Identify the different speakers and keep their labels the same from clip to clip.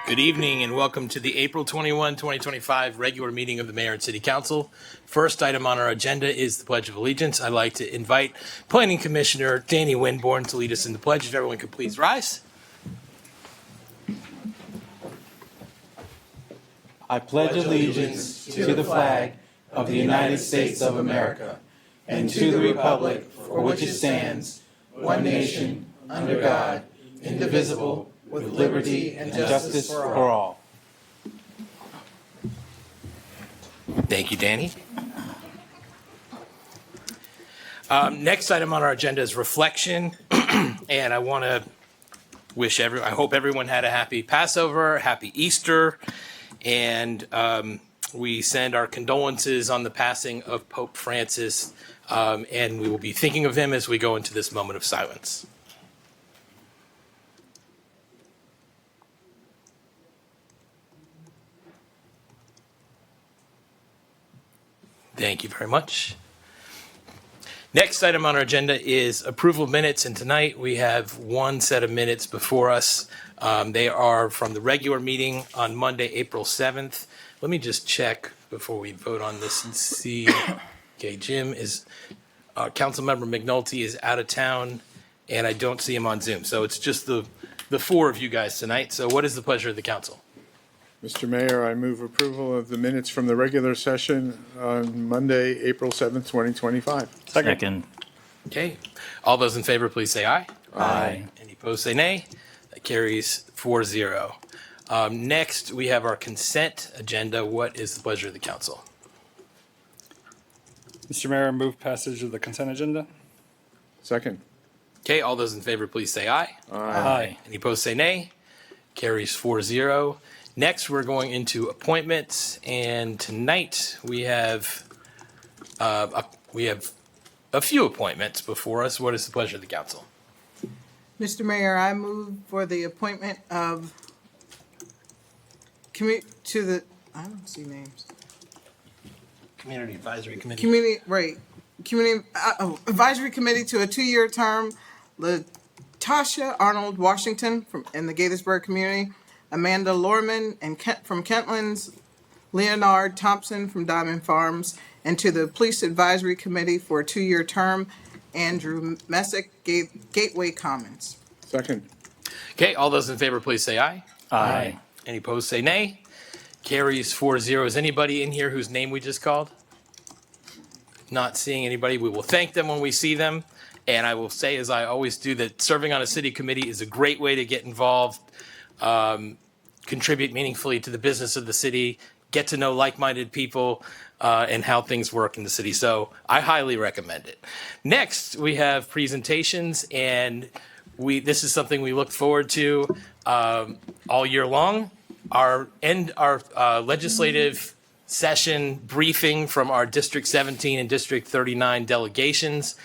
Speaker 1: Good evening and welcome to the April 21, 2025 regular meeting of the Mayor and City Council. First item on our agenda is the Pledge of Allegiance. I'd like to invite Planning Commissioner Danny Winborn to lead us in the pledge. If everyone could please rise.
Speaker 2: I pledge allegiance to the flag of the United States of America and to the republic for which it stands, one nation, under God, indivisible, with liberty and justice for all.
Speaker 1: Thank you, Danny. Next item on our agenda is reflection. And I want to wish I hope everyone had a happy Passover, happy Easter. And we send our condolences on the passing of Pope Francis. And we will be thinking of him as we go into this moment of silence. Thank you very much. Next item on our agenda is approval of minutes, and tonight we have one set of minutes before us. They are from the regular meeting on Monday, April 7th. Let me just check before we vote on this and see. Okay, Councilmember McNulty is out of town, and I don't see him on Zoom. So it's just the four of you guys tonight. So what is the pleasure of the council?
Speaker 3: Mr. Mayor, I move approval of the minutes from the regular session on Monday, April 7th, 2025.
Speaker 4: Second.
Speaker 1: Okay, all those in favor, please say aye.
Speaker 4: Aye.
Speaker 1: Any opposed, say nay. That carries 4-0. Next, we have our consent agenda. What is the pleasure of the council?
Speaker 4: Mr. Mayor, I move passage of the consent agenda.
Speaker 3: Second.
Speaker 1: Okay, all those in favor, please say aye.
Speaker 4: Aye.
Speaker 1: Any opposed, say nay. Carries 4-0. Next, we're going into appointments, and tonight we have a few appointments before us. What is the pleasure of the council?
Speaker 5: Mr. Mayor, I move for the appointment of I don't see names.
Speaker 1: Community Advisory Committee.
Speaker 5: Community Advisory Committee to a 2-year term. Latasha Arnold Washington in the Gaithersburg community. Amanda Lorman from Kentlands, Leonard Thompson from Diamond Farms, and to the Police Advisory Committee for a 2-year term, Andrew Messick, Gateway Commons.
Speaker 3: Second.
Speaker 1: Okay, all those in favor, please say aye.
Speaker 4: Aye.
Speaker 1: Any opposed, say nay. Carries 4-0. Is anybody in here whose name we just called? Not seeing anybody. We will thank them when we see them. And I will say, as I always do, that serving on a city committee is a great way to get involved, contribute meaningfully to the business of the city, get to know like-minded people, and how things work in the city. So I highly recommend it. Next, we have presentations, and this is something we look forward to all year long. Our legislative session briefing from our District 17 and District 39 delegations.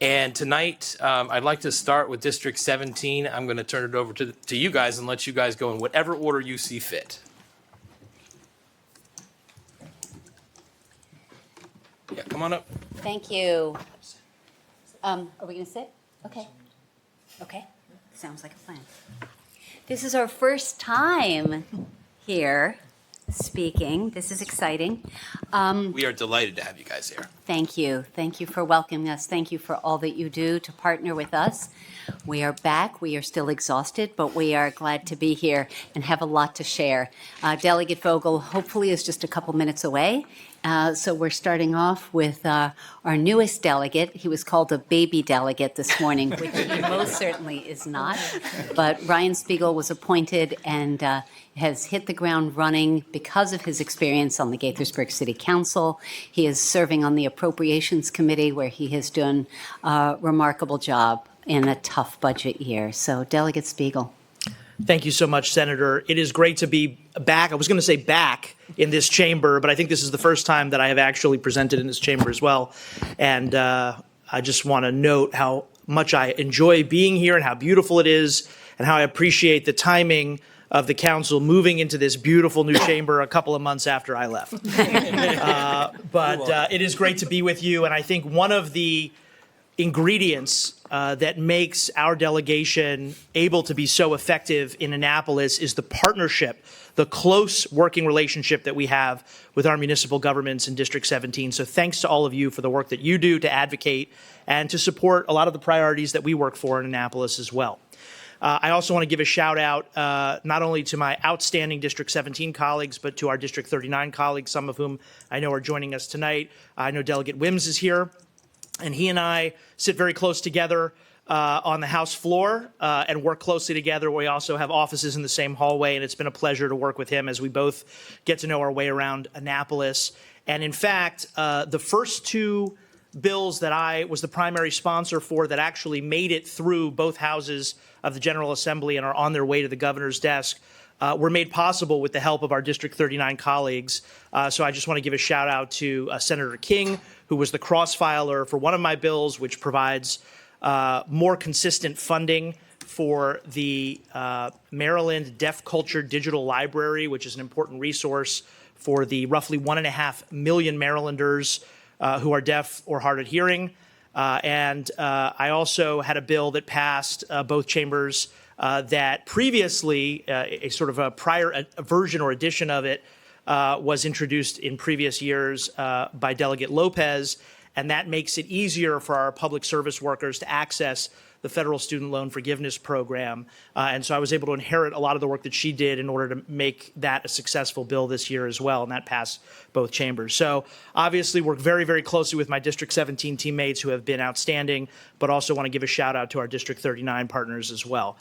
Speaker 1: And tonight, I'd like to start with District 17. I'm going to turn it over to you guys and let you guys go in whatever order you see fit. Yeah, come on up.
Speaker 6: Thank you. Are we going to sit? Okay. Okay. Sounds like a plan. This is our first time here speaking. This is exciting.
Speaker 1: We are delighted to have you guys here.
Speaker 6: Thank you. Thank you for welcoming us. Thank you for all that you do to partner with us. We are back. We are still exhausted, but we are glad to be here and have a lot to share. Delegate Vogel hopefully is just a couple minutes away. So we're starting off with our newest delegate. He was called a baby delegate this morning, which he most certainly is not. But Ryan Spiegel was appointed and has hit the ground running because of his experience on the Gaithersburg City Council. He is serving on the Appropriations Committee, where he has done a remarkable job in a tough budget year. So, Delegate Spiegel.
Speaker 7: Thank you so much, Senator. It is great to be back. I was going to say back in this chamber, but I think this is the first time that I have actually presented in this chamber as well. And I just want to note how much I enjoy being here and how beautiful it is and how I appreciate the timing of the council moving into this beautiful new chamber a couple of months after I left. But it is great to be with you. And I think one of the ingredients that makes our delegation able to be so effective in Annapolis is the partnership, the close working relationship that we have with our municipal governments in District 17. So thanks to all of you for the work that you do to advocate and to support a lot of the priorities that we work for in Annapolis as well. I also want to give a shout out not only to my outstanding District 17 colleagues, but to our District 39 colleagues, some of whom I know are joining us tonight. I know Delegate Wims is here, and he and I sit very close together on the House floor and work closely together. We also have offices in the same hallway, and it's been a pleasure to work with him as we both get to know our way around Annapolis. And in fact, the first two bills that I was the primary sponsor for that actually made it through both houses of the General Assembly and are on their way to the governor's desk were made possible with the help of our District 39 colleagues. So I just want to give a shout out to Senator King, who was the cross-filer for one of my bills, which provides more consistent funding for the Maryland Deaf Culture Digital Library, which is an important resource for the roughly 1.5 million Marylanders who are deaf or hard of hearing. And I also had a bill that passed both chambers that previously, a sort of a prior version or edition of it was introduced in previous years by Delegate Lopez, and that makes it easier for our public service workers to access the federal student loan forgiveness program. And so I was able to inherit a lot of the work that she did in order to make that a successful bill this year as well, and that passed both chambers. So obviously work very, very closely with my District 17 teammates who have been outstanding, but also want to give a shout out to our District 39 partners as well.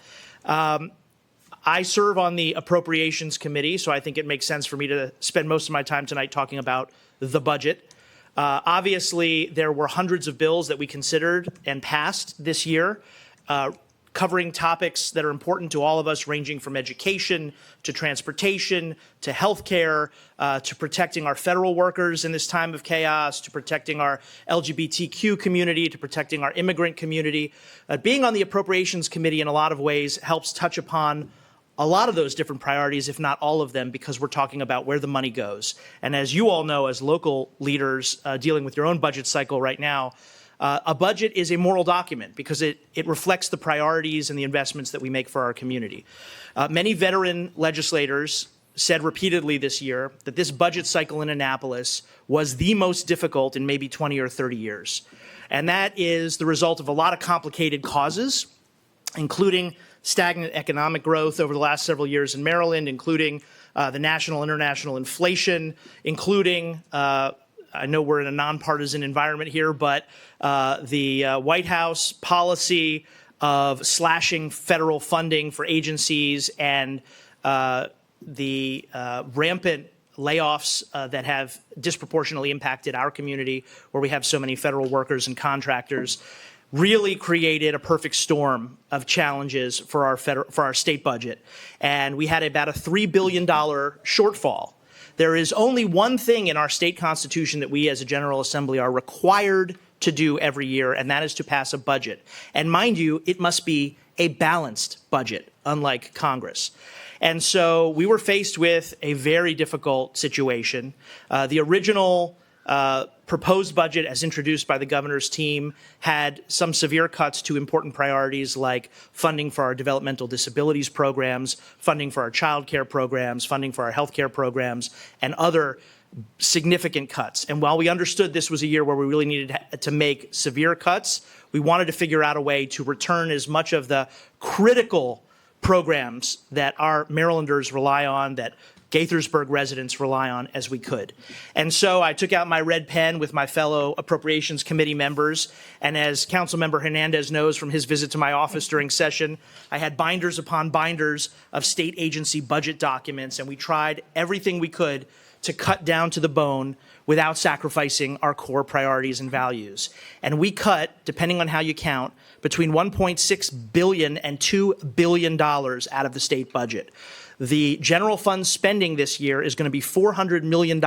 Speaker 7: I serve on the Appropriations Committee, so I think it makes sense for me to spend most of my time tonight talking about the budget. Obviously, there were hundreds of bills that we considered and passed this year, covering topics that are important to all of us, ranging from education to transportation to healthcare, to protecting our federal workers in this time of chaos, to protecting our LGBTQ community, to protecting our immigrant community. Being on the Appropriations Committee in a lot of ways helps touch upon a lot of those different priorities, if not all of them, because we're talking about where the money goes. And as you all know, as local leaders dealing with your own budget cycle right now, a budget is a moral document because it reflects the priorities and the investments that we make for our community. Many veteran legislators said repeatedly this year that this budget cycle in Annapolis was the most difficult in maybe 20 or 30 years. And that is the result of a lot of complicated causes, including stagnant economic growth over the last several years in Maryland, including the national, international inflation, including, I know we're in a nonpartisan environment here, but the White House policy of slashing federal funding for agencies and the rampant layoffs that have disproportionately impacted our community, where we have so many federal workers and contractors, really created a perfect storm of challenges for our state budget. And we had about a $3 billion shortfall. There is only one thing in our state constitution that we as a General Assembly are required to do every year, and that is to pass a budget. And mind you, it must be a balanced budget, unlike Congress. And so we were faced with a very difficult situation. The original proposed budget, as introduced by the governor's team, had some severe cuts to important priorities like funding for our developmental disabilities programs, funding for our child care programs, funding for our health care programs, and other significant cuts. And while we understood this was a year where we really needed to make severe cuts, we wanted to figure out a way to return as much of the critical programs that our Marylanders rely on, that Gaithersburg residents rely on, as we could. And so I took out my red pen with my fellow Appropriations Committee members, and as Councilmember Hernandez knows from his visit to my office during session, I had binders upon binders of state agency budget documents, and we tried everything we could to cut down to the bone without sacrificing our core priorities and values. And we cut, depending on how you count, between $1.6 billion and $2 billion out of the state budget. The general fund spending this year is going to be $400 million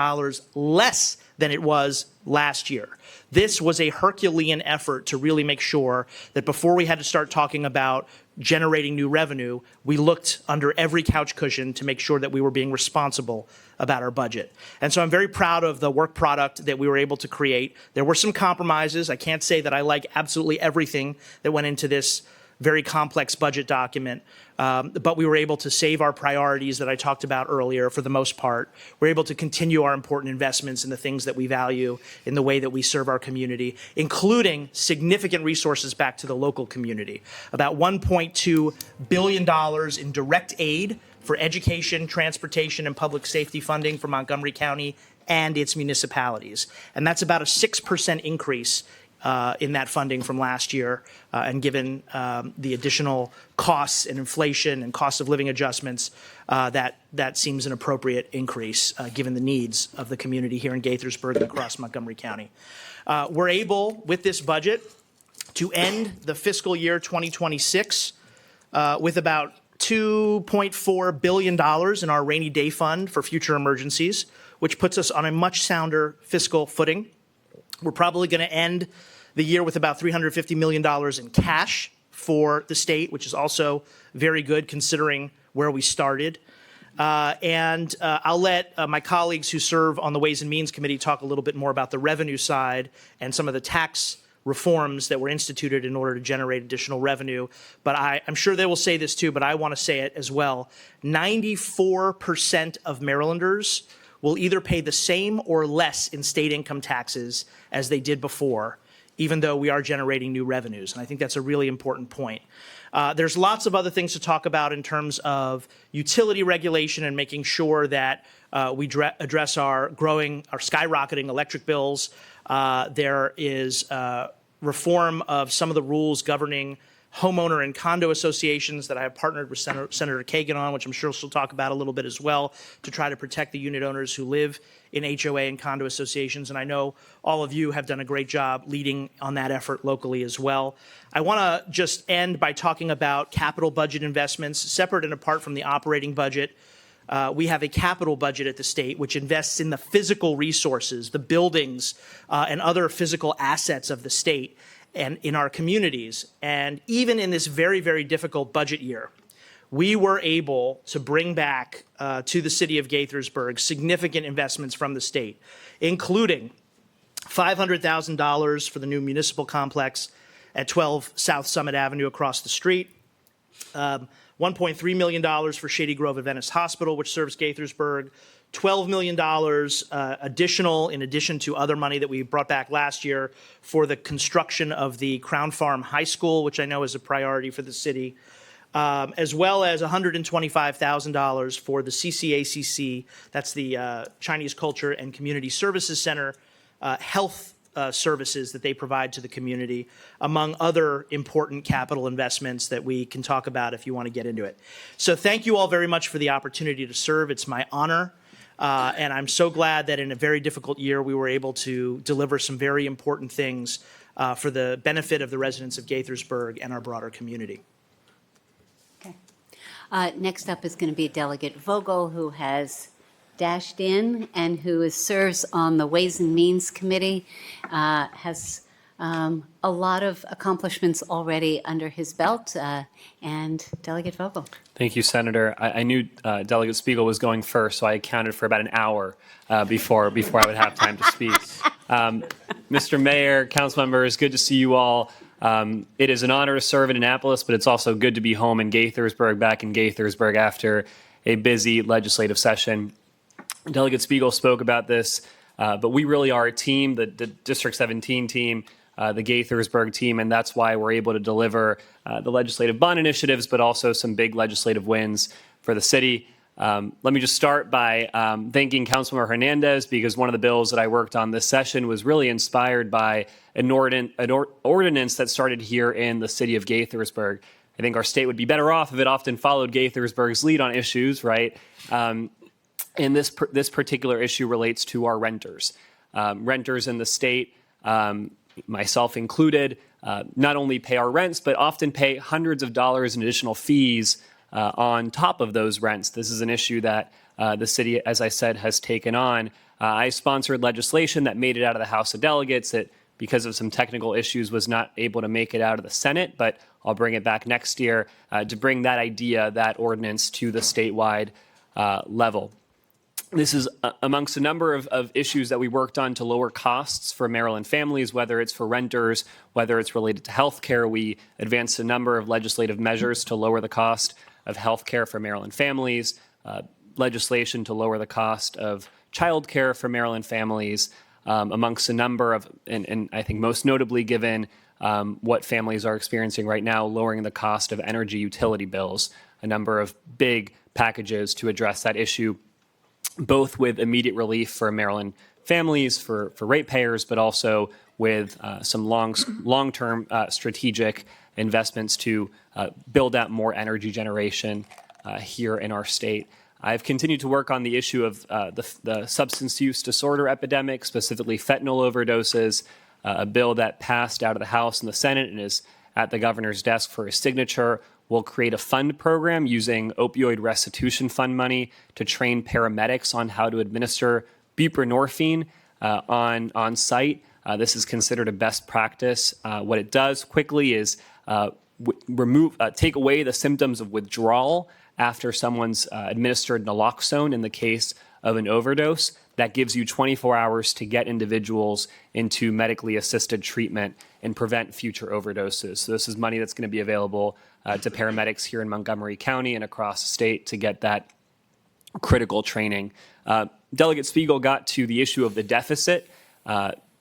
Speaker 7: less than it was last year. This was a Herculean effort to really make sure that before we had to start talking about generating new revenue, we looked under every couch cushion to make sure that we were being responsible about our budget. And so I'm very proud of the work product that we were able to create. There were some compromises. I can't say that I like absolutely everything that went into this very complex budget document, but we were able to save our priorities that I talked about earlier for the most part. We're able to continue our important investments in the things that we value in the way that we serve our community, including significant resources back to the local community. About $1.2 billion in direct aid for education, transportation, and public safety funding for Montgomery County and its municipalities. And that's about a 6% increase in that funding from last year, and given the additional costs and inflation and cost of living adjustments, that seems an appropriate increase given the needs of the community here in Gaithersburg and across Montgomery County. We're able, with this budget, to end the fiscal year 2026 with about $2.4 billion in our rainy day fund for future emergencies, which puts us on a much sounder fiscal footing. We're probably going to end the year with about $350 million in cash for the state, which is also very good considering where we started. And I'll let my colleagues who serve on the Ways and Means Committee talk a little bit more about the revenue side and some of the tax reforms that were instituted in order to generate additional revenue. But I'm sure they will say this too, but I want to say it as well. 94% of Marylanders will either pay the same or less in state income taxes as they did before, even though we are generating new revenues. And I think that's a really important point. There's lots of other things to talk about in terms of utility regulation and making sure that we address our skyrocketing electric bills. There is reform of some of the rules governing homeowner and condo associations that I have partnered with Senator Kagan on, which I'm sure she'll talk about a little bit as well, to try to protect the unit owners who live in HOA and condo associations. And I know all of you have done a great job leading on that effort locally as well. I want to just end by talking about capital budget investments, separate and apart from the operating budget. We have a capital budget at the state which invests in the physical resources, the buildings, and other physical assets of the state and in our communities. And even in this very, very difficult budget year, we were able to bring back to the city of Gaithersburg significant investments from the state, including $500,000 for the new municipal complex at 12 South Summit Avenue across the street, $1.3 million for Shady Grove Adventist Hospital, which serves Gaithersburg, $12 million additional, in addition to other money that we brought back last year, for the construction of the Crown Farm High School, which I know is a priority for the city, as well as $125,000 for the CCACC, that's the Chinese Culture and Community Services Center, health services that they provide to the community, among other important capital investments that we can talk about if you want to get into it. So thank you all very much for the opportunity to serve. It's my honor. And I'm so glad that in a very difficult year, we were able to deliver some very important things for the benefit of the residents of Gaithersburg and our broader community.
Speaker 6: Okay. Next up is going to be Delegate Vogel, who has dashed in and who serves on the Ways and Means Committee, has a lot of accomplishments already under his belt. And Delegate Vogel.
Speaker 8: Thank you, Senator. I knew Delegate Spiegel was going first, so I accounted for about an hour before I would have time to speak. Mr. Mayor, council members, good to see you all. It is an honor to serve in Annapolis, but it's also good to be home in Gaithersburg, back in Gaithersburg after a busy legislative session. Delegate Spiegel spoke about this, but we really are a team, the District 17 team, the Gaithersburg team, and that's why we're able to deliver the legislative bond initiatives, but also some big legislative wins for the city. Let me just start by thanking Councilmember Hernandez, because one of the bills that I worked on this session was really inspired by an ordinance that started here in the city of Gaithersburg. I think our state would be better off if it often followed Gaithersburg's lead on issues, right? And this particular issue relates to our renters. Renters in the state, myself included, not only pay our rents, but often pay hundreds of dollars in additional fees on top of those rents. This is an issue that the city, as I said, has taken on. I sponsored legislation that made it out of the House of Delegates that, because of some technical issues, was not able to make it out of the Senate, but I'll bring it back next year to bring that idea, that ordinance, to the statewide level. This is amongst a number of issues that we worked on to lower costs for Maryland families, whether it's for renters, whether it's related to health care. We advanced a number of legislative measures to lower the cost of health care for Maryland families, legislation to lower the cost of child care for Maryland families, amongst a number of, and I think most notably given what families are experiencing right now, lowering the cost of energy utility bills, a number of big packages to address that issue, both with immediate relief for Maryland families, for ratepayers, but also with some long-term strategic investments to build out more energy generation here in our state. I've continued to work on the issue of the substance use disorder epidemic, specifically fentanyl overdoses, a bill that passed out of the House and the Senate and is at the governor's desk for his signature. We'll create a fund program using opioid restitution fund money to train paramedics on how to administer buprenorphine on site. This is considered a best practice. What it does quickly is take away the symptoms of withdrawal after someone's administered naloxone in the case of an overdose. That gives you 24 hours to get individuals into medically assisted treatment and prevent future overdoses. So this is money that's going to be available to paramedics here in Montgomery County and across the state to get that critical training. Delegate Spiegel got to the issue of the deficit.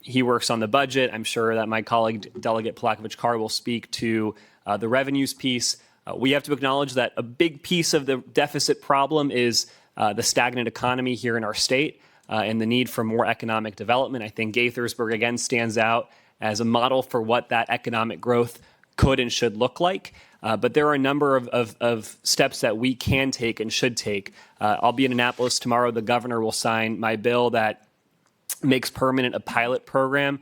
Speaker 8: He works on the budget. I'm sure that my colleague, Delegate Plakovich-Carr, will speak to the revenues piece. We have to acknowledge that a big piece of the deficit problem is the stagnant economy here in our state and the need for more economic development. I think Gaithersburg, again, stands out as a model for what that economic growth could and should look like. But there are a number of steps that we can take and should take. I'll be in Annapolis tomorrow. The governor will sign my bill that makes permanent a pilot program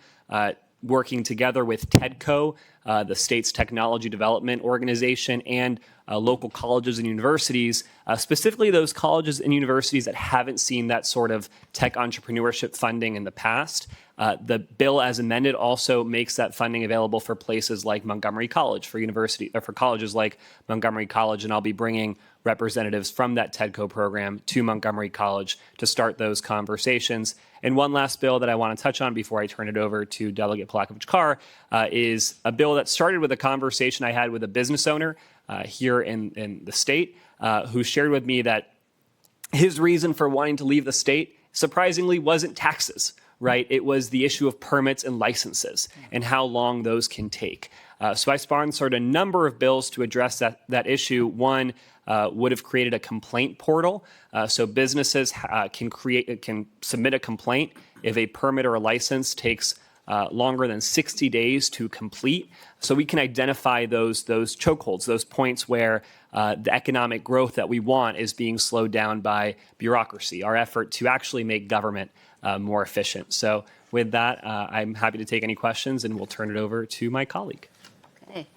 Speaker 8: working together with TEDCO, the state's technology development organization, and local colleges and universities, specifically those colleges and universities that haven't seen that sort of tech entrepreneurship funding in the past. The bill as amended also makes that funding available for places like Montgomery College, for colleges like Montgomery College, and I'll be bringing representatives from that TEDCO program to Montgomery College to start those conversations. And one last bill that I want to touch on before I turn it over to Delegate Plakovich-Carr is a bill that started with a conversation I had with a business owner here in the state who shared with me that his reason for wanting to leave the state, surprisingly, wasn't taxes, right? It was the issue of permits and licenses and how long those can take. So I sponsored a number of bills to address that issue. One would have created a complaint portal, so businesses can submit a complaint if a permit or a license takes longer than 60 days to complete. So we can identify those chokeholds, those points where the economic growth that we want is being slowed down by bureaucracy, our effort to actually make government more efficient. So with that, I'm happy to take any questions, and we'll turn it over to my colleague.
Speaker 6: Okay.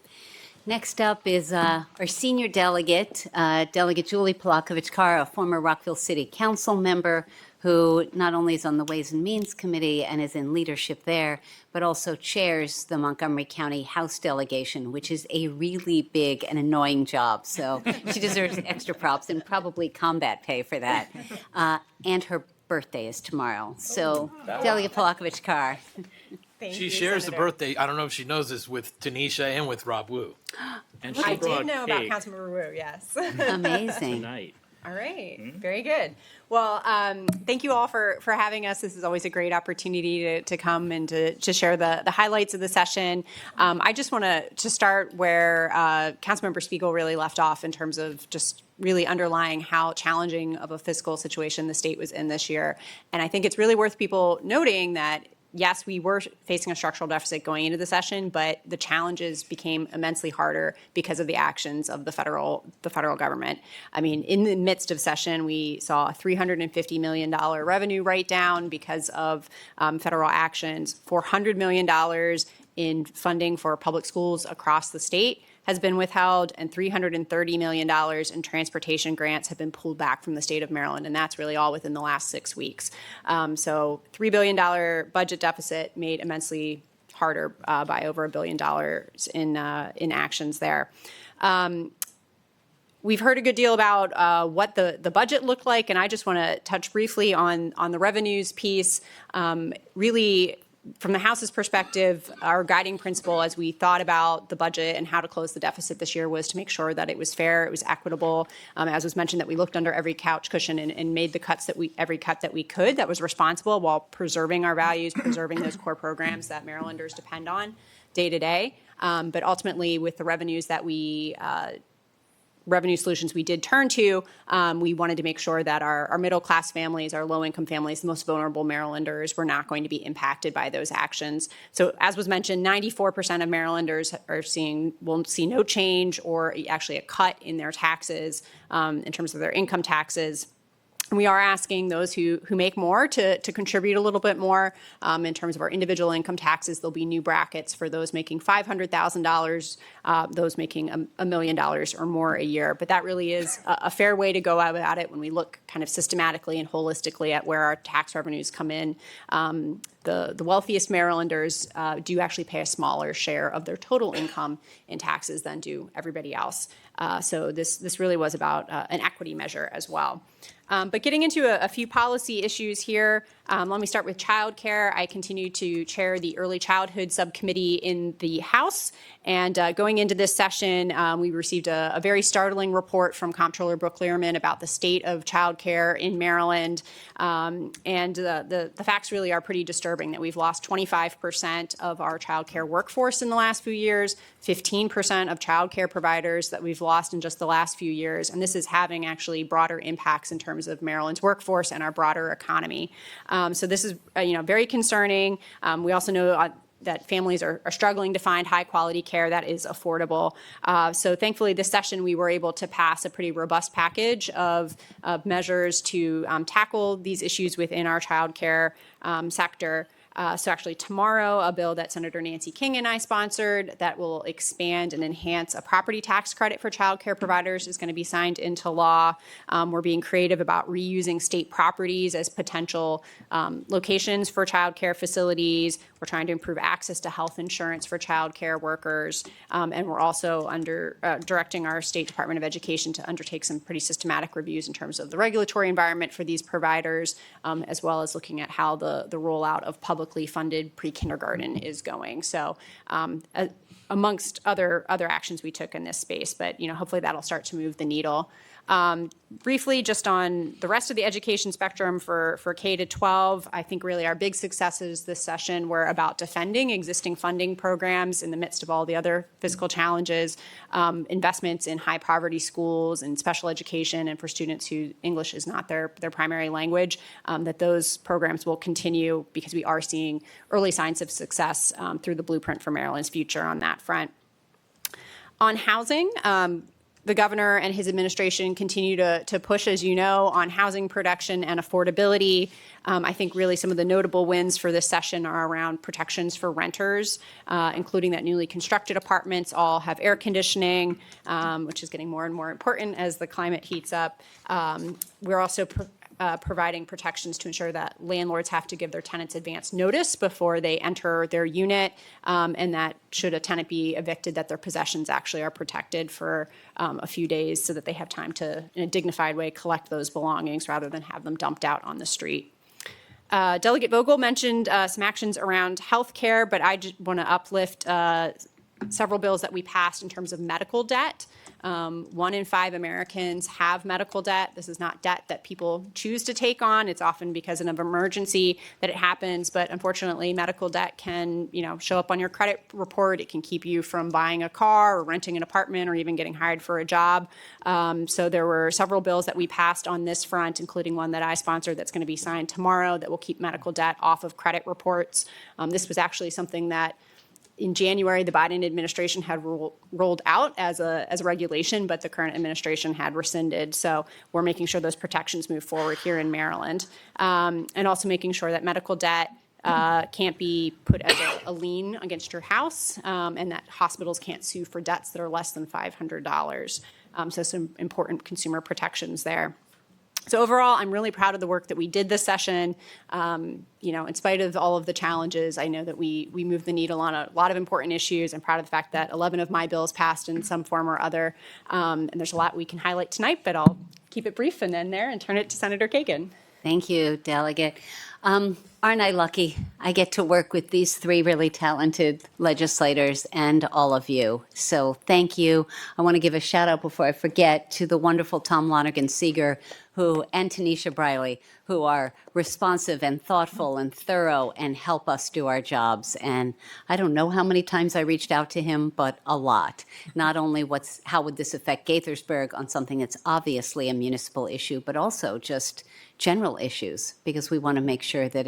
Speaker 6: Next up is our senior delegate, Delegate Julie Plakovich-Carr, a former Rockville City Council member who not only is on the Ways and Means Committee and is in leadership there, but also chairs the Montgomery County House Delegation, which is a really big and annoying job. So she deserves extra props and probably combat pay for that. And her birthday is tomorrow. So Delegate Plakovich-Carr.
Speaker 1: She shares the birthday, I don't know if she knows this, with Tanisha and with Rob Wu.
Speaker 9: And I did know about Councilmember Wu, yes.
Speaker 6: Amazing.
Speaker 9: All right, very good. Well, thank you all for having us. This is always a great opportunity to come and to share the highlights of the session. I just want to start where Councilmember Spiegel really left off in terms of just really underlying how challenging of a fiscal situation the state was in this year. And I think it's really worth people noting that yes, we were facing a structural deficit going into the session, but the challenges became immensely harder because of the actions of the federal government. I mean, in the midst of session, we saw a $350 million revenue write-down because of federal actions, $400 million in funding for public schools across the state has been withheld, and $330 million in transportation grants have been pulled back from the state of Maryland, and that's really all within the last 6 weeks. So $3 billion budget deficit made immensely harder by over $1 billion in actions there. We've heard a good deal about what the budget looked like, and I just want to touch briefly on the revenues piece. Really, from the House's perspective, our guiding principle as we thought about the budget and how to close the deficit this year was to make sure that it was fair, it was equitable. As was mentioned, that we looked under every couch cushion and made the cuts every cut that we could that was responsible while preserving our values, preserving those core programs that Marylanders depend on day to day. But ultimately, with the revenues that revenue solutions we did turn to, we wanted to make sure that our middle-class families, our low-income families, the most vulnerable Marylanders were not going to be impacted by those actions. So as was mentioned, 94% of Marylanders will see no change or actually a cut in their taxes in terms of their income taxes. We are asking those who make more to contribute a little bit more. In terms of our individual income taxes, there'll be new brackets for those making $500,000, those making $1 million or more a year. But that really is a fair way to go about it when we look kind of systematically and holistically at where our tax revenues come in. The wealthiest Marylanders do actually pay a smaller share of their total income in taxes than do everybody else. So this really was about an equity measure as well. But getting into a few policy issues here, let me start with childcare. I continue to chair the Early Childhood Subcommittee in the House. And going into this session, we received a very startling report from Comptroller Brooke Lehrman about the state of childcare in Maryland. And the facts really are pretty disturbing that we've lost 25% of our childcare workforce in the last few years, 15% of childcare providers that we've lost in just the last few years. And this is having actually broader impacts in terms of Maryland's workforce and our broader economy. So this is very concerning. We also know that families are struggling to find high quality care that is affordable. So thankfully this session we were able to pass a pretty robust package of measures to tackle these issues within our child care sector. So actually tomorrow, a bill that Senator Nancy King and I sponsored that will expand and enhance a property tax credit for child care providers is going to be signed into law. We're being creative about reusing state properties as potential locations for child care facilities. We're trying to improve access to health insurance for child care workers. And we're also directing our State Department of Education to undertake some pretty systematic reviews in terms of the regulatory environment for these providers, as well as looking at how the rollout of publicly funded pre-kindergarten is going. So amongst other actions we took in this space, but hopefully that'll start to move the needle. Briefly, just on the rest of the education spectrum for K to 12, I think really our big successes this session were about defending existing funding programs in the midst of all the other fiscal challenges, investments in high poverty schools and special education, and for students who English is not their primary language, that those programs will continue because we are seeing early signs of success through the Blueprint for Maryland's Future on that front. On housing, the governor and his administration continue to push, as you know, on housing production and affordability. I think really some of the notable wins for this session are around protections for renters, including that newly constructed apartments all have air conditioning, which is getting more and more important as the climate heats up. We're also providing protections to ensure that landlords have to give their tenants advance notice before they enter their unit, and that should a tenant be evicted, that their possessions actually are protected for a few days so that they have time to, in a dignified way, collect those belongings rather than have them dumped out on the street. Delegate Vogel mentioned some actions around health care, but I just want to uplift several bills that we passed in terms of medical debt. 1 in 5 Americans have medical debt. This is not debt that people choose to take on. It's often because of an emergency that it happens. But unfortunately, medical debt can, show up on your credit report. It can keep you from buying a car or renting an apartment or even getting hired for a job. So there were several bills that we passed on this front, including one that I sponsored that's going to be signed tomorrow that will keep medical debt off of credit reports. This was actually something that in January, the Biden administration had rolled out as a regulation, but the current administration had rescinded. So we're making sure those protections move forward here in Maryland. And also making sure that medical debt can't be put as a lien against your house, and that hospitals can't sue for debts that are less than $500. So some important consumer protections there. So overall, I'm really proud of the work that we did this session. In spite of all of the challenges, I know that we moved the needle on a lot of important issues. I'm proud of the fact that 11 of my bills passed in some form or other. And there's a lot we can highlight tonight, but I'll keep it brief and end there and turn it to Senator Kagan.
Speaker 6: Thank you, Delegate. Aren't I lucky? I get to work with these three really talented legislators and all of you. So thank you. I want to give a shout out before I forget to the wonderful Tom Lonergan Seeger and Tanisha Briley, who are responsive and thoughtful and thorough and help us do our jobs. And I don't know how many times I reached out to him, but a lot. Not only how would this affect Gaithersburg on something that's obviously a municipal issue, but also just general issues, because we want to make sure that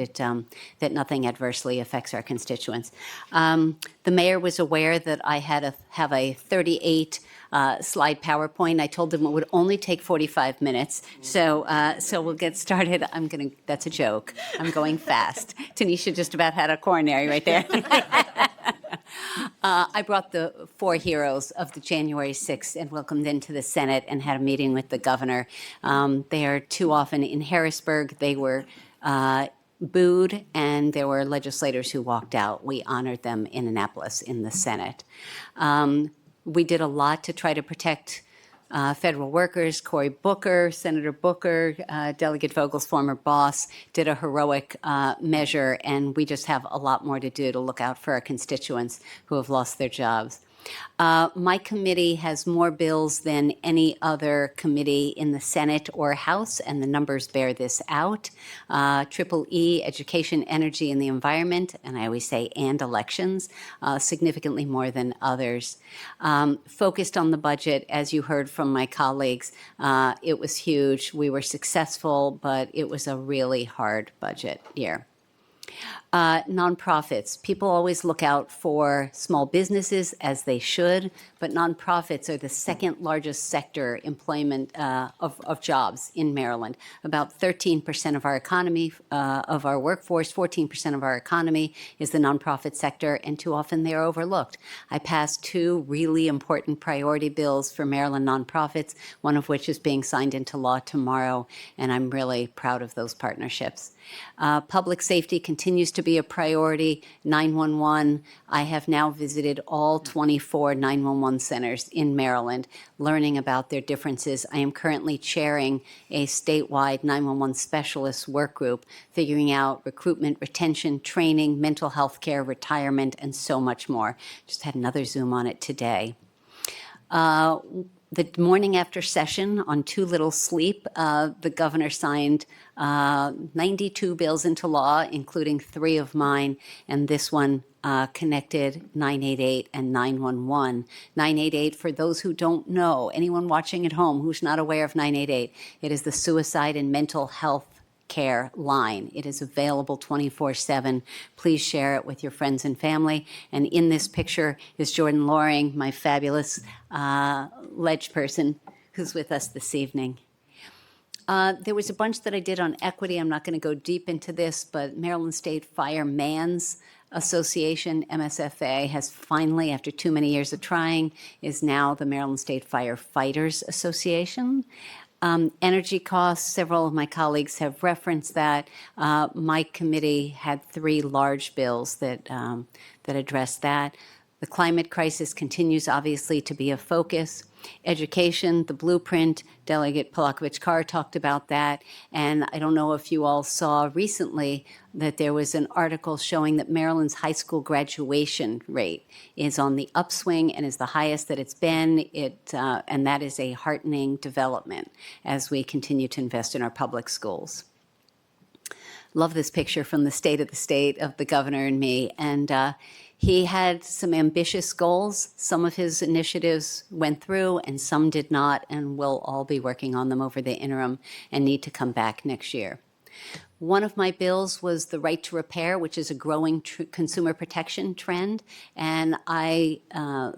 Speaker 6: that nothing adversely affects our constituents. The mayor was aware that I have a 38 slide PowerPoint. I told him it would only take 45 minutes. So we'll get started. That's a joke. I'm going fast. Tanisha just about had a coronary right there. I brought the four heroes of the January 6th and welcomed them to the Senate and had a meeting with the governor. They are too often in Harrisburg. They were booed, and there were legislators who walked out. We honored them in Annapolis in the Senate. We did a lot to try to protect federal workers. Cory Booker, Senator Booker, Delegate Vogel's former boss, did a heroic measure, and we just have a lot more to do to look out for our constituents who have lost their jobs. My committee has more bills than any other committee in the Senate or House, and the numbers bear this out. Triple E, Education, Energy, and the Environment, and I always say and elections, significantly more than others. Focused on the budget, as you heard from my colleagues, it was huge. We were successful, but it was a really hard budget year. Nonprofits. People always look out for small businesses, as they should, but nonprofits are the second largest sector employment of jobs in Maryland. About 13% of our economy, of our workforce, 14% of our economy is the nonprofit sector, and too often they are overlooked. I passed two really important priority bills for Maryland nonprofits, one of which is being signed into law tomorrow, and I'm really proud of those partnerships. Public safety continues to be a priority. 911, I have now visited all 24 911 centers in Maryland, learning about their differences. I am currently chairing a statewide 911 specialist work group, figuring out recruitment, retention, training, mental health care, retirement, and so much more. Just had another Zoom on it today. The morning after session, on too little sleep, the governor signed 92 bills into law, including 3 of mine, and this one connected 988 and 911. 988, for those who don't know, anyone watching at home who's not aware of 988, it is the suicide and mental health care line. It is available 24/7. Please share it with your friends and family. And in this picture is Jordan Loring, my fabulous ledge person who's with us this evening. There was a bunch that I did on equity. I'm not going to go deep into this, but Maryland State Firemen's Association, MSFA, has finally, after too many years of trying, is now the Maryland State Firefighters Association. Energy costs, several of my colleagues have referenced that. My committee had 3 large bills that addressed that. The climate crisis continues, obviously, to be a focus. Education, the blueprint, Delegate Polakovich-Carr talked about that. And I don't know if you all saw recently that there was an article showing that Maryland's high school graduation rate is on the upswing and is the highest that it's been. And that is a heartening development as we continue to invest in our public schools. Love this picture from the state of the governor and me. And he had some ambitious goals. Some of his initiatives went through and some did not, and we'll all be working on them over the interim and need to come back next year. One of my bills was the right to repair, which is a growing consumer protection trend, and I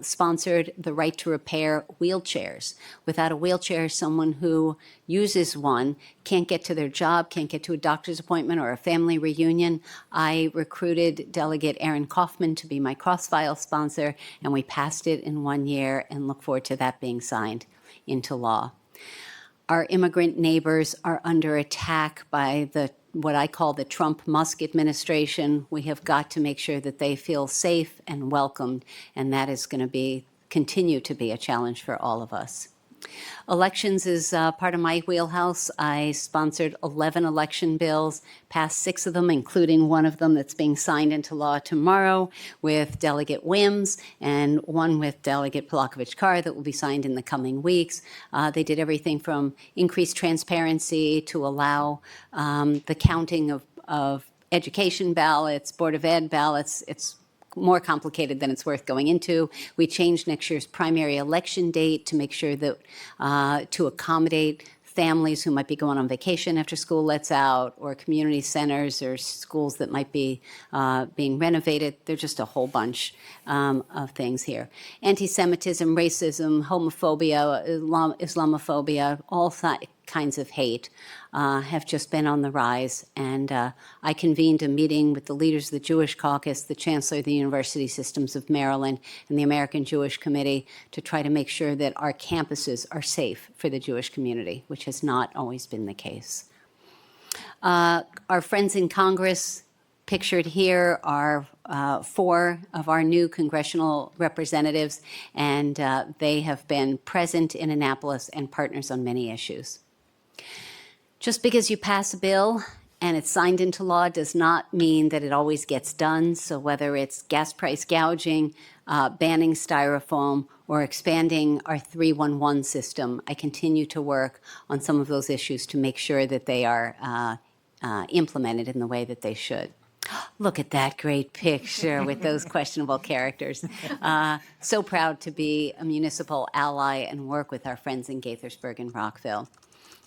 Speaker 6: sponsored the right to repair wheelchairs. Without a wheelchair, someone who uses one can't get to their job, can't get to a doctor's appointment or a family reunion. I recruited Delegate Aaron Kaufman to be my cross-file sponsor, and we passed it in 1 year and look forward to that being signed into law. Our immigrant neighbors are under attack by what I call the Trump-Musk administration. We have got to make sure that they feel safe and welcomed, and that is going to continue to be a challenge for all of us. Elections is part of my wheelhouse. I sponsored 11 election bills, passed 6 of them, including one of them that's being signed into law tomorrow with Delegate Wims, and one with Delegate Polakovich-Carr that will be signed in the coming weeks. They did everything from increased transparency to allow the counting of education ballots, Board of Ed ballots. It's more complicated than it's worth going into. We changed next year's primary election date to make sure that, to accommodate families who might be going on vacation after school lets out, or community centers or schools that might be being renovated. There's just a whole bunch of things here. Anti-Semitism, racism, homophobia, Islamophobia, all kinds of hate have just been on the rise. And I convened a meeting with the leaders of the Jewish Caucus, the Chancellor of the University Systems of Maryland, and the American Jewish Committee to try to make sure that our campuses are safe for the Jewish community, which has not always been the case. Our friends in Congress, pictured here, are 4 of our new congressional representatives, and they have been present in Annapolis and partners on many issues. Just because you pass a bill and it's signed into law does not mean that it always gets done. So whether it's gas price gouging, banning styrofoam, or expanding our 311 system, I continue to work on some of those issues to make sure that they are implemented in the way that they should. Look at that great picture with those questionable characters. So proud to be a municipal ally and work with our friends in Gaithersburg and Rockville.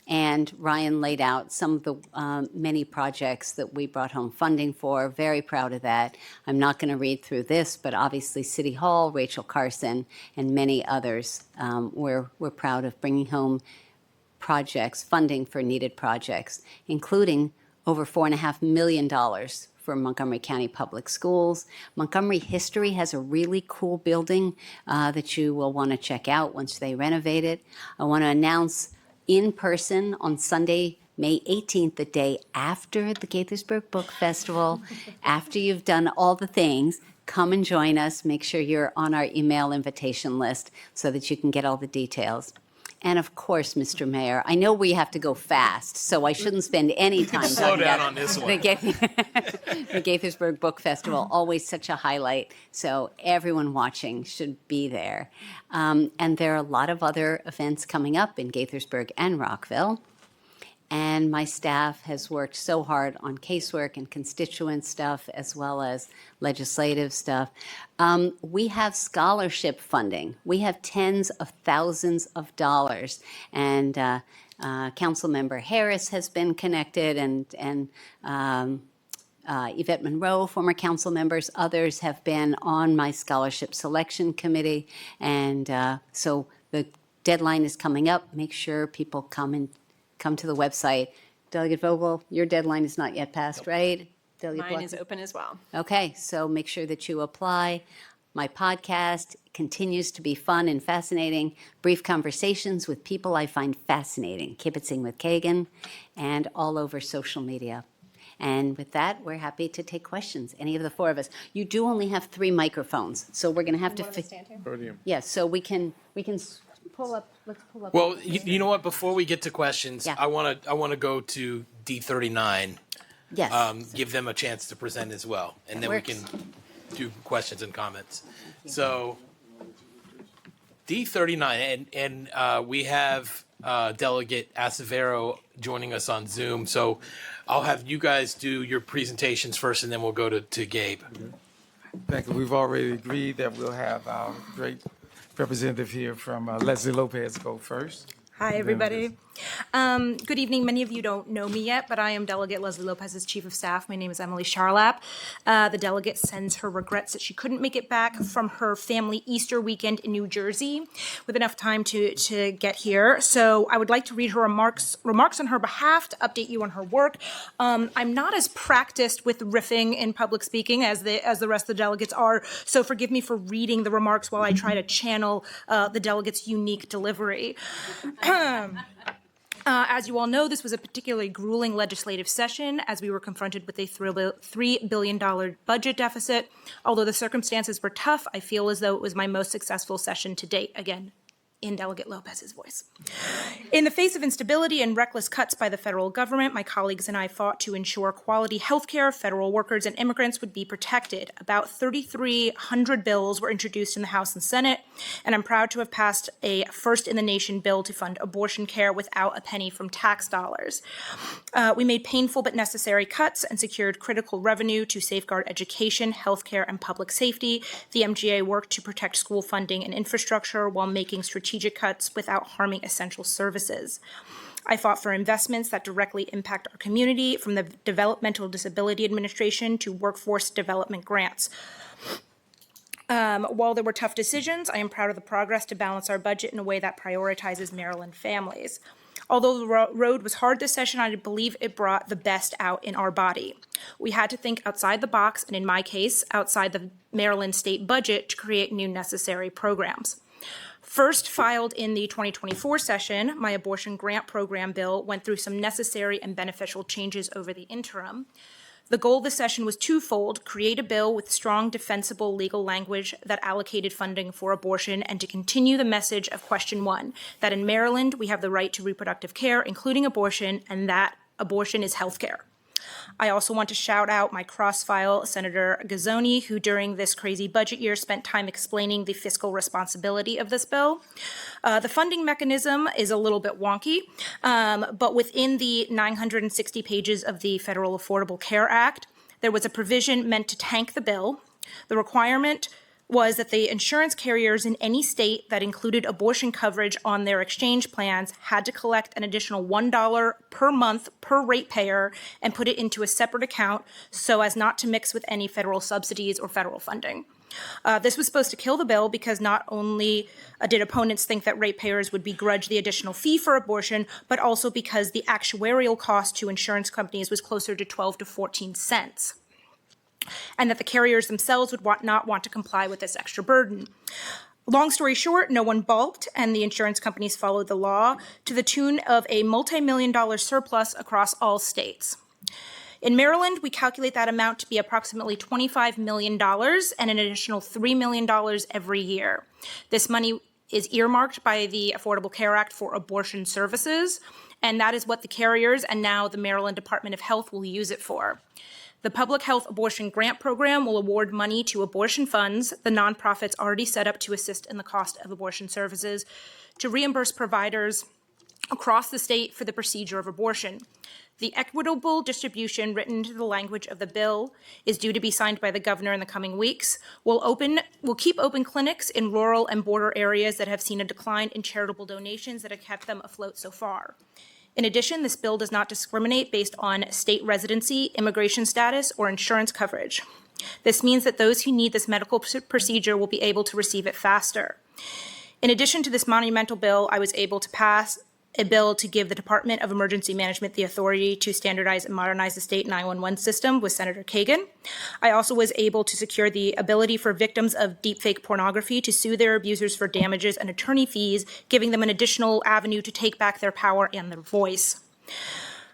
Speaker 6: And Ryan laid out some of the many projects that we brought home funding for. Very proud of that. I'm not going to read through this, but obviously City Hall, Rachel Carson, and many others. We're proud of bringing home projects, funding for needed projects, including over $4.5 million for Montgomery County Public Schools. Montgomery History has a really cool building that you will want to check out once they renovate it. I want to announce in person on Sunday, May 18th, the day after the Gaithersburg Book Festival, after you've done all the things, come and join us. Make sure you're on our email invitation list so that you can get all the details. And of course, Mr. Mayor, I know we have to go fast, so I shouldn't spend any time
Speaker 1: Slow
Speaker 6: talking
Speaker 1: down
Speaker 6: about
Speaker 1: on this one.
Speaker 6: the Gaithersburg Book Festival, always such a highlight. So everyone watching should be there. And there are a lot of other events coming up in Gaithersburg and Rockville. And my staff has worked so hard on casework and constituent stuff as well as legislative stuff. We have scholarship funding. We have tens of thousands of dollars. And Councilmember Harris has been connected, and Yvette Monroe, former council members, others have been on my scholarship selection committee. And so the deadline is coming up. Make sure people come to the website. Delegate Vogel, your deadline is not yet passed, right? Delegate
Speaker 9: Mine is
Speaker 6: Blackman?
Speaker 9: open as well.
Speaker 6: Okay, so make sure that you apply. My podcast continues to be fun and fascinating. Brief conversations with people I find fascinating. Kibitzing with Kagan, and all over social media. And with that, we're happy to take questions, any of the 4 of us. You do only have 3 microphones, so we're going to have to...
Speaker 3: Podium.
Speaker 6: Yes, so we can pull up, let's pull up.
Speaker 1: Well, you know what? Before we get to questions,
Speaker 6: Yeah.
Speaker 1: I want to go to D39.
Speaker 6: Yes.
Speaker 1: Give them a chance to present as well, and then we
Speaker 6: Works.
Speaker 1: can do questions and comments. So D39, and we have Delegate Acevero joining us on Zoom. So I'll have you guys do your presentations first, and then we'll go to Gabe.
Speaker 10: Thank you. We've already agreed that we'll have our great representative here from Leslie Lopez go first.
Speaker 11: Hi, everybody. Good evening. Many of you don't know me yet, but I am Delegate Leslie Lopez's Chief of Staff. My name is Emily Charlap. The delegate sends her regrets that she couldn't make it back from her family Easter weekend in New Jersey with enough time to get here. So I would like to read her remarks on her behalf to update you on her work. I'm not as practiced with riffing in public speaking as the rest of the delegates are, so forgive me for reading the remarks while I try to channel the delegate's unique delivery. As you all know, this was a particularly grueling legislative session as we were confronted with a $3 billion budget deficit. Although the circumstances were tough, I feel as though it was my most successful session to date. Again, in Delegate Lopez's voice. In the face of instability and reckless cuts by the federal government, my colleagues and I fought to ensure quality health care, federal workers, and immigrants would be protected. About 3,300 bills were introduced in the House and Senate, and I'm proud to have passed a first-in-the-nation bill to fund abortion care without a penny from tax dollars. We made painful but necessary cuts and secured critical revenue to safeguard education, health care, and public safety. The MGA worked to protect school funding and infrastructure while making strategic cuts without harming essential services. I fought for investments that directly impact our community, from the Developmental Disability Administration to workforce development grants. While there were tough decisions, I am proud of the progress to balance our budget in a way that prioritizes Maryland families. Although the road was hard this session, I believe it brought the best out in our body. We had to think outside the box, and in my case, outside the Maryland state budget, to create new necessary programs. First filed in the 2024 session, my abortion grant program bill went through some necessary and beneficial changes over the interim. The goal of the session was twofold: create a bill with strong, defensible legal language that allocated funding for abortion, and to continue the message of Question 1, that in Maryland we have the right to reproductive care, including abortion, and that abortion is health care. I also want to shout out my cross-file, Senator Gazzoni, who during this crazy budget year spent time explaining the fiscal responsibility of this bill. The funding mechanism is a little bit wonky, but within the 960 pages of the Federal Affordable Care Act, there was a provision meant to tank the bill. The requirement was that the insurance carriers in any state that included abortion coverage on their exchange plans had to collect an additional $1 per month per ratepayer and put it into a separate account so as not to mix with any federal subsidies or federal funding. This was supposed to kill the bill because not only did opponents think that ratepayers would begrudge the additional fee for abortion, but also because the actuarial cost to insurance companies was closer to 12 to 14 cents. And that the carriers themselves would not want to comply with this extra burden. Long story short, no one balked, and the insurance companies followed the law to the tune of a multi-million-dollar surplus across all states. In Maryland, we calculate that amount to be approximately $25 million and an additional $3 million every year. This money is earmarked by the Affordable Care Act for abortion services, and that is what the carriers and now the Maryland Department of Health will use it for. The Public Health Abortion Grant Program will award money to abortion funds, the nonprofits already set up to assist in the cost of abortion services, to reimburse providers across the state for the procedure of abortion. The equitable distribution written into the language of the bill is due to be signed by the governor in the coming weeks. We'll keep open clinics in rural and border areas that have seen a decline in charitable donations that have kept them afloat so far. In addition, this bill does not discriminate based on state residency, immigration status, or insurance coverage. This means that those who need this medical procedure will be able to receive it faster. In addition to this monumental bill, I was able to pass a bill to give the Department of Emergency Management the authority to standardize and modernize the state 911 system with Senator Kagan. I also was able to secure the ability for victims of deepfake pornography to sue their abusers for damages and attorney fees, giving them an additional avenue to take back their power and their voice.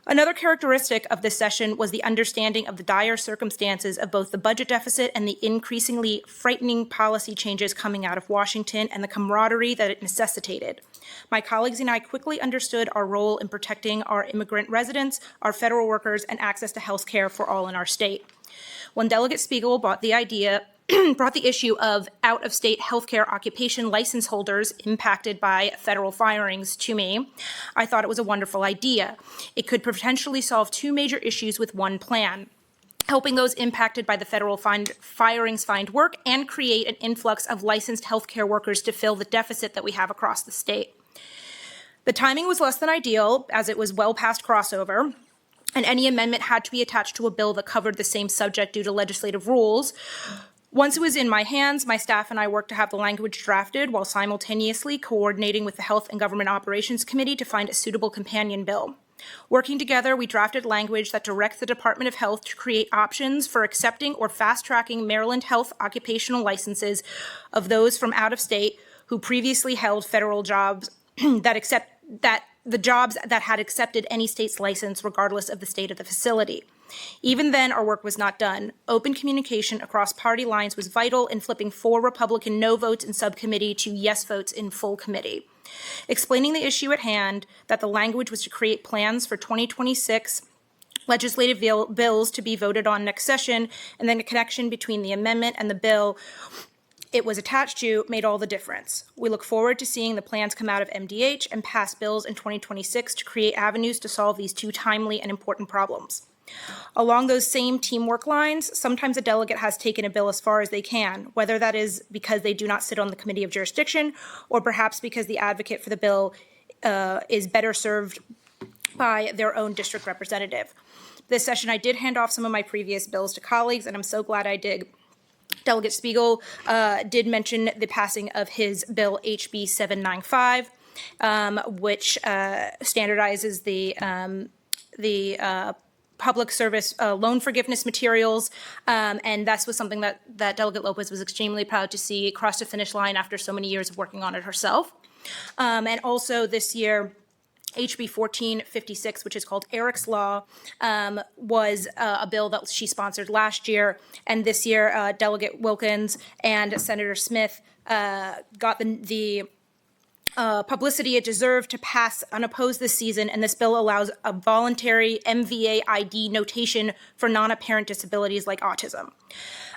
Speaker 11: Another characteristic of this session was the understanding of the dire circumstances of both the budget deficit and the increasingly frightening policy changes coming out of Washington and the camaraderie that it necessitated. My colleagues and I quickly understood our role in protecting our immigrant residents, our federal workers, and access to health care for all in our state. When Delegate Spiegel brought the issue of out-of-state healthcare occupation license holders impacted by federal firings to me, I thought it was a wonderful idea. It could potentially solve two major issues with one plan: helping those impacted by the federal firings find work and create an influx of licensed healthcare workers to fill the deficit that we have across the state. The timing was less than ideal, as it was well past crossover, and any amendment had to be attached to a bill that covered the same subject due to legislative rules. Once it was in my hands, my staff and I worked to have the language drafted while simultaneously coordinating with the Health and Government Operations Committee to find a suitable companion bill. Working together, we drafted language that directs the Department of Health to create options for accepting or fast-tracking Maryland health occupational licenses of those from out of state who previously held federal jobs that the jobs that had accepted any state's license regardless of the state of the facility. Even then, our work was not done. Open communication across party lines was vital in flipping 4 Republican no votes in subcommittee to yes votes in full committee. Explaining the issue at hand, that the language was to create plans for 2026 legislative bills to be voted on next session, and then a connection between the amendment and the bill it was attached to made all the difference. We look forward to seeing the plans come out of MDH and pass bills in 2026 to create avenues to solve these 2 timely and important problems. Along those same teamwork lines, sometimes a delegate has taken a bill as far as they can, whether that is because they do not sit on the committee of jurisdiction, or perhaps because the advocate for the bill is better served by their own district representative. This session, I did hand off some of my previous bills to colleagues, and I'm so glad I did. Delegate Spiegel did mention the passing of his bill HB 795, which standardizes the public service loan forgiveness materials, and that was something that Delegate Lopez was extremely proud to see cross the finish line after so many years of working on it herself. And also this year, HB 1456, which is called Eric's Law, was a bill that she sponsored last year, and this year Delegate Wilkins and Senator Smith got the publicity it deserved to pass unopposed this season, and this bill allows a voluntary MVA ID notation for non-apparent disabilities like autism.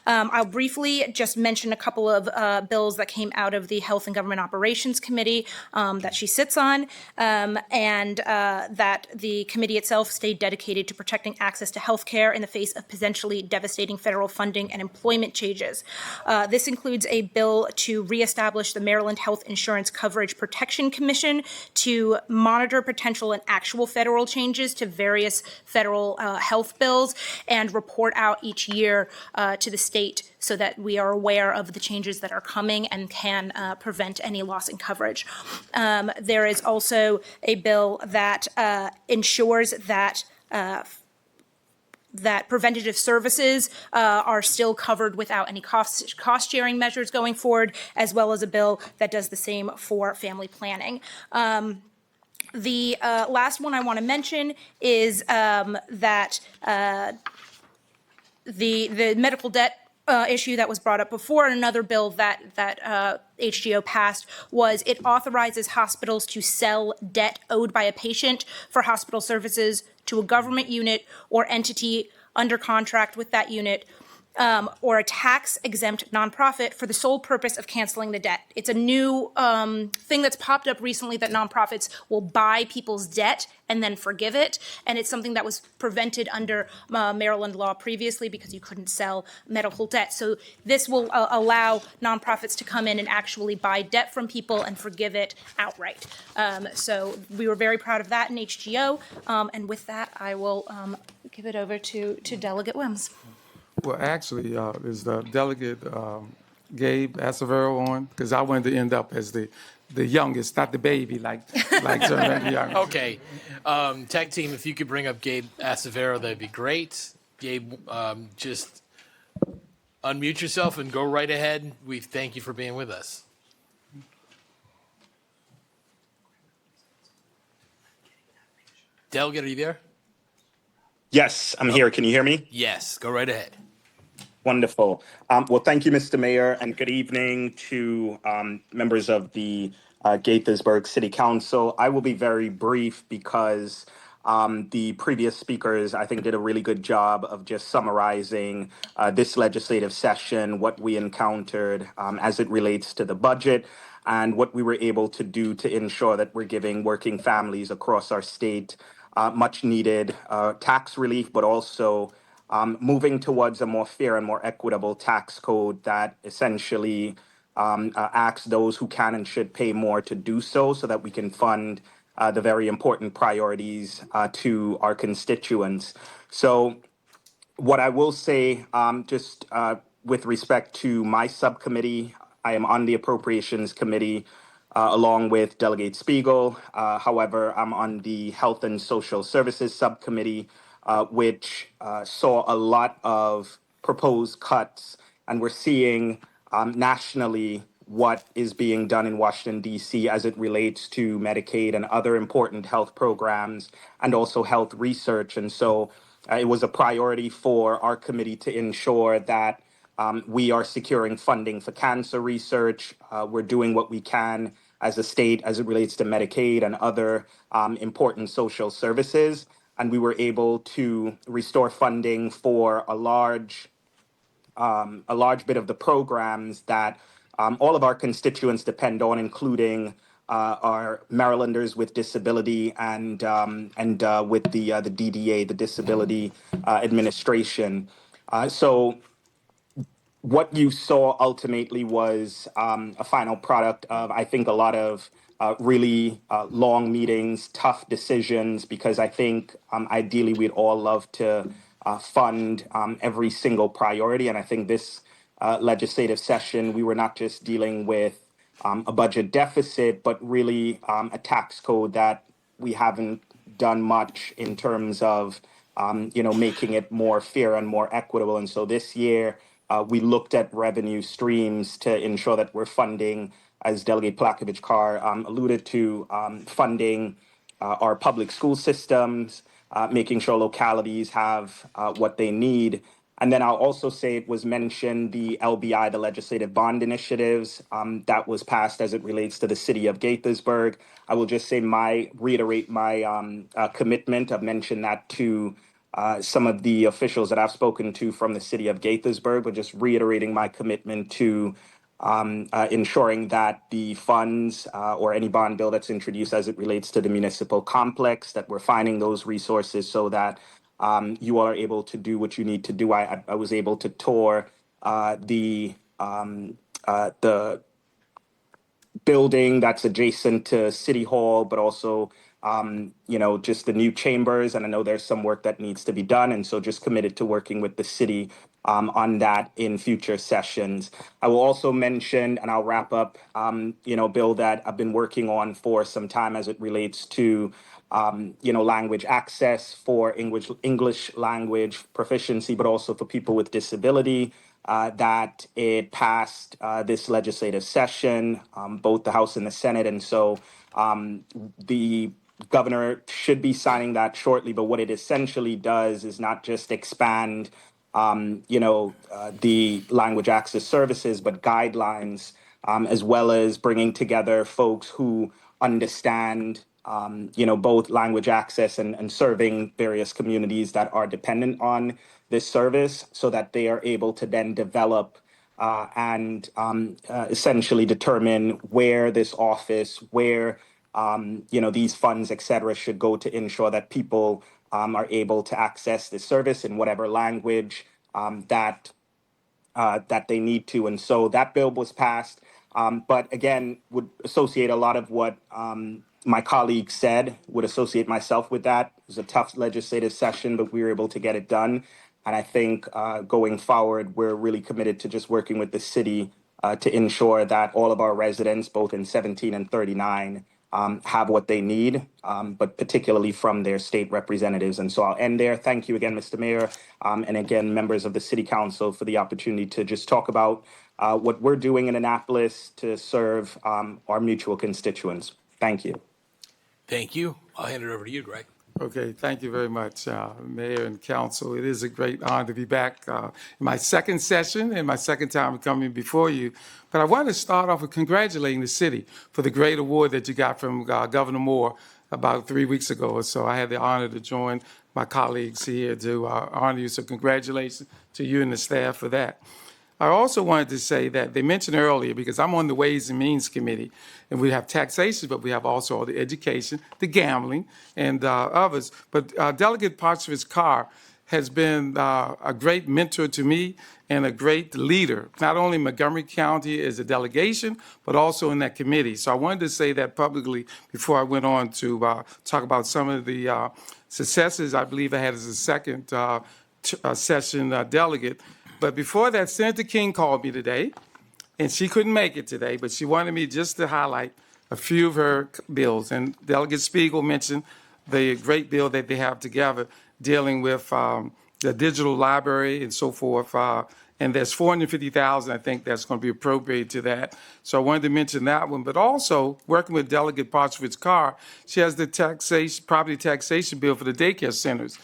Speaker 11: I'll briefly just mention a couple of bills that came out of the Health and Government Operations Committee that she sits on, and that the committee itself stayed dedicated to protecting access to health care in the face of potentially devastating federal funding and employment changes. This includes a bill to reestablish the Maryland Health Insurance Coverage Protection Commission to monitor potential and actual federal changes to various federal health bills and report out each year to the state so that we are aware of the changes that are coming and can prevent any loss in coverage. There is also a bill that ensures that that preventative services are still covered without any cost-sharing measures going forward, as well as a bill that does the same for family planning. The last one I want to mention is that the medical debt issue that was brought up before, and another bill that HGO passed was it authorizes hospitals to sell debt owed by a patient for hospital services to a government unit or entity under contract with that unit, or a tax-exempt nonprofit for the sole purpose of canceling the debt. It's a new thing that's popped up recently that nonprofits will buy people's debt and then forgive it, and it's something that was prevented under Maryland law previously because you couldn't sell medical debt. So this will allow nonprofits to come in and actually buy debt from people and forgive it outright. So we were very proud of that in HGO, and with that, I will give it over to Delegate Wims.
Speaker 10: Well, actually, is the Delegate Gabe Acevero on? Because I wanted to end up as the youngest, not the baby, like John Young.
Speaker 1: Okay. Tech team, if you could bring up Gabe Acevero, that'd be great. Gabe, just unmute yourself and go right ahead. We thank you for being with us. Delegate, are you there?
Speaker 12: Yes, I'm here. Can you hear me?
Speaker 1: Yes, go right ahead.
Speaker 12: Wonderful. Well, thank you, Mr. Mayor, and good evening to members of the Gaithersburg City Council. I will be very brief because the previous speakers, I think, did a really good job of just summarizing this legislative session, what we encountered as it relates to the budget, and what we were able to do to ensure that we're giving working families across our state much needed tax relief, but also moving towards a more fair and more equitable tax code that essentially asks those who can and should pay more to do so that we can fund the very important priorities to our constituents. So what I will say, just with respect to my subcommittee, I am on the Appropriations Committee along with Delegate Spiegel. However, I'm on the Health and Social Services Subcommittee, which saw a lot of proposed cuts, and we're seeing nationally what is being done in Washington, D.C. as it relates to Medicaid and other important health programs and also health research. And so it was a priority for our committee to ensure that we are securing funding for cancer research. We're doing what we can as a state as it relates to Medicaid and other important social services. And we were able to restore funding for a large bit of the programs that all of our constituents depend on, including our Marylanders with disability and with the DDA, the Disability Administration. So what you saw ultimately was a final product of, I think, a lot of really long meetings, tough decisions, because I think ideally we'd all love to fund every single priority. And I think this legislative session, we were not just dealing with a budget deficit, but really a tax code that we haven't done much in terms of making it more fair and more equitable. And so this year, we looked at revenue streams to ensure that we're funding, as Delegate Plakovich-Carr alluded to, funding our public school systems, making sure localities have what they need. And then I'll also say it was mentioned the LBI, the Legislative Bond Initiatives, that was passed as it relates to the city of Gaithersburg. I will just say reiterate my commitment. I've mentioned that to some of the officials that I've spoken to from the city of Gaithersburg, but just reiterating my commitment to ensuring that the funds or any bond bill that's introduced as it relates to the municipal complex, that we're finding those resources so that you all are able to do what you need to do. I was able to tour the building that's adjacent to City Hall, but also, just the new chambers. And I know there's some work that needs to be done. And so just committed to working with the city on that in future sessions. I will also mention, and I'll wrap up, bill that I've been working on for some time as it relates to language access for English language proficiency, but also for people with disability. That it passed this legislative session, both the House and the Senate. And so the governor should be signing that shortly. But what it essentially does is not just expand, the language access services, but guidelines, as well as bringing together folks who understand both language access and serving various communities that are dependent on this service so that they are able to then develop and essentially determine where this office, where, these funds, et cetera, should go to ensure that people are able to access this service in whatever language that they need to. And so that bill was passed, but again, would associate a lot of what my colleagues said, would associate myself with that. It was a tough legislative session, but we were able to get it done. And I think going forward, we're really committed to just working with the city to ensure that all of our residents, both in 17 and 39, have what they need, but particularly from their state representatives. And so I'll end there. Thank you again, Mr. Mayor, and again, members of the City Council, for the opportunity to just talk about what we're doing in Annapolis to serve our mutual constituents. Thank you.
Speaker 1: Thank you. I'll hand it over to you, Greg.
Speaker 10: Okay, thank you very much, Mayor and Council. It is a great honor to be back in my second session and my second time coming before you. But I want to start off with congratulating the city for the great award that you got from Governor Moore about 3 weeks ago or so. I had the honor to join my colleagues here to honor you, so congratulations to you and the staff for that. I also wanted to say that they mentioned earlier, because I'm on the Ways and Means Committee, and we have taxation, but we have also all the education, the gambling, and others. But Delegate Plakovich-Carr has been a great mentor to me and a great leader, not only in Montgomery County as a delegation, but also in that committee. So I wanted to say that publicly before I went on to talk about some of the successes I believe I had as a second session delegate. But before that, Senator King called me today, and she couldn't make it today, but she wanted me just to highlight a few of her bills. And Delegate Spiegel mentioned the great bill that they have together dealing with the digital library and so forth. And there's $450,000, I think, that's going to be appropriated to that. So I wanted to mention that one. But also, working with Delegate Partridge-Carr, she has the property taxation bill for the daycare centers.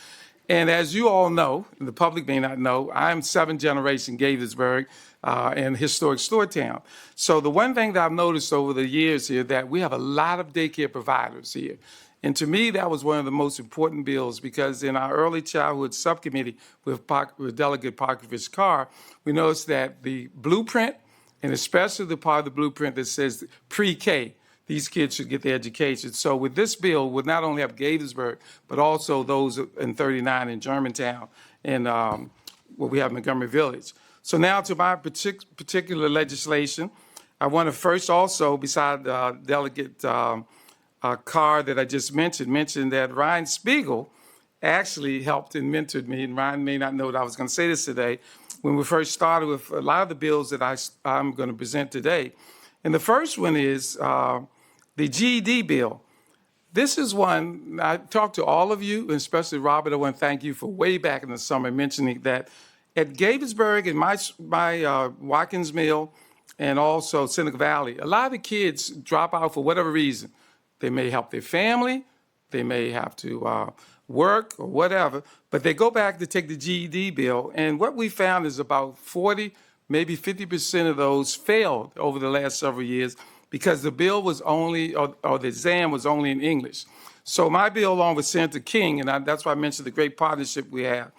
Speaker 10: And as you all know, and the public may not know, I'm seventh generation Gaithersburg and historic store town. So the one thing that I've noticed over the years here that we have a lot of daycare providers here. And to me, that was one of the most important bills because in our early childhood subcommittee with Delegate Partridge-Carr, we noticed that the blueprint, and especially the part of the blueprint that says pre-K, these kids should get their education. So with this bill, we'll not only have Gaithersburg, but also those in 39 in Germantown and where we have Montgomery Village. So now to my particular legislation, I want to first also, beside Delegate Carr that I just mentioned that Ryan Spiegel actually helped and mentored me, and Ryan may not know that I was going to say this today, when we first started with a lot of the bills that I'm going to present today. And the first one is the GED bill. This is one, I talked to all of you, and especially Robert, I want to thank you for way back in the summer mentioning that at Gaithersburg and my Watkins Mill and also Seneca Valley, a lot of the kids drop out for whatever reason. They may help their family, they may have to work or whatever, but they go back to take the GED bill. And what we found is about 40, maybe 50% of those failed over the last several years because the bill was only, or the exam was only in English. So my bill, along with Senator King, and that's why I mentioned the great partnership we have,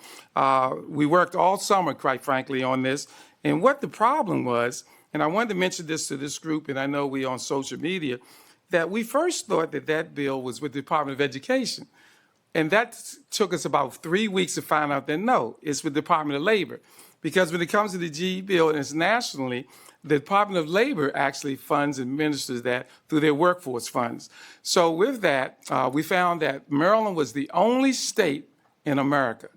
Speaker 10: we worked all summer, quite frankly, on this. And what the problem was, and I wanted to mention this to this group, and I know we on social media, that we first thought that that bill was with the Department of Education. And that took us about 3 weeks to find out that no, it's with the Department of Labor. Because when it comes to the GE bill and it's nationally, the Department of Labor actually funds and administers that through their workforce funds. So with that, we found that Maryland was the only state in America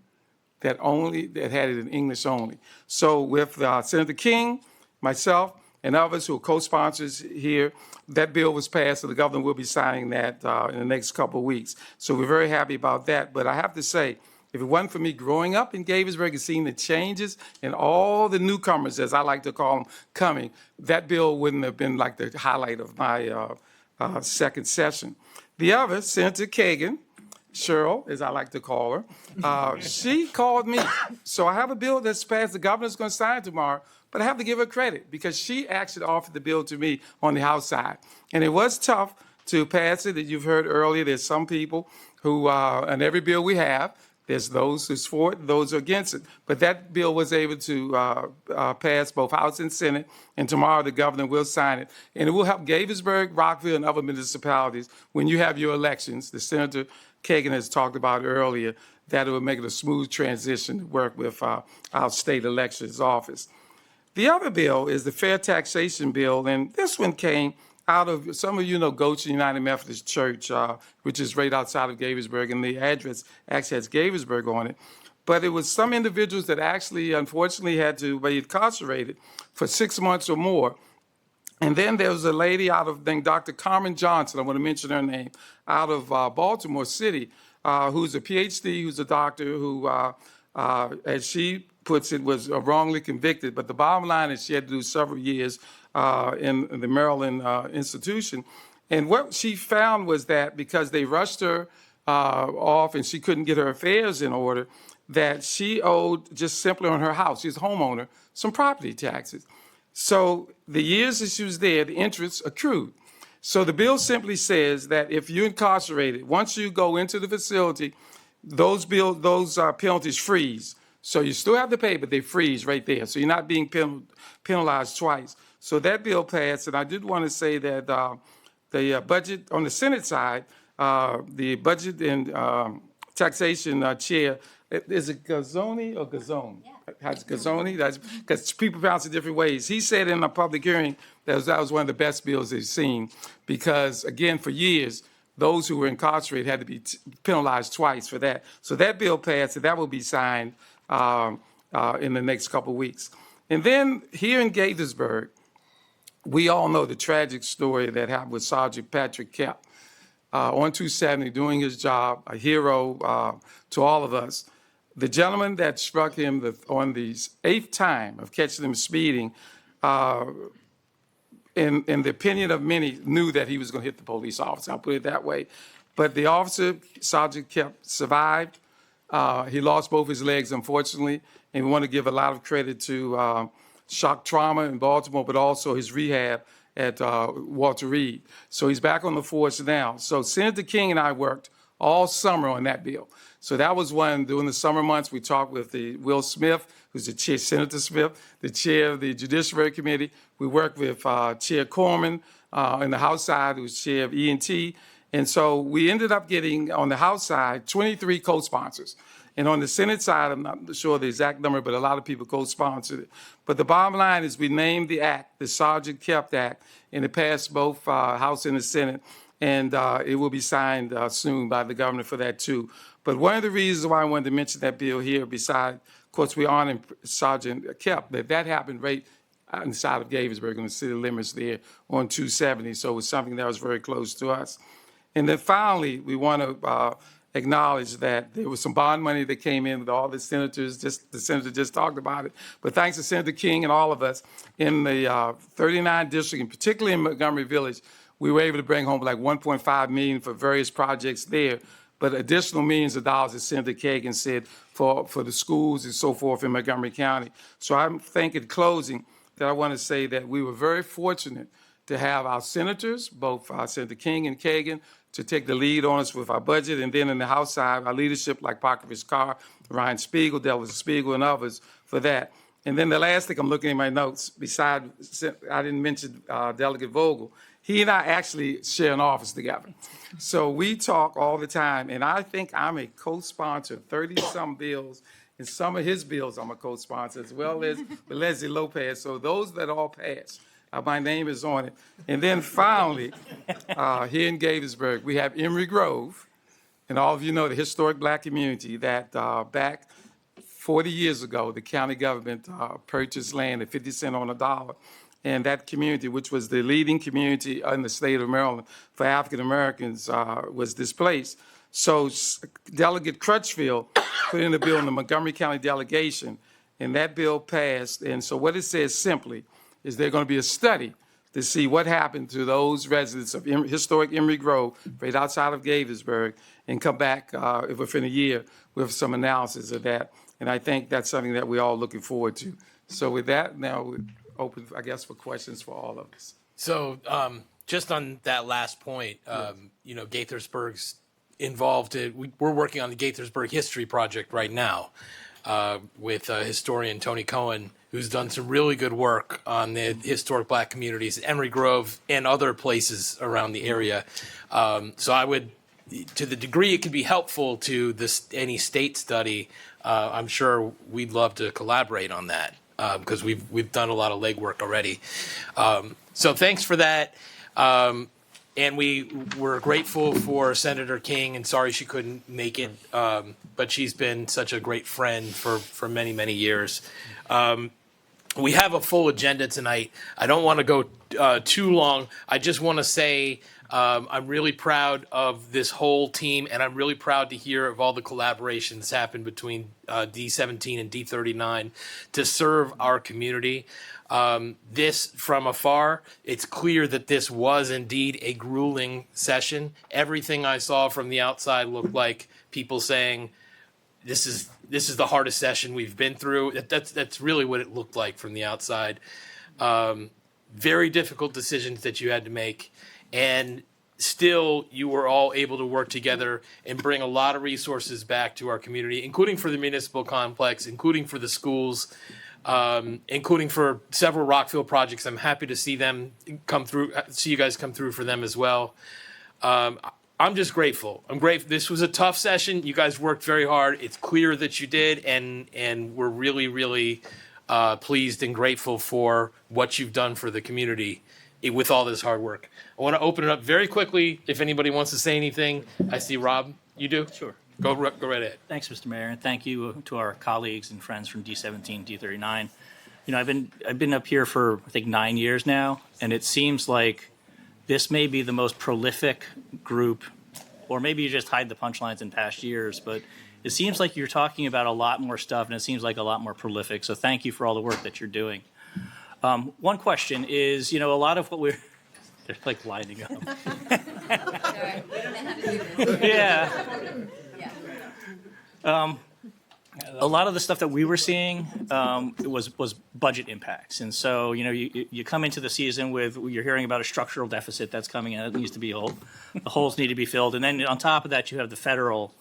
Speaker 10: that had it in English only. So with Senator King, myself, and others who are co-sponsors here, that bill was passed, so the governor will be signing that in the next couple of weeks. So we're very happy about that. But I have to say, if it wasn't for me growing up in Gaithersburg and seeing the changes and all the newcomers, as I like to call them, coming, that bill wouldn't have been like the highlight of my second session. The other, Senator Kagan, Cheryl, as I like to call her, she called me. So I have a bill that's passed. The governor's going to sign it tomorrow. But I have to give her credit because she actually offered the bill to me on the House side. And it was tough to pass it. As you've heard earlier, there's some people who, on every bill we have, there's those who's for it, those who are against it. But that bill was able to pass both House and Senate, and tomorrow the governor will sign it. And it will help Gaithersburg, Rockville, and other municipalities when you have your elections. The Senator Kagan has talked about earlier that it will make it a smooth transition to work with our state elections office. The other bill is the Fair Taxation Bill, and this one came out of, some of you know Goshen United Methodist Church, which is right outside of Gaithersburg, and the address actually has Gaithersburg on it. But it was some individuals that actually, unfortunately, had to be incarcerated for 6 months or more. And then there was a lady out of, named Dr. Carmen Johnson, I want to mention her name, out of Baltimore City, who's a PhD, who's a doctor, who, as she puts it, was wrongly convicted. But the bottom line is she had to do several years in the Maryland institution. And what she found was that because they rushed her off and she couldn't get her affairs in order, that she owed just simply on her house, she's a homeowner, some property taxes. So the years that she was there, the interest accrued. So the bill simply says that if you're incarcerated, once you go into the facility, those penalties freeze. So you still have to pay, but they freeze right there. So you're not being penalized twice. So that bill passed, and I did want to say that the budget on the Senate side, the budget taxation chair. Is it Gazzoni or Gazzone? Has Gazzoni? That's because people pronounce it different ways. He said in a public hearing that was one of the best bills they've seen because, again, for years, those who were incarcerated had to be penalized twice for that. So that bill passed, and that will be signed in the next couple of weeks. And then here in Gaithersburg, we all know the tragic story that happened with Sergeant Patrick Kemp on 270 doing his job, a hero to all of us. The gentleman that struck him on the 8th time of catching him speeding, in the opinion of many, knew that he was going to hit the police officer. I'll put it that way. But the officer, Sergeant Kemp, survived. He lost both his legs, unfortunately, and we want to give a lot of credit to shock trauma in Baltimore, but also his rehab at Walter Reed. So he's back on the force now. So Senator King and I worked all summer on that bill. So that was one, during the summer months, we talked with Will Smith, who's the chair, Senator Smith, the chair of the Judiciary Committee. We worked with Chair Corman in the House side, who's chair of E&T. And so we ended up getting, on the House side, 23 co-sponsors. And on the Senate side, I'm not sure the exact number, but a lot of people co-sponsored it. But the bottom line is we named the act, the Sergeant Kemp Act, and it passed both House and the Senate. And it will be signed soon by the governor for that, too. But one of the reasons why I wanted to mention that bill here, besides, of course, we honored Sergeant Kemp, that happened right inside of Gaithersburg, in the city limits there on 270. So it was something that was very close to us. And then finally, we want to acknowledge that there was some bond money that came in with all the senators, the senator just talked about it. But thanks to Senator King and all of us in the 39 district, and particularly in Montgomery Village, we were able to bring home like $1.5 million for various projects there, but additional millions of dollars, as Senator Kagan said, for the schools and so forth in Montgomery County. So I think in closing that I want to say that we were very fortunate to have our senators, both Senator King and Kagan, to take the lead on us with our budget, and then in the House side, our leadership like Parkovich Carr, Ryan Spiegel, Delvis Spiegel, and others for that. And then the last thing I'm looking at my notes, besides, I didn't mention Delegate Vogel. He and I actually share an office together. So we talk all the time, and I think I'm a co-sponsor of 30-some bills, and some of his bills I'm a co-sponsor, as well as Leslie Lopez. So those that all pass, my name is on it. And then finally, here in Gaithersburg, we have Emory Grove, and all of you know the historic black community that back 40 years ago, the county government purchased land at 50 cents on a dollar. And that community, which was the leading community in the state of Maryland for African Americans, was displaced. So Delegate Crutchfield put in a bill in the Montgomery County delegation, and that bill passed. And so what it says simply is there's going to be a study to see what happened to those residents of historic Emory Grove, right outside of Gaithersburg, and come back within a year with some analysis of that. And I think that's something that we're all looking forward to. So with that, now we're open, I guess, for questions for all of us.
Speaker 1: So just on that last point, you know, Gaithersburg's involved. We're working on the Gaithersburg History Project right now with historian Tony Cohen, who's done some really good work on the historic black communities, Emory Grove and other places around the area. So I would, to the degree it could be helpful to any state study, I'm sure we'd love to collaborate on that. Because we've done a lot of legwork already. So thanks for that. And we're grateful for Senator King, and sorry she couldn't make it, but she's been such a great friend for many, many years. We have a full agenda tonight. I don't want to go too long. I just want to say I'm really proud of this whole team, and I'm really proud to hear of all the collaborations happened between D17 and D39 to serve our community. This, from afar, it's clear that this was indeed a grueling session. Everything I saw from the outside looked like people saying, this is the hardest session we've been through. That's really what it looked like from the outside. Very difficult decisions that you had to make. And still, you were all able to work together and bring a lot of resources back to our community, including for the municipal complex, including for the schools, including for several Rockville projects. I'm happy to see them come through, see you guys come through for them as well. I'm just grateful. I'm grateful. This was a tough session. You guys worked very hard. It's clear that you did, and we're really, really pleased and grateful for what you've done for the community with all this hard work. I want to open it up very quickly. If anybody wants to say anything, I see Rob. You do?
Speaker 13: Sure.
Speaker 1: Go right ahead.
Speaker 13: Thanks, Mr. Mayor, and thank you to our colleagues and friends from D17, D39. You know, I've been up here for, I think, 9 years now, and it seems like this may be the most prolific group, or maybe you just hide the punchlines in past years, but it seems like you're talking about a lot more stuff, and it seems like a lot more prolific. So thank you for all the work that you're doing. One question is, you know, a lot of what we're, they're like lining up. Yeah. A lot of the stuff that we were seeing was budget impacts. And so, you know, you come into the season with, you're hearing about a structural deficit that's coming in. It needs to be filled. The holes need to be filled. And then on top of that, you have the federal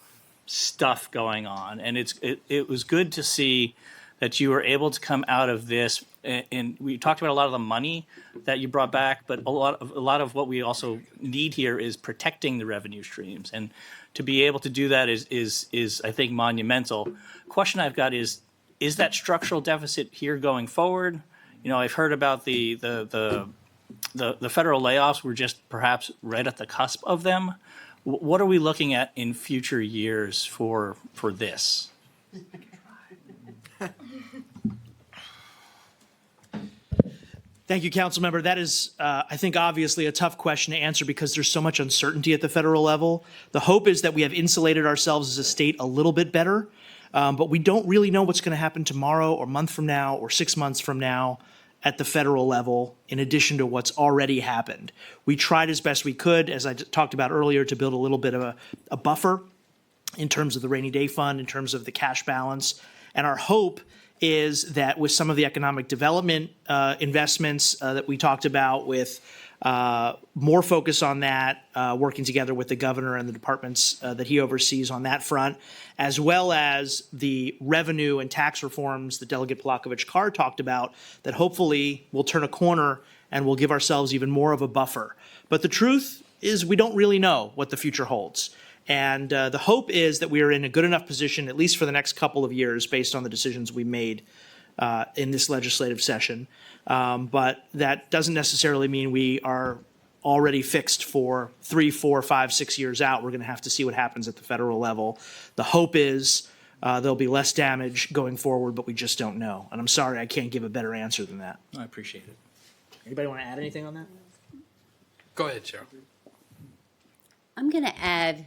Speaker 13: stuff going on. And it was good to see that you were able to come out of this. And we talked about a lot of the money that you brought back, but a lot of what we also need here is protecting the revenue streams. And to be able to do that is I think, monumental. Question I've got is that structural deficit here going forward? You know, I've heard about the federal layoffs. We're just perhaps right at the cusp of them. What are we looking at in future years for this?
Speaker 7: Thank you, Councilmember. That is, I think, obviously a tough question to answer because there's so much uncertainty at the federal level. The hope is that we have insulated ourselves as a state a little bit better, but we don't really know what's going to happen tomorrow or a month from now or 6 months from now at the federal level, in addition to what's already happened. We tried as best we could, as I talked about earlier, to build a little bit of a buffer in terms of the rainy day fund, in terms of the cash balance. And our hope is that with some of the economic development investments that we talked about, with more focus on that, working together with the governor and the departments that he oversees on that front, as well as the revenue and tax reforms that Delegate Palakovich-Carr talked about, that hopefully will turn a corner and will give ourselves even more of a buffer. But the truth is we don't really know what the future holds. And the hope is that we are in a good enough position, at least for the next couple of years, based on the decisions we made in this legislative session. But that doesn't necessarily mean we are already fixed for 3, 4, 5, 6 years out. We're going to have to see what happens at the federal level. The hope is there'll be less damage going forward, but we just don't know. And I'm sorry, I can't give a better answer than that. I appreciate it. Anybody want to add anything on that?
Speaker 1: Go ahead, Cheryl.
Speaker 6: I'm going to add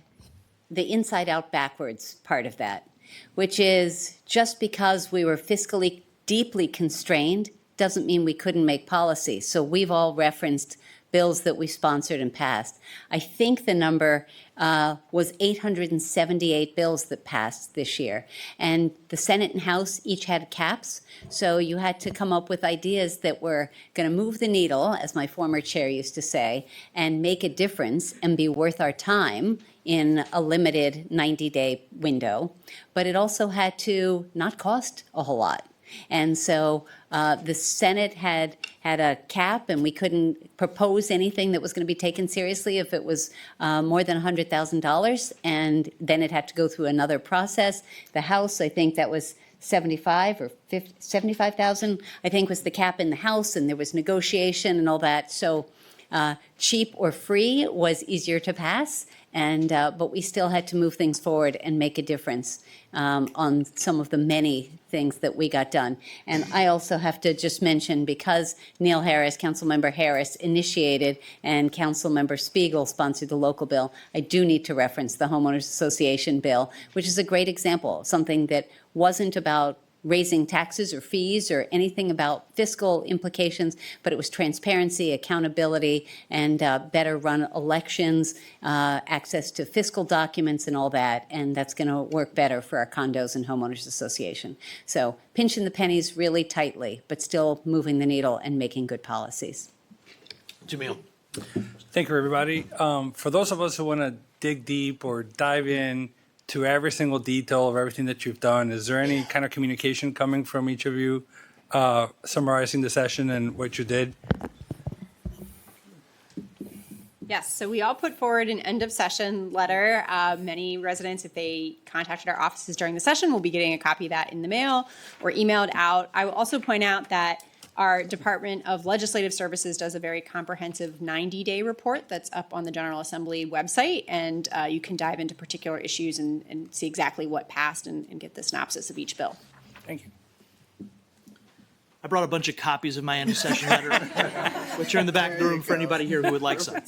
Speaker 6: the inside out backwards part of that, which is just because we were fiscally deeply constrained doesn't mean we couldn't make policy. So we've all referenced bills that we sponsored and passed. I think the number was 878 bills that passed this year. And the Senate and House each had caps. So you had to come up with ideas that were going to move the needle, as my former chair used to say, and make a difference and be worth our time in a limited 90-day window. But it also had to not cost a whole lot. And so the Senate had a cap, and we couldn't propose anything that was going to be taken seriously if it was more than $100,000, and then it had to go through another process. The House, I think that was 75 or 50, 75,000, I think was the cap in the House, and there was negotiation and all that. So cheap or free was easier to pass, and but we still had to move things forward and make a difference on some of the many things that we got done. And I also have to just mention, because Neil Harris, Councilmember Harris, initiated and Councilmember Spiegel sponsored the local bill, I do need to reference the Homeowners Association bill, which is a great example of something that wasn't about raising taxes or fees or anything about fiscal implications, but it was transparency, accountability, and better run elections, access to fiscal documents and all that, and that's going to work better for our condos and homeowners association. So pinching the pennies really tightly, but still moving the needle and making good policies.
Speaker 1: Jamil.
Speaker 4: Thank you, everybody. For those of us who want to dig deep or dive in to every single detail of everything that you've done, is there any kind of communication coming from each of you summarizing the session and what you did?
Speaker 9: Yes, so we all put forward an end of session letter. Many residents, if they contacted our offices during the session, will be getting a copy of that in the mail or emailed out. I will also point out that our Department of Legislative Services does a very comprehensive 90-day report that's up on the General Assembly website, and you can dive into particular issues and see exactly what passed and get the synopsis of each bill.
Speaker 4: Thank you.
Speaker 7: I brought a bunch of copies of my end of session letter, which are in the back of the room for anybody here who would like some.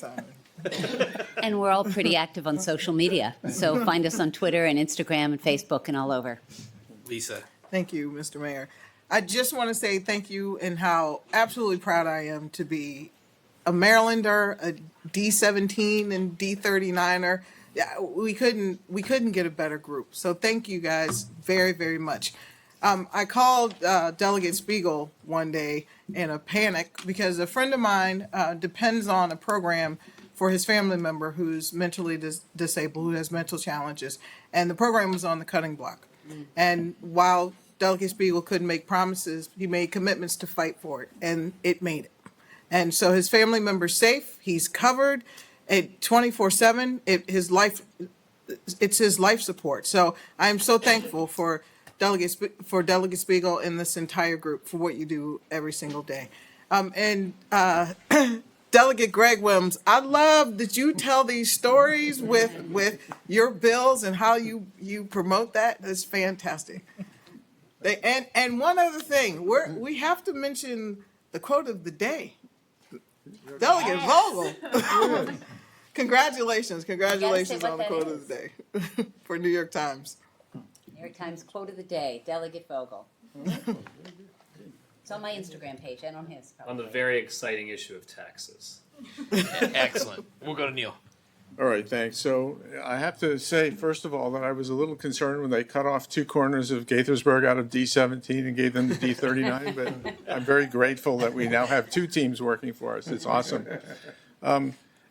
Speaker 6: And we're all pretty active on social media, so find us on Twitter and Instagram and Facebook and all over.
Speaker 1: Lisa.
Speaker 5: Thank you, Mr. Mayor. I just want to say thank you and how absolutely proud I am to be a Marylander, a D17 and D39er. Yeah, we couldn't get a better group. So thank you guys very, very much. I called Delegate Spiegel one day in a panic because a friend of mine depends on a program for his family member who's mentally disabled, who has mental challenges. And the program was on the cutting block. And while Delegate Spiegel couldn't make promises, he made commitments to fight for it, and it made it. And so his family member's safe, he's covered at 24/7. It's his life support. So I'm so thankful for Delegate Spiegel and this entire group for what you do every single day. Delegate Greg Williams, I love that you tell these stories with your bills and how you promote that. It's fantastic. And one other thing, we have to mention the quote of the day. Delegate Vogel. Congratulations on the quote of the day for New York Times.
Speaker 6: New York Times quote of the day, Delegate Vogel. It's on my Instagram page and on his. Probably.
Speaker 8: On the very exciting issue of taxes.
Speaker 1: Excellent. We'll go to Neil.
Speaker 3: All right, thanks. So I have to say, first of all, that I was a little concerned when they cut off two corners of Gaithersburg out of D17 and gave them the D39, but I'm very grateful that we now have two teams working for us. It's awesome.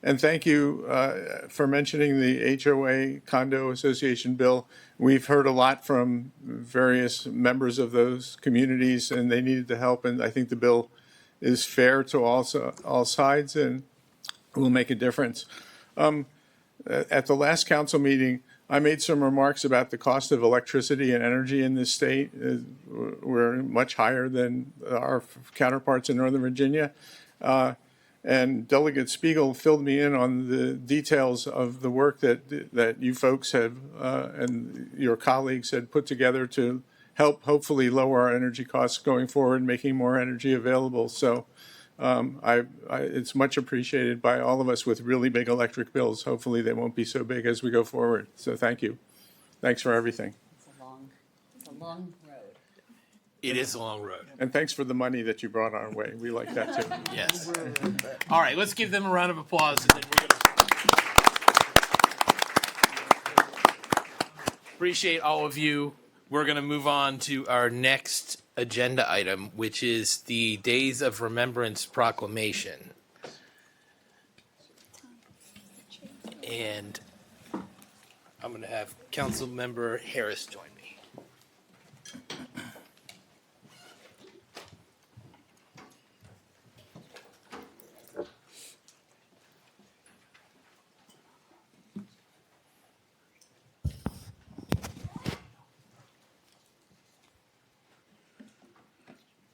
Speaker 3: And thank you for mentioning the HOA Condo Association bill. We've heard a lot from various members of those communities, and they needed the help, and I think the bill is fair to all sides and will make a difference. At the last council meeting, I made some remarks about the cost of electricity and energy in this state. We're much higher than our counterparts in Northern Virginia. And Delegate Spiegel filled me in on the details of the work that you folks have and your colleagues had put together to help hopefully lower our energy costs going forward, making more energy available. So it's much appreciated by all of us with really big electric bills. Hopefully they won't be so big as we go forward. So thank you. Thanks for everything.
Speaker 6: It's a long road.
Speaker 1: It is a long road.
Speaker 3: And thanks for the money that you brought our way. We like that too.
Speaker 1: Yes. All right, let's give them a round of applause, and then we're going to appreciate all of you. We're going to move on to our next agenda item, which is the Days of Remembrance Proclamation. And I'm going to have Councilmember Harris join me.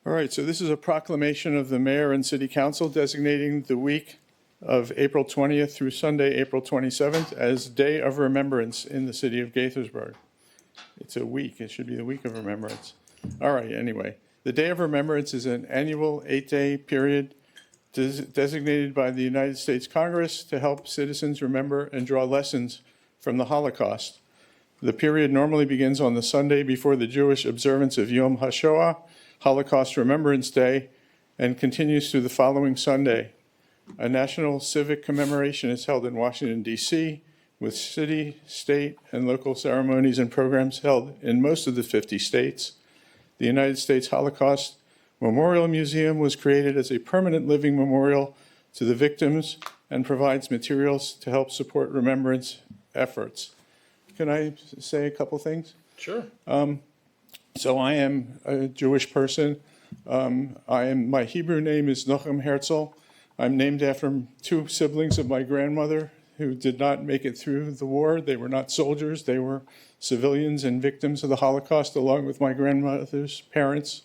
Speaker 3: All right, so this is a proclamation of the mayor and city council designating the week of April 20th through Sunday, April 27th as Day of Remembrance in the city of Gaithersburg. It's a week. It should be the week of remembrance. All right, anyway. The Day of Remembrance is an annual 8-day period designated by the United States Congress to help citizens remember and draw lessons from the Holocaust. The period normally begins on the Sunday before the Jewish observance of Yom HaShoah, Holocaust Remembrance Day, and continues through the following Sunday. A national civic commemoration is held in Washington, D.C., with city, state, and local ceremonies and programs held in most of the 50 states. The United States Holocaust Memorial Museum was created as a permanent living memorial to the victims and provides materials to help support remembrance efforts. Can I say a couple things?
Speaker 1: Sure.
Speaker 3: So I am a Jewish person. My Hebrew name is Nochem Herzl. I'm named after two siblings of my grandmother who did not make it through the war. They were not soldiers. They were civilians and victims of the Holocaust, along with my grandmother's parents,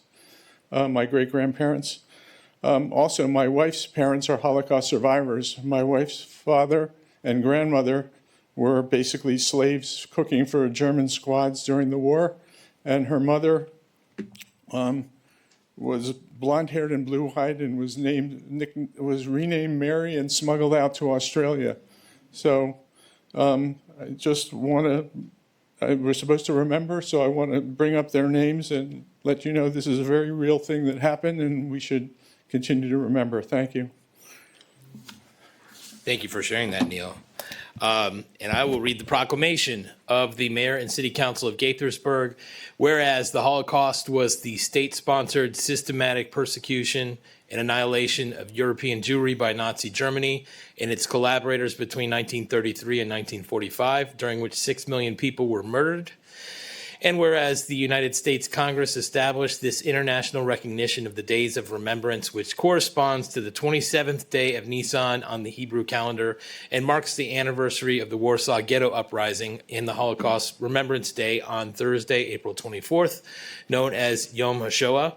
Speaker 3: my great-grandparents. Also, my wife's parents are Holocaust survivors. My wife's father and grandmother were basically slaves cooking for German squads during the war, and her mother was blonde-haired and blue-eyed and was renamed Mary and smuggled out to Australia. So I just want to, we're supposed to remember, so I want to bring up their names and let you know this is a very real thing that happened, and we should continue to remember. Thank you.
Speaker 1: Thank you for sharing that, Neil. And I will read the proclamation of the Mayor and City Council of Gaithersburg. Whereas the Holocaust was the state-sponsored systematic persecution and annihilation of European Jewry by Nazi Germany and its collaborators between 1933 and 1945, during which 6 million people were murdered. And whereas the United States Congress established this international recognition of the Days of Remembrance, which corresponds to the 27th day of Nisan on the Hebrew calendar and marks the anniversary of the Warsaw Ghetto Uprising and the Holocaust Remembrance Day on Thursday, April 24th, known as Yom HaShoah.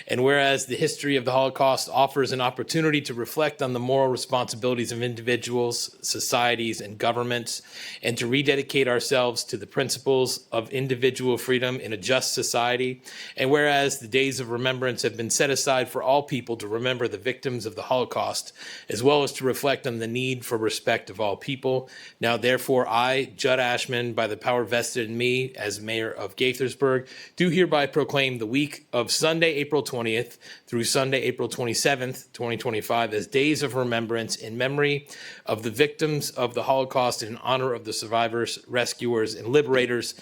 Speaker 1: And whereas the history of the Holocaust offers an opportunity to reflect on the moral responsibilities of individuals, societies, and governments, and to rededicate ourselves to the principles of individual freedom in a just society. And whereas the days of remembrance have been set aside for all people to remember the victims of the Holocaust, as well as to reflect on the need for respect of all people. Now, therefore, I, Judd Ashman, by the power vested in me as mayor of Gaithersburg, do hereby proclaim the week of Sunday, April 20th through Sunday, April 27th, 2025 as days of remembrance in memory of the victims of the Holocaust and in honor of the survivors, rescuers, and liberators,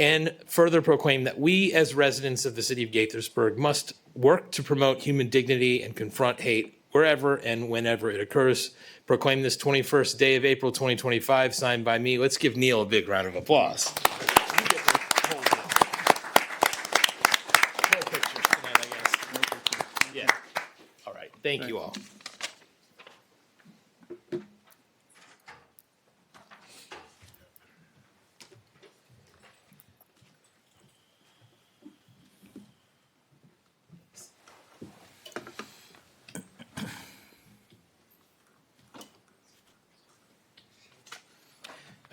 Speaker 1: and further proclaim that we as residents of the city of Gaithersburg must work to promote human dignity and confront hate wherever and whenever it occurs. Proclaim this 21st day of April 2025, signed by me. Let's give Neil a big round of applause. Yeah. All right. Thank you all.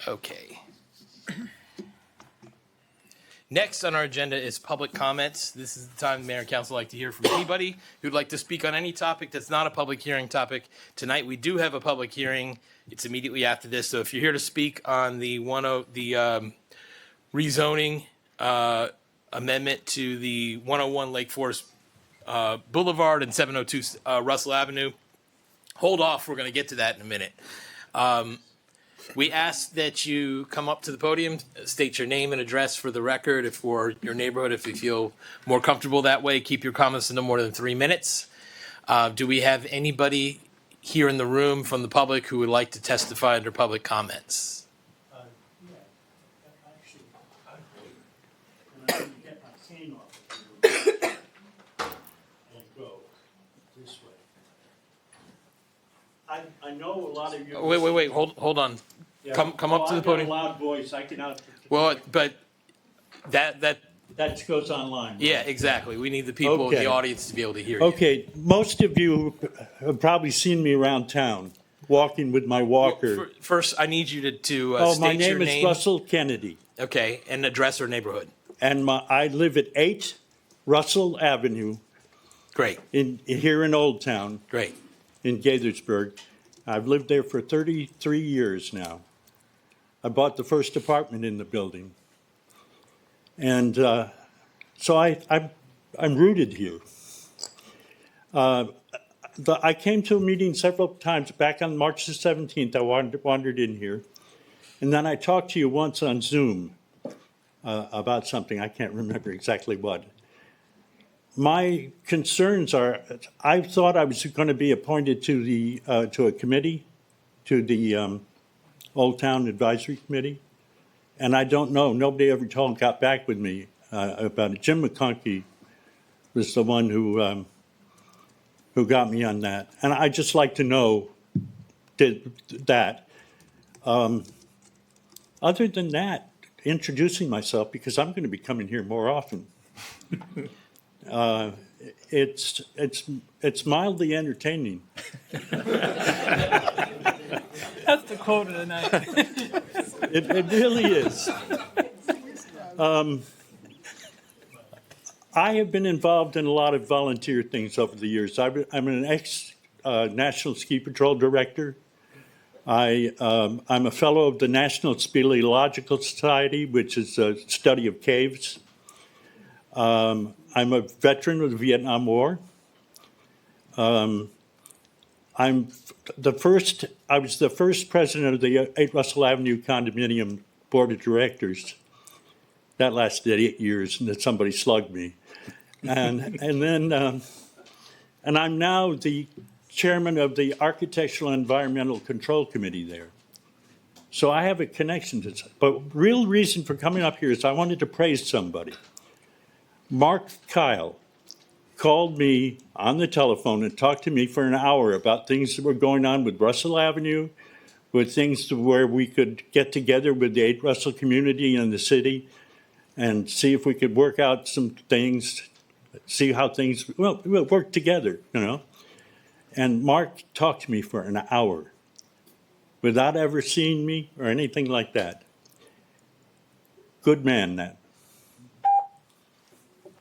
Speaker 1: Okay. Next on our agenda is public comments. This is the time the mayor and council like to hear from anybody who'd like to speak on any topic that's not a public hearing topic. Tonight we do have a public hearing. It's immediately after this. So if you're here to speak on the rezoning amendment to the 101 Lake Forest Boulevard and 702 Russell Avenue, hold off. We're going to get to that in a minute. We ask that you come up to the podium, state your name and address for the record for your neighborhood if you feel more comfortable that way. Keep your comments to no more than 3 minutes. Do we have anybody here in the room from the public who would like to testify under public comments?
Speaker 14: Get my cane off and go this way. I know a lot of you.
Speaker 1: Wait, hold on.
Speaker 14: Yeah.
Speaker 1: Come up to the podium.
Speaker 14: I've got a loud voice, I cannot.
Speaker 1: Well, but that
Speaker 14: That goes online.
Speaker 1: yeah, exactly. We need the people in
Speaker 14: Okay.
Speaker 1: the audience to be able to hear you.
Speaker 14: Okay, most of you have probably seen me around town, walking with my walker.
Speaker 1: First, I need you to
Speaker 14: Oh,
Speaker 1: state
Speaker 14: my
Speaker 1: your
Speaker 14: name is
Speaker 1: name.
Speaker 14: Russell Kennedy,
Speaker 1: Okay, and address or neighborhood.
Speaker 14: and I live at 8 Russell Avenue
Speaker 1: Great,
Speaker 14: here in Old Town
Speaker 1: great.
Speaker 14: in Gaithersburg. I've lived there for 33 years now. I bought the first apartment in the building. And so I'm rooted here. I came to a meeting several times. Back on March the 17th, I wandered in here. And then I talked to you once on Zoom about something. I can't remember exactly what. My concerns are, I thought I was going to be appointed to a committee, to the Old Town Advisory Committee. And I don't know, nobody ever got back with me about it. Jim McConkey was the one who who got me on that. And I'd just like to know that. Other than that, introducing myself, because I'm going to be coming here more often. It's mildly entertaining.
Speaker 4: That's the quote of the night.
Speaker 14: It really is. I have been involved in a lot of volunteer things over the years. I'm an ex-National Ski Patrol director. I'm a fellow of the National Speleological Society, which is a study of caves. I'm a veteran of the Vietnam War. I was the first president of the 8 Russell Avenue Condominium Board of Directors. That lasted 8 years, and then somebody slugged me. And I'm now the chairman of the Architectural and Environmental Control Committee there. So I have a connection to it. But real reason for coming up here is I wanted to praise somebody. Mark Kyle called me on the telephone and talked to me for an hour about things that were going on with Russell Avenue, with things to where we could get together with the 8 Russell community and the city and see if we could work out some things, see how things, we'll work together, you know. And Mark talked to me for an hour without ever seeing me or anything like that. Good man, that.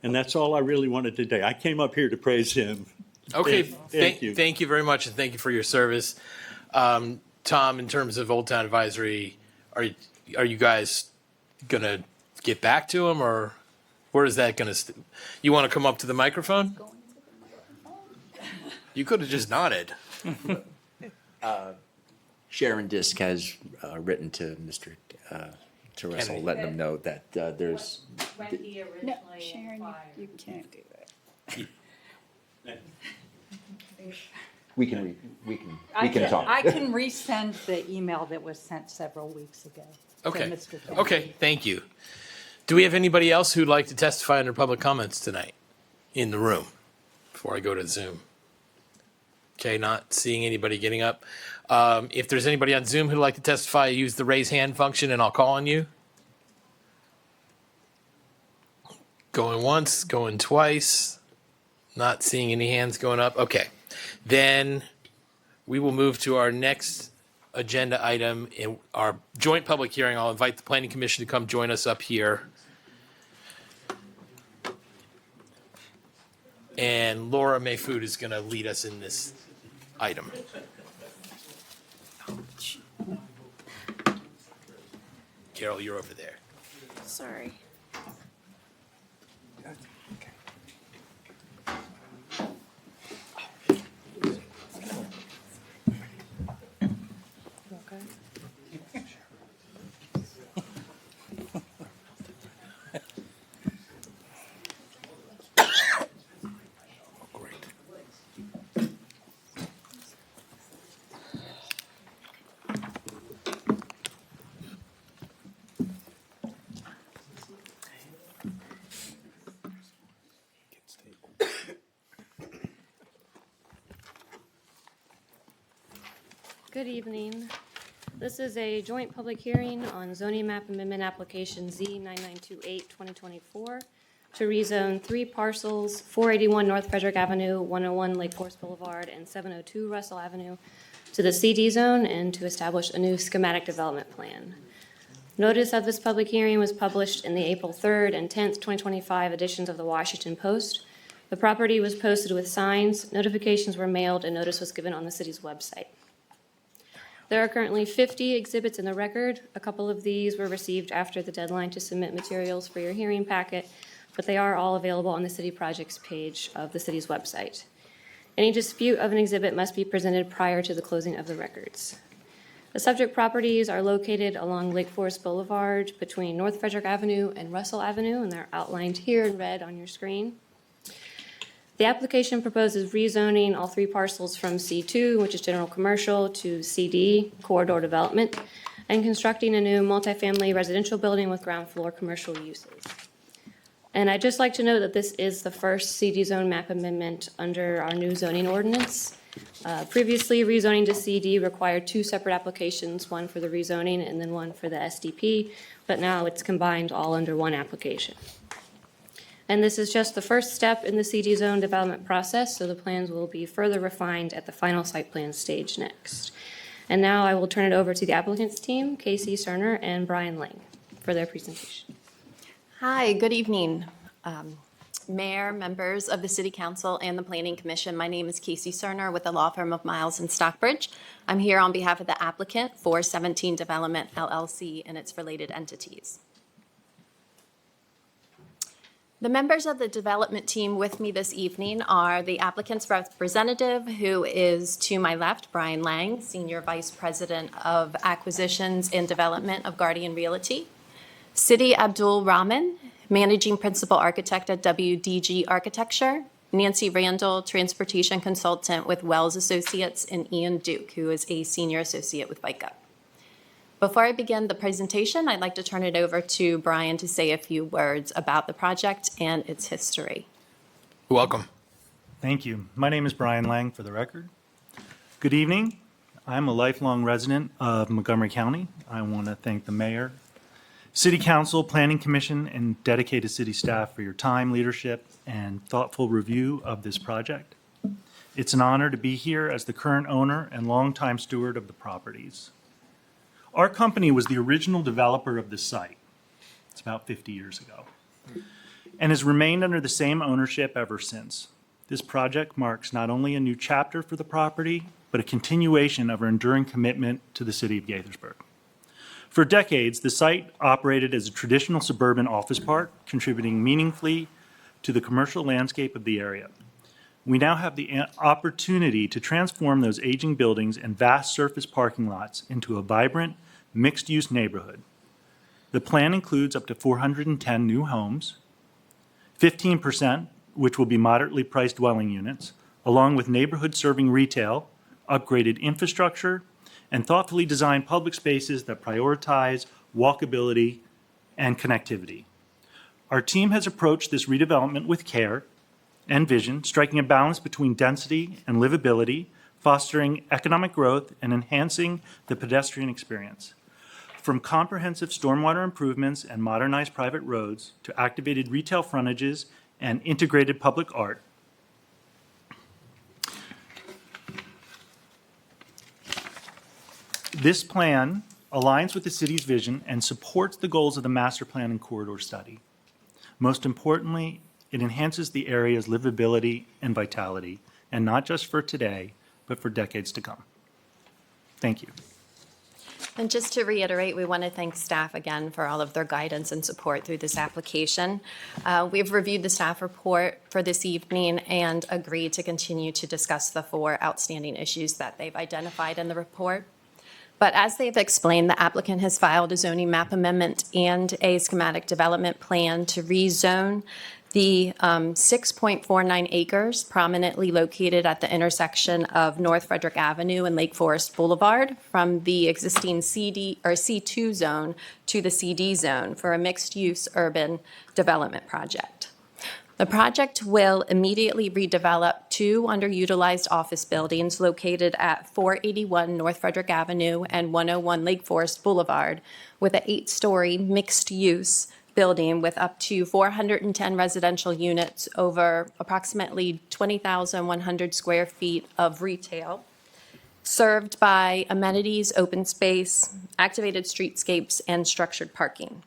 Speaker 14: And that's all I really wanted today. I came up here to praise him.
Speaker 1: Okay,
Speaker 14: Thank you.
Speaker 1: Thank you very much, and thank you for your service. Tom, in terms of Old Town Advisory, are you guys gonna get back to him, or where is that gonna? You want to come up to the microphone? You could have just nodded.
Speaker 15: Sharon Disk has written to Mr. To Russell, letting him know that there's.
Speaker 16: No, Sharon, you can't do that.
Speaker 15: We can talk.
Speaker 16: I can resend the email that was sent several weeks ago. to
Speaker 1: Okay.
Speaker 16: Mr. Kennedy.
Speaker 1: Okay, thank you. Do we have anybody else who'd like to testify under public comments tonight in the room before I go to Zoom? Okay, not seeing anybody getting up. If there's anybody on Zoom who'd like to testify, use the raise hand function and I'll call on you. Going once, going twice. Not seeing any hands going up. Okay. Then we will move to our next agenda item in our joint public hearing. I'll invite the Planning Commission to come join us up here. And Laura Mayfood is going to lead us in this item. Carol, you're over there.
Speaker 11: Sorry.
Speaker 17: Good evening. This is a joint public hearing on zoning map amendment application Z9928-2024 to rezone 3 parcels, 481 North Frederick Avenue, 101 Lake Forest Boulevard, and 702 Russell Avenue to the CD zone and to establish a new schematic development plan. Notice of this public hearing was published in the April 3rd and 10th, 2025 editions of the Washington Post. The property was posted with signs, notifications were mailed, and notice was given on the city's website. There are currently 50 exhibits in the record. A couple of these were received after the deadline to submit materials for your hearing packet, but they are all available on the city projects page of the city's website. Any dispute of an exhibit must be presented prior to the closing of the records. The subject properties are located along Lake Forest Boulevard between North Frederick Avenue and Russell Avenue, and they're outlined here in red on your screen. The application proposes rezoning all 3 parcels from C2, which is general commercial, to CD, corridor development, and constructing a new multifamily residential building with ground floor commercial uses. And I'd just like to note that this is the first CD zone map amendment under our new zoning ordinance. Previously, rezoning to CD required two separate applications, one for the rezoning and then one for the SDP, but now it's combined all under one application. And this is just the first step in the CD zone development process, so the plans will be further refined at the final site plan stage next. And now I will turn it over to the applicants team, Casey Cerner and Brian Lang, for their presentation.
Speaker 18: Hi, good evening. Mayor, members of the City Council and the Planning Commission. My name is Casey Cerner with the law firm of Miles and Stockbridge. I'm here on behalf of the applicant for 17 Development LLC and its related entities. The members of the development team with me this evening are the applicant's representative, who is to my left, Brian Lang, Senior Vice President of Acquisitions and Development of Guardian Realty. Sidi Abdul Rahman, Managing Principal Architect at WDG Architecture. Nancy Randall, Transportation Consultant with Wells Associates, and Ian Duke, who is a Senior Associate with FICA. Before I begin the presentation, I'd like to turn it over to Brian to say a few words about the project and its history.
Speaker 1: Welcome.
Speaker 19: Thank you. My name is Brian Lang, for the record. Good evening. I'm a lifelong resident of Montgomery County. I want to thank the mayor, City Council, Planning Commission, and dedicated city staff for your time, leadership, and thoughtful review of this project. It's an honor to be here as the current owner and longtime steward of the properties. Our company was the original developer of this site. It's about 50 years ago, and has remained under the same ownership ever since. This project marks not only a new chapter for the property, but a continuation of our enduring commitment to the city of Gaithersburg. For decades, the site operated as a traditional suburban office park, contributing meaningfully to the commercial landscape of the area. We now have the opportunity to transform those aging buildings and vast surface parking lots into a vibrant, mixed-use neighborhood. The plan includes up to 410 new homes, 15%, which will be moderately priced dwelling units, along with neighborhood-serving retail, upgraded infrastructure, and thoughtfully designed public spaces that prioritize walkability and connectivity. Our team has approached this redevelopment with care and vision, striking a balance between density and livability, fostering economic growth and enhancing the pedestrian experience. From comprehensive stormwater improvements and modernized private roads to activated retail frontages and integrated public art, this plan aligns with the city's vision and supports the goals of the master plan and corridor study. Most importantly, it enhances the area's livability and vitality, and not just for today, but for decades to come. Thank you.
Speaker 18: And just to reiterate, we want to thank staff again for all of their guidance and support through this application. We've reviewed the staff report for this evening and agreed to continue to discuss the 4 outstanding issues that they've identified in the report. But as they've explained, the applicant has filed a zoning map amendment and a schematic development plan to rezone the 6.49 acres prominently located at the intersection of North Frederick Avenue and Lake Forest Boulevard from the existing C2 zone to the CD zone for a mixed-use urban development project. The project will immediately redevelop 2 underutilized office buildings located at 481 North Frederick Avenue and 101 Lake Forest Boulevard with an 8-story mixed-use building with up to 410 residential units over approximately 20,100 square feet of retail, served by amenities, open space, activated streetscapes, and structured parking.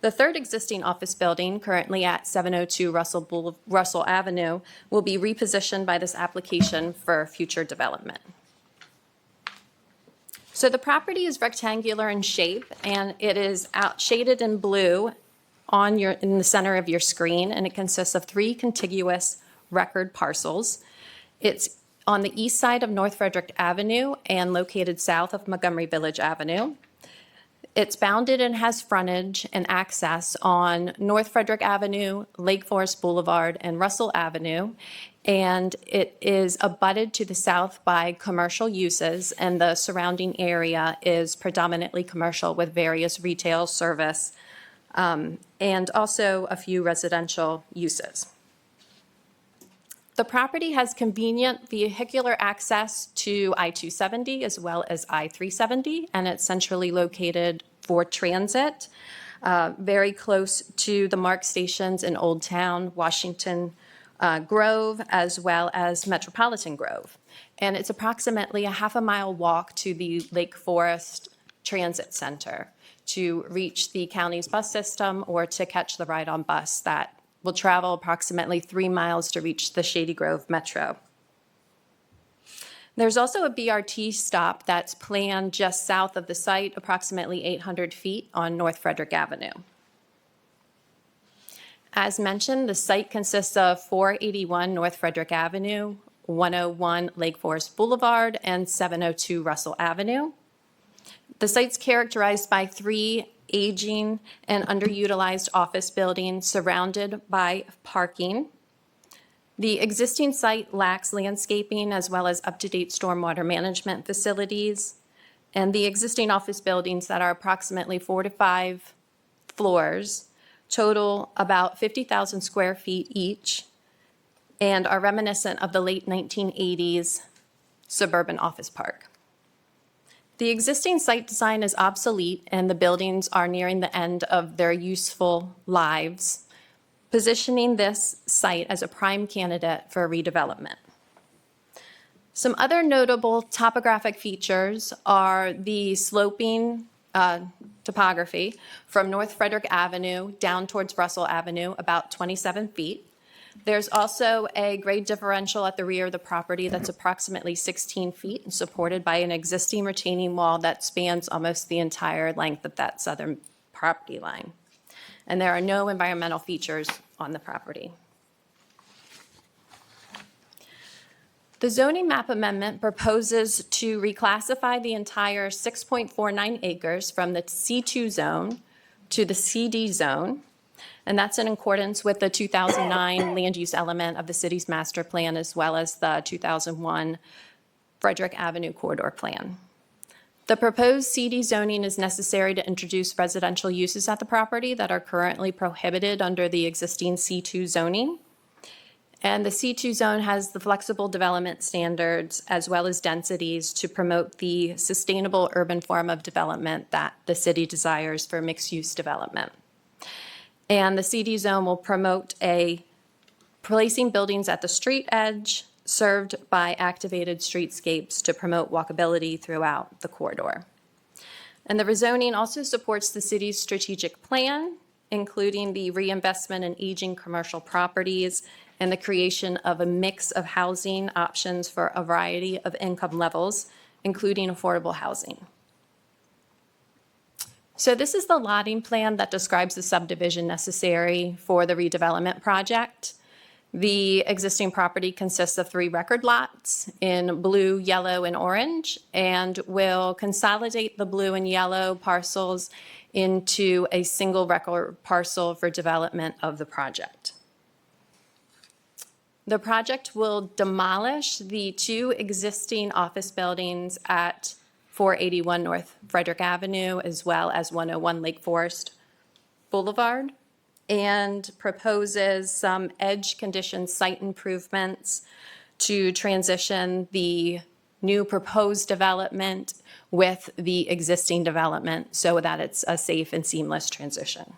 Speaker 18: The 3rd existing office building, currently at 702 Russell Avenue, will be repositioned by this application for future development. So the property is rectangular in shape, and it is shaded in blue in the center of your screen, and it consists of 3 contiguous record parcels. It's on the east side of North Frederick Avenue and located south of Montgomery Village Avenue. It's bounded and has frontage and access on North Frederick Avenue, Lake Forest Boulevard, and Russell Avenue, and it is abutted to the south by commercial uses, and the surrounding area is predominantly commercial with various retail, service, and also a few residential uses. The property has convenient vehicular access to I-270 as well as I-370, and it's centrally located for transit, very close to the MARC stations in Old Town, Washington Grove, as well as Metropolitan Grove. And it's approximately a half-a-mile walk to the Lake Forest Transit Center to reach the county's bus system or to catch the ride-on bus that will travel approximately 3 miles to reach the Shady Grove Metro. There's also a BRT stop that's planned just south of the site, approximately 800 feet on North Frederick Avenue. As mentioned, the site consists of 481 North Frederick Avenue, 101 Lake Forest Boulevard, and 702 Russell Avenue. The site's characterized by 3 aging and underutilized office buildings surrounded by parking. The existing site lacks landscaping as well as up-to-date stormwater management facilities. And the existing office buildings that are approximately 4 to 5 floors total about 50,000 square feet each and are reminiscent of the late 1980s suburban office park. The existing site design is obsolete and the buildings are nearing the end of their useful lives, positioning this site as a prime candidate for redevelopment. Some other notable topographic features are the sloping topography from North Frederick Avenue down towards Russell Avenue, about 27 feet. There's also a grade differential at the rear of the property that's approximately 16 feet and supported by an existing retaining wall that spans almost the entire length of that southern property line. And there are no environmental features on the property. The zoning map amendment proposes to reclassify the entire 6.49 acres from the C2 zone to the CD zone. And that's in accordance with the 2009 land use element of the city's master plan, as well as the 2001 Frederick Avenue corridor plan. The proposed CD zoning is necessary to introduce residential uses at the property that are currently prohibited under the existing C2 zoning. And the C2 zone has the flexible development standards as well as densities to promote the sustainable urban form of development that the city desires for mixed-use development. And the CD zone will promote placing buildings at the street edge served by activated streetscapes to promote walkability throughout the corridor. And the rezoning also supports the city's strategic plan, including the reinvestment in aging commercial properties and the creation of a mix of housing options for a variety of income levels, including affordable housing. So this is the lotting plan that describes the subdivision necessary for the redevelopment project. The existing property consists of 3 record lots in blue, yellow, and orange, and will consolidate the blue and yellow parcels into a single record parcel for development of the project. The project will demolish the 2 existing office buildings at 481 North Frederick Avenue, as well as 101 Lake Forest Boulevard, and proposes some edge condition site improvements to transition the new proposed development with the existing development so that it's a safe and seamless transition.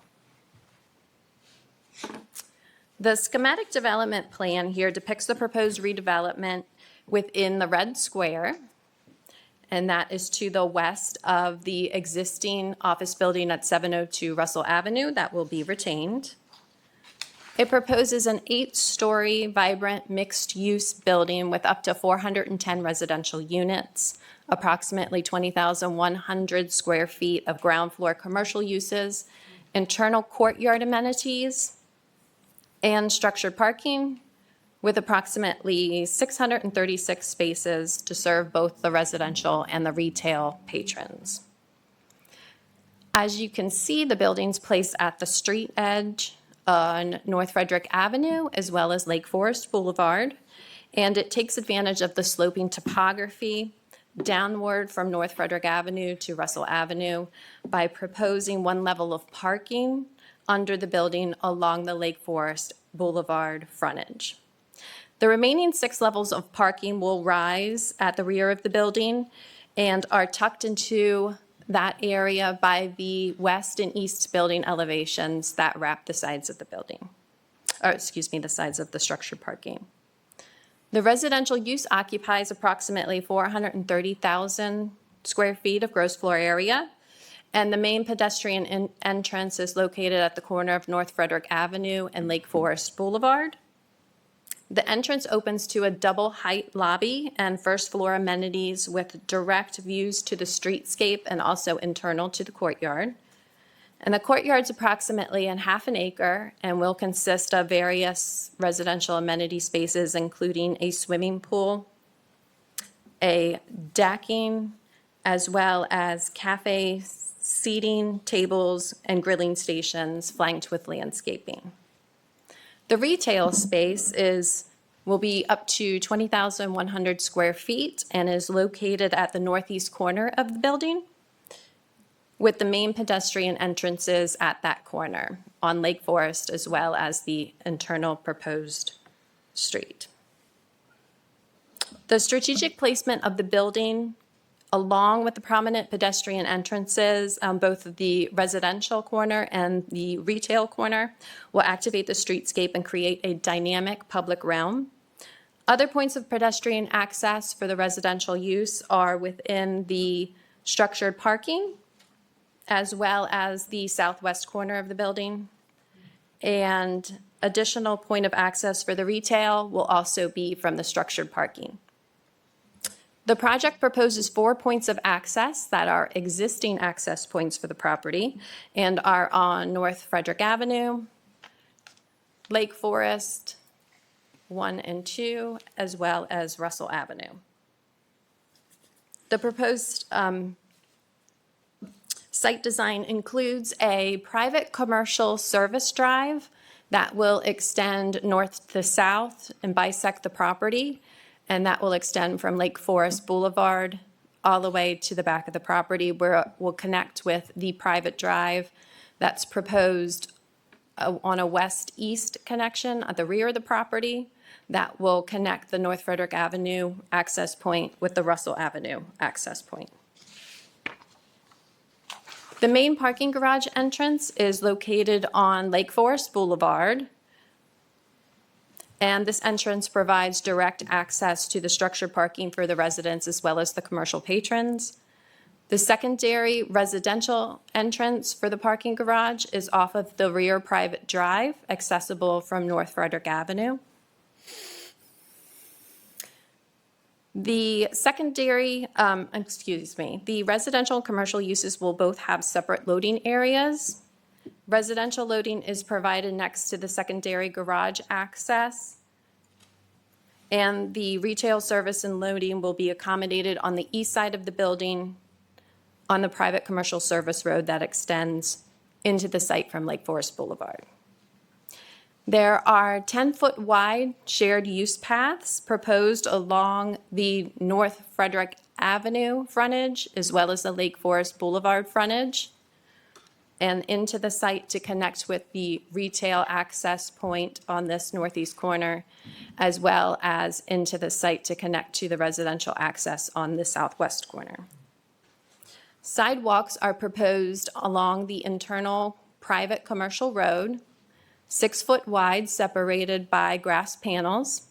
Speaker 18: The schematic development plan here depicts the proposed redevelopment within the red square, and that is to the west of the existing office building at 702 Russell Avenue that will be retained. It proposes an 8-story vibrant mixed-use building with up to 410 residential units, approximately 20,100 square feet of ground floor commercial uses, internal courtyard amenities, and structured parking, with approximately 636 spaces to serve both the residential and the retail patrons. As you can see, the building's placed at the street edge on North Frederick Avenue, as well as Lake Forest Boulevard, and it takes advantage of the sloping topography downward from North Frederick Avenue to Russell Avenue by proposing 1 level of parking under the building along the Lake Forest Boulevard frontage. The remaining 6 levels of parking will rise at the rear of the building and are tucked into that area by the west and east building elevations that wrap the sides of the building, or excuse me, the sides of the structured parking. The residential use occupies approximately 430,000 square feet of gross floor area, and the main pedestrian entrance is located at the corner of North Frederick Avenue and Lake Forest Boulevard. The entrance opens to a double-height lobby and first-floor amenities with direct views to the streetscape and also internal to the courtyard. And the courtyard's approximately ½ an acre and will consist of various residential amenity spaces, including a swimming pool, a decking, as well as cafe seating, tables, and grilling stations flanked with landscaping. The retail space will be up to 20,100 square feet and is located at the northeast corner of the building, with the main pedestrian entrances at that corner on Lake Forest, as well as the internal proposed street. The strategic placement of the building, along with the prominent pedestrian entrances on both the residential corner and the retail corner, will activate the streetscape and create a dynamic public realm. Other points of pedestrian access for the residential use are within the structured parking, as well as the southwest corner of the building. And additional point of access for the retail will also be from the structured parking. The project proposes 4 points of access that are existing access points for the property and are on North Frederick Avenue, Lake Forest 1 and 2, as well as Russell Avenue. The proposed site design includes a private commercial service drive that will extend north to south and bisect the property, and that will extend from Lake Forest Boulevard all the way to the back of the property, where it will connect with the private drive that's proposed on a west-east connection at the rear of the property that will connect the North Frederick Avenue access point with the Russell Avenue access point. The main parking garage entrance is located on Lake Forest Boulevard, and this entrance provides direct access to the structured parking for the residents as well as the commercial patrons. The secondary residential entrance for the parking garage is off of the rear private drive, accessible from North Frederick Avenue. The the residential and commercial uses will both have separate loading areas. Residential loading is provided next to the secondary garage access, and the retail service and loading will be accommodated on the east side of the building on the private commercial service road that extends into the site from Lake Forest Boulevard. There are 10-foot wide shared use paths proposed along the North Frederick Avenue frontage as well as the Lake Forest Boulevard frontage and into the site to connect with the retail access point on this northeast corner, as well as into the site to connect to the residential access on the southwest corner. Sidewalks are proposed along the internal private commercial road, 6 foot wide, separated by grass panels,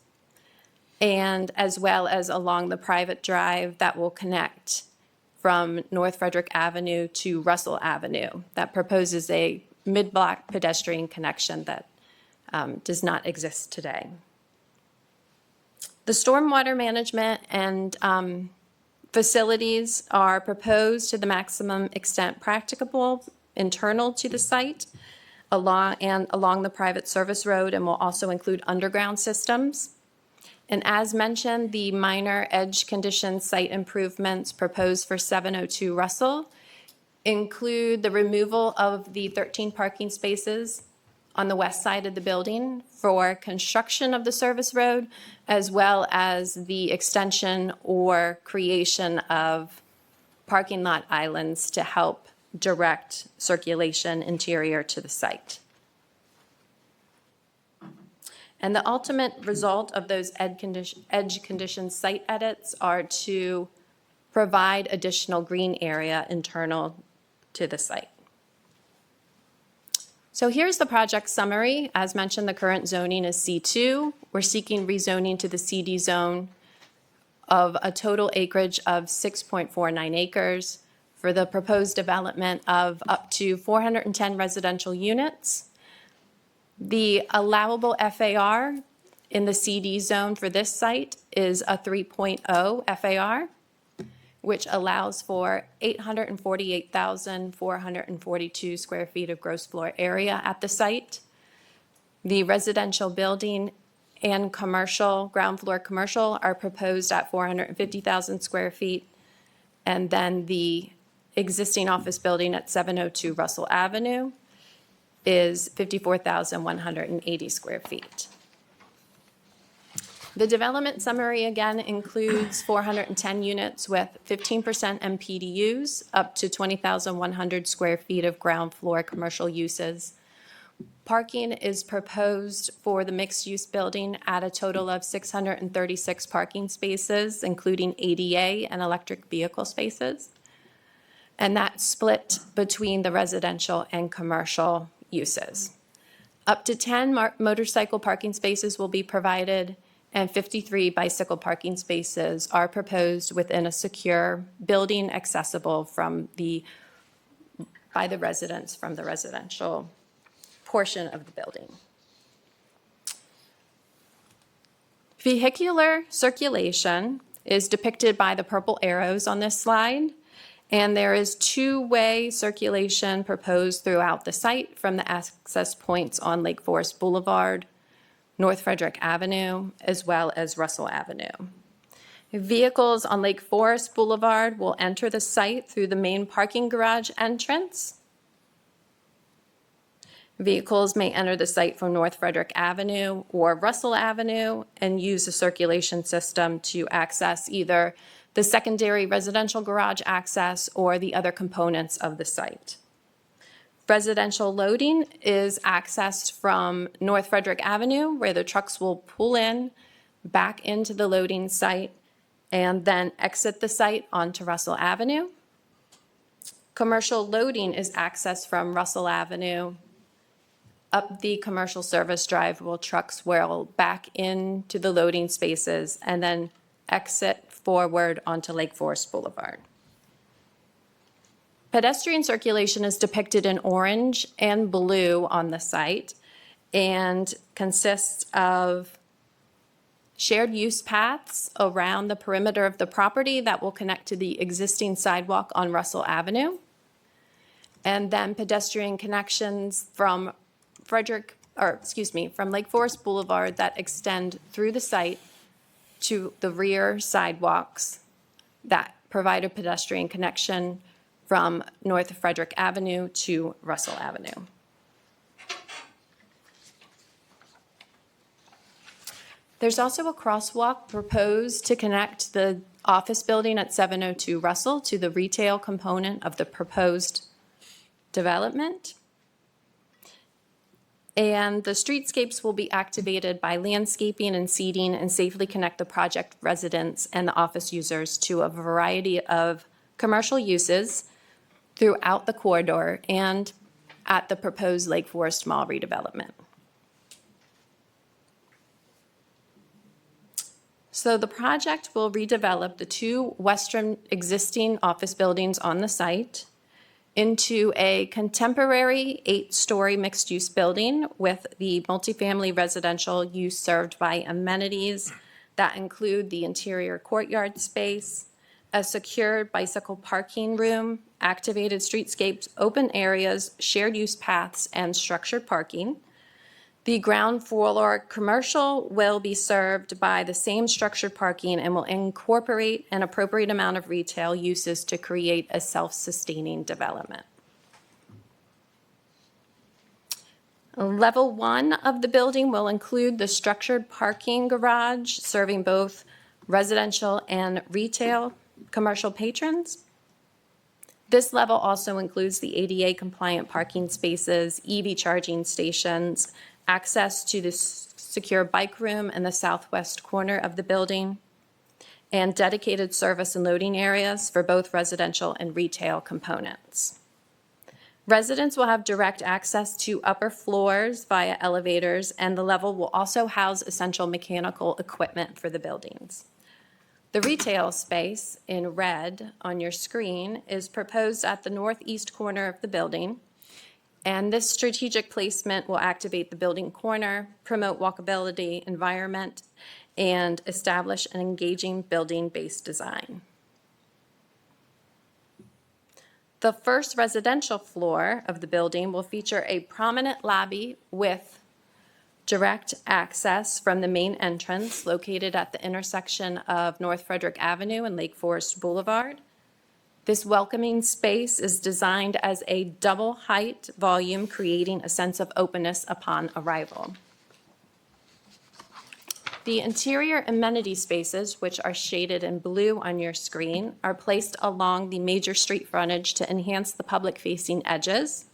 Speaker 18: and as well as along the private drive that will connect from North Frederick Avenue to Russell Avenue. That proposes a mid-block pedestrian connection that does not exist today. The stormwater management and facilities are proposed to the maximum extent practicable internal to the site along the private service road, and will also include underground systems. And as mentioned, the minor edge condition site improvements proposed for 702 Russell include the removal of the 13 parking spaces on the west side of the building for construction of the service road, as well as the extension or creation of parking lot islands to help direct circulation interior to the site. And the ultimate result of those edge condition site edits are to provide additional green area internal to the site. So here's the project summary. As mentioned, the current zoning is C2. We're seeking rezoning to the CD zone of a total acreage of 6.49 acres for the proposed development of up to 410 residential units. The allowable FAR in the CD zone for this site is a 3.0 FAR, which allows for 848,442 square feet of gross floor area at the site. The residential building and commercial, ground floor commercial, are proposed at 450,000 square feet. And then the existing office building at 702 Russell Avenue is 54,180 square feet. The development summary again includes 410 units with 15% MPDUs, up to 20,100 square feet of ground floor commercial uses. Parking is proposed for the mixed-use building at a total of 636 parking spaces, including ADA and electric vehicle spaces. And that's split between the residential and commercial uses. Up to 10 motorcycle parking spaces will be provided, and 53 bicycle parking spaces are proposed within a secure building accessible by the residents from the residential portion of the building. Vehicular circulation is depicted by the purple arrows on this slide, and there is two-way circulation proposed throughout the site from the access points on Lake Forest Boulevard, North Frederick Avenue, as well as Russell Avenue. Vehicles on Lake Forest Boulevard will enter the site through the main parking garage entrance. Vehicles may enter the site from North Frederick Avenue or Russell Avenue and use a circulation system to access either the secondary residential garage access or the other components of the site. Residential loading is accessed from North Frederick Avenue, where the trucks will pull in back into the loading site and then exit the site onto Russell Avenue. Commercial loading is accessed from Russell Avenue up the commercial service drive, where trucks will back into the loading spaces and then exit forward onto Lake Forest Boulevard. Pedestrian circulation is depicted in orange and blue on the site and consists of shared use paths around the perimeter of the property that will connect to the existing sidewalk on Russell Avenue, and then pedestrian connections from from Lake Forest Boulevard that extend through the site to the rear sidewalks that provide a pedestrian connection from North Frederick Avenue to Russell Avenue. There's also a crosswalk proposed to connect the office building at 702 Russell to the retail component of the proposed development. And the streetscapes will be activated by landscaping and seeding and safely connect the project residents and the office users to a variety of commercial uses throughout the corridor and at the proposed Lake Forest Mall redevelopment. So the project will redevelop the two western existing office buildings on the site into a contemporary 8-story mixed-use building with the multifamily residential use served by amenities that include the interior courtyard space, a secure bicycle parking room, activated streetscapes, open areas, shared use paths, and structured parking. The ground floor commercial will be served by the same structured parking and will incorporate an appropriate amount of retail uses to create a self-sustaining development. Level 1 of the building will include the structured parking garage serving both residential and retail commercial patrons. This level also includes the ADA compliant parking spaces, EV charging stations, access to the secure bike room in the southwest corner of the building, and dedicated service and loading areas for both residential and retail components. Residents will have direct access to upper floors via elevators, and the level will also house essential mechanical equipment for the buildings. The retail space in red on your screen is proposed at the northeast corner of the building, and this strategic placement will activate the building corner, promote walkability environment, and establish an engaging building-based design. The first residential floor of the building will feature a prominent lobby with direct access from the main entrance located at the intersection of North Frederick Avenue and Lake Forest Boulevard. This welcoming space is designed as a double height volume, creating a sense of openness upon arrival. The interior amenity spaces, which are shaded in blue on your screen, are placed along the major street frontage to enhance the public-facing edges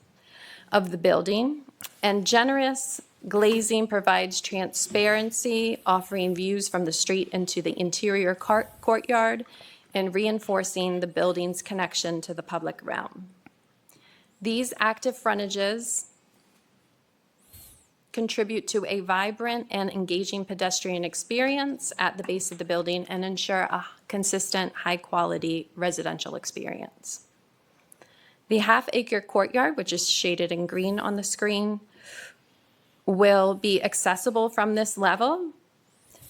Speaker 18: of the building, and generous glazing provides transparency, offering views from the street into the interior courtyard and reinforcing the building's connection to the public realm. These active frontages contribute to a vibrant and engaging pedestrian experience at the base of the building and ensure a consistent, high-quality residential experience. The half-acre courtyard, which is shaded in green on the screen, will be accessible from this level,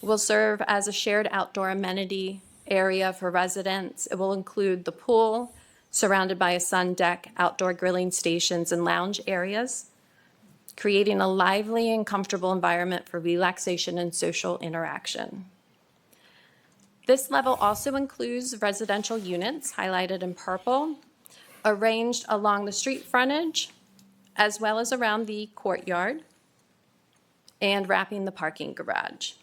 Speaker 18: will serve as a shared outdoor amenity area for residents. It will include the pool, surrounded by a sun deck, outdoor grilling stations, and lounge areas, creating a lively and comfortable environment for relaxation and social interaction. This level also includes residential units, highlighted in purple, arranged along the street frontage, as well as around the courtyard, and wrapping the parking garage.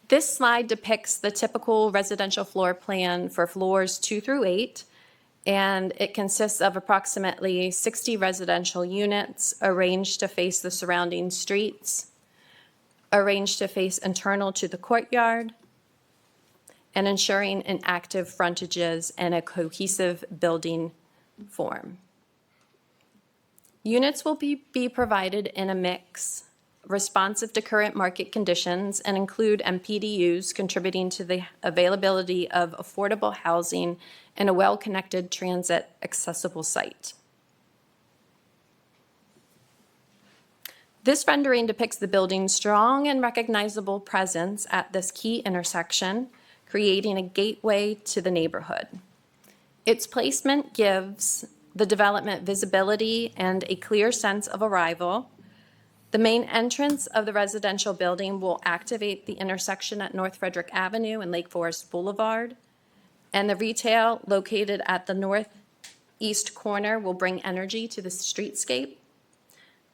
Speaker 18: This slide depicts the typical residential floor plan for floors 2 through 8, and it consists of approximately 60 residential units arranged to face the surrounding streets, arranged to face internal to the courtyard, and ensuring an active frontages and a cohesive building form. Units will be provided in a mix responsive to current market conditions and include MPDUs contributing to the availability of affordable housing and a well-connected transit accessible site. This rendering depicts the building's strong and recognizable presence at this key intersection, creating a gateway to the neighborhood. Its placement gives the development visibility and a clear sense of arrival. The main entrance of the residential building will activate the intersection at North Frederick Avenue and Lake Forest Boulevard, and the retail located at the northeast corner will bring energy to the streetscape.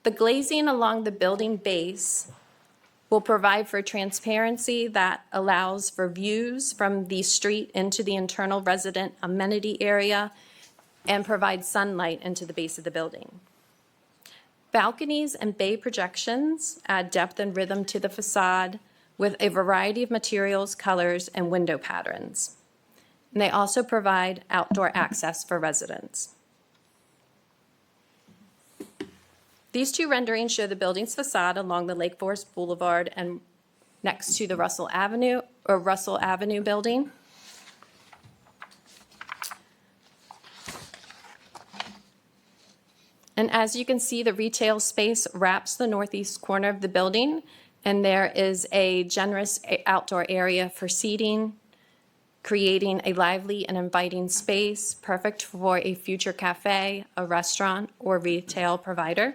Speaker 18: The glazing along the building base will provide for transparency that allows for views from the street into the internal resident amenity area and provide sunlight into the base of the building. Balconies and bay projections add depth and rhythm to the facade with a variety of materials, colors, and window patterns. And they also provide outdoor access for residents. These two renderings show the building's facade along the Lake Forest Boulevard and next to the Russell Avenue building. And as you can see, the retail space wraps the northeast corner of the building, and there is a generous outdoor area for seating, creating a lively and inviting space, perfect for a future cafe, a restaurant, or retail provider.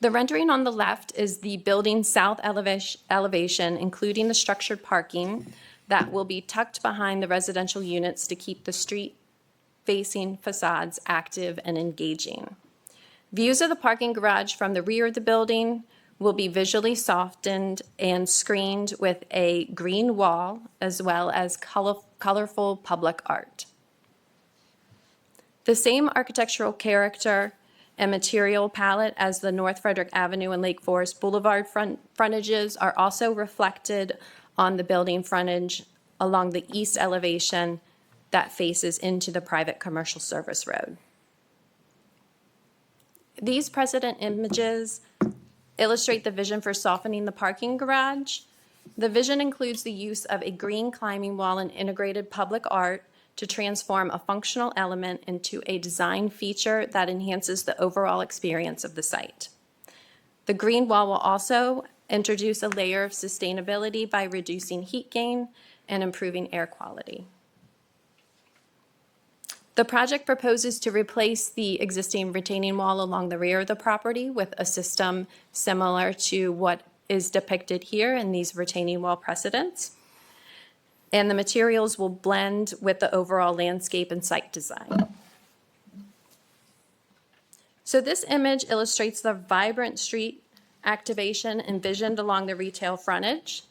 Speaker 18: The rendering on the left is the building's south elevation, including the structured parking that will be tucked behind the residential units to keep the street-facing facades active and engaging. Views of the parking garage from the rear of the building will be visually softened and screened with a green wall as well as colorful public art. The same architectural character and material palette as the North Frederick Avenue and Lake Forest Boulevard frontages are also reflected on the building frontage along the east elevation that faces into the private commercial service road. These precedent images illustrate the vision for softening the parking garage. The vision includes the use of a green climbing wall and integrated public art to transform a functional element into a design feature that enhances the overall experience of the site. The green wall will also introduce a layer of sustainability by reducing heat gain and improving air quality. The project proposes to replace the existing retaining wall along the rear of the property with a system similar to what is depicted here in these retaining wall precedents. And the materials will blend with the overall landscape and site design. So this image illustrates the vibrant street activation envisioned along the retail frontage.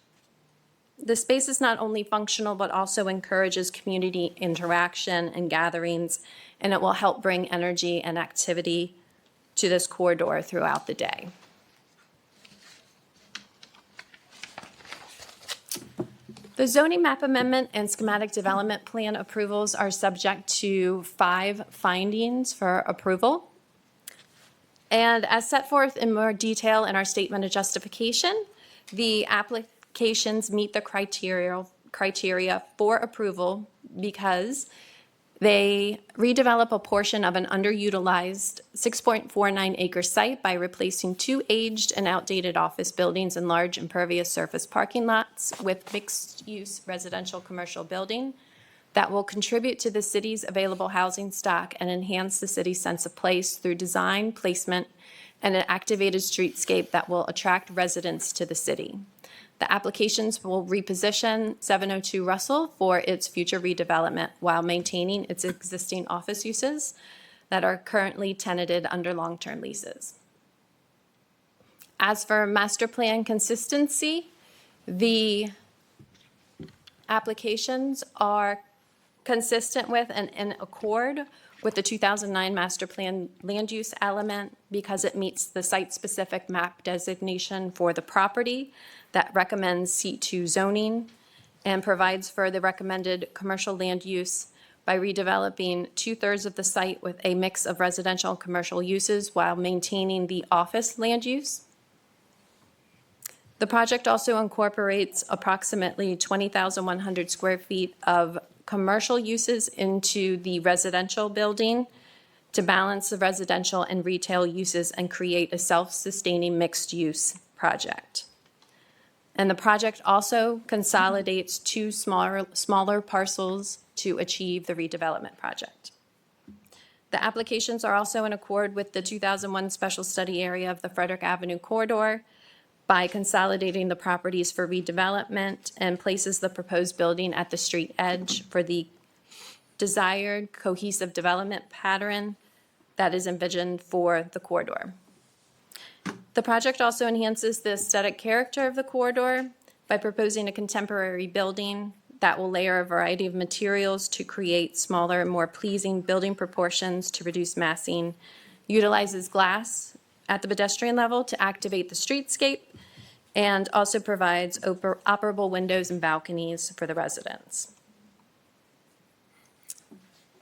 Speaker 18: The space is not only functional, but also encourages community interaction and gatherings, and it will help bring energy and activity to this corridor throughout the day. The zoning map amendment and schematic development plan approvals are subject to 5 findings for approval. And as set forth in more detail in our statement of justification, the applications meet the criteria for approval because they redevelop a portion of an underutilized 6.49 acre site by replacing 2 aged and outdated office buildings and large impervious surface parking lots with mixed-use residential commercial building that will contribute to the city's available housing stock and enhance the city's sense of place through design, placement, and an activated streetscape that will attract residents to the city. The applications will reposition 702 Russell for its future redevelopment while maintaining its existing office uses that are currently tenanted under long-term leases. As for master plan consistency, the applications are consistent with and in accord with the 2009 master plan land use element because it meets the site-specific map designation for the property that recommends C2 zoning and provides for the recommended commercial land use by redeveloping 2/3 of the site with a mix of residential and commercial uses while maintaining the office land use. The project also incorporates approximately 20,100 square feet of commercial uses into the residential building to balance the residential and retail uses and create a self-sustaining mixed-use project. And the project also consolidates 2 smaller parcels to achieve the redevelopment project. The applications are also in accord with the 2001 special study area of the Frederick Avenue corridor by consolidating the properties for redevelopment and places the proposed building at the street edge for the desired cohesive development pattern that is envisioned for the corridor. The project also enhances the aesthetic character of the corridor by proposing a contemporary building that will layer a variety of materials to create smaller and more pleasing building proportions to reduce massing, utilizes glass at the pedestrian level to activate the streetscape, and also provides operable windows and balconies for the residents.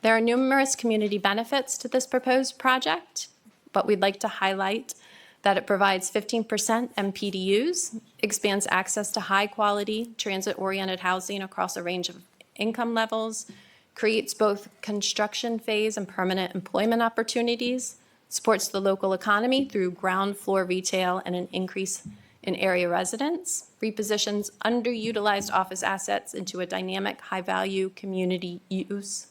Speaker 18: There are numerous community benefits to this proposed project, but we'd like to highlight that it provides 15% MPDUs, expands access to high-quality, transit-oriented housing across a range of income levels, creates both construction phase and permanent employment opportunities, supports the local economy through ground floor retail and an increase in area residents, repositions underutilized office assets into a dynamic, high-value community use,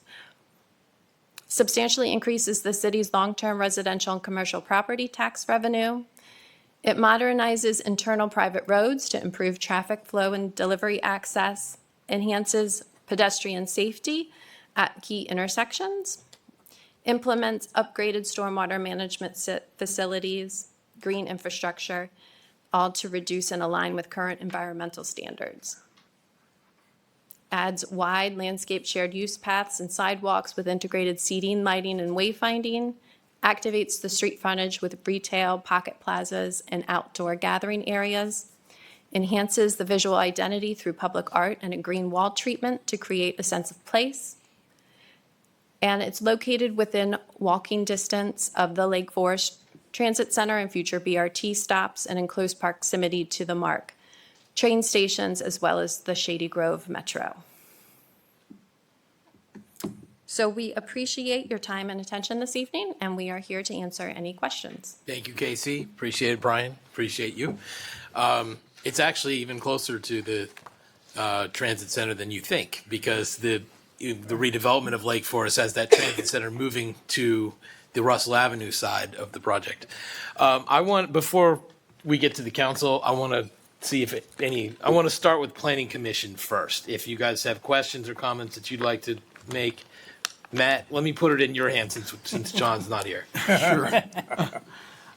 Speaker 18: substantially increases the city's long-term residential and commercial property tax revenue. It modernizes internal private roads to improve traffic flow and delivery access, enhances pedestrian safety at key intersections, implements upgraded stormwater management facilities, green infrastructure, all to reduce and align with current environmental standards. adds wide landscape shared use paths and sidewalks with integrated seating, lighting, and wayfinding, activates the street frontage with retail, pocket plazas, and outdoor gathering areas, enhances the visual identity through public art and a green wall treatment to create a sense of place. And it's located within walking distance of the Lake Forest Transit Center and future BRT stops and in close proximity to the MARC train stations as well as the Shady Grove Metro. So we appreciate your time and attention this evening, and we are here to answer any questions.
Speaker 1: Thank you, Casey. Appreciate it, Brian. Appreciate you. It's actually even closer to the transit center than you think, because the redevelopment of Lake Forest has that transit center moving to the Russell Avenue side of the project. Before we get to the council, I want to see if I want to start with Planning Commission first. If you guys have questions or comments that you'd like to make, Matt, let me put it in your hands since John's not here.
Speaker 20: Sure.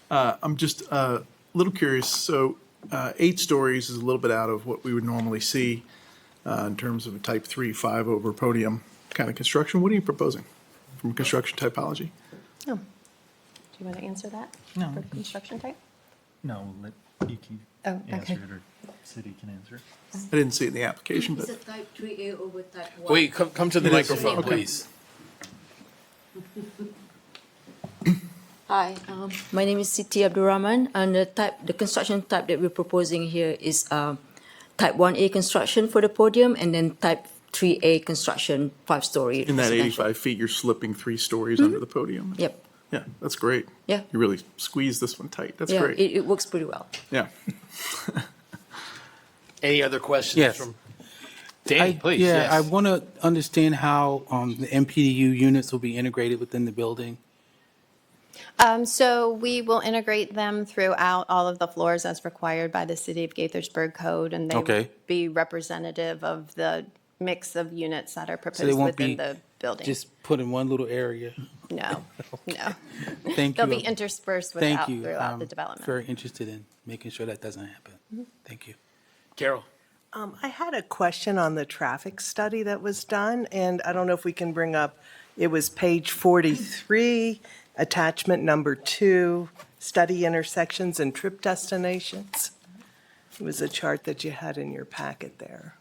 Speaker 20: I'm just a little curious. So 8 stories is a little bit out of what we would normally see in terms of a type 3, 5 over podium kind of construction. What are you proposing from a construction typology?
Speaker 18: Oh. Do you want to answer that?
Speaker 19: No.
Speaker 18: For construction type?
Speaker 19: No, let you can
Speaker 18: Oh, okay.
Speaker 19: answer it, or city can answer it.
Speaker 20: I didn't see it in the application, but
Speaker 16: It's a type 3A over type 1.
Speaker 1: Wait, come to the
Speaker 20: Yes.
Speaker 1: microphone,
Speaker 20: Okay.
Speaker 1: please.
Speaker 16: Hi, my name is Siti Abdurrahman, and the construction type that we're proposing here is type 1A construction for the podium, and then type 3A construction, 5-story.
Speaker 20: in that
Speaker 16: residential.
Speaker 20: 85 feet, you're slipping 3 stories under the podium.
Speaker 16: Yep.
Speaker 20: Yeah, that's great.
Speaker 16: Yeah.
Speaker 20: You really squeezed this one tight. That's
Speaker 16: Yeah,
Speaker 20: great.
Speaker 16: it works pretty well.
Speaker 20: Yeah.
Speaker 1: Any other questions
Speaker 2: Yes.
Speaker 1: from Danny, please?
Speaker 2: Yeah,
Speaker 1: yes.
Speaker 2: I want to understand how the MPDU units will be integrated within the building.
Speaker 18: So we will integrate them throughout all of the floors as required by the City of Gaithersburg Code, and they
Speaker 2: Okay.
Speaker 18: will be representative of the mix of units that are
Speaker 2: So they
Speaker 18: proposed
Speaker 2: won't
Speaker 18: within
Speaker 2: be
Speaker 18: the building.
Speaker 2: just put in one little area.
Speaker 18: No, no.
Speaker 2: Thank
Speaker 18: They'll
Speaker 2: you.
Speaker 18: be interspersed
Speaker 2: Thank you.
Speaker 18: throughout the
Speaker 2: I'm
Speaker 18: development.
Speaker 2: very interested in making sure that doesn't happen. Thank you.
Speaker 1: Carol.
Speaker 21: I had a question on the traffic study that was done, and I don't know if we can bring up, it was page 43, attachment number 2, study intersections and trip destinations. It was a chart that you had in your packet there.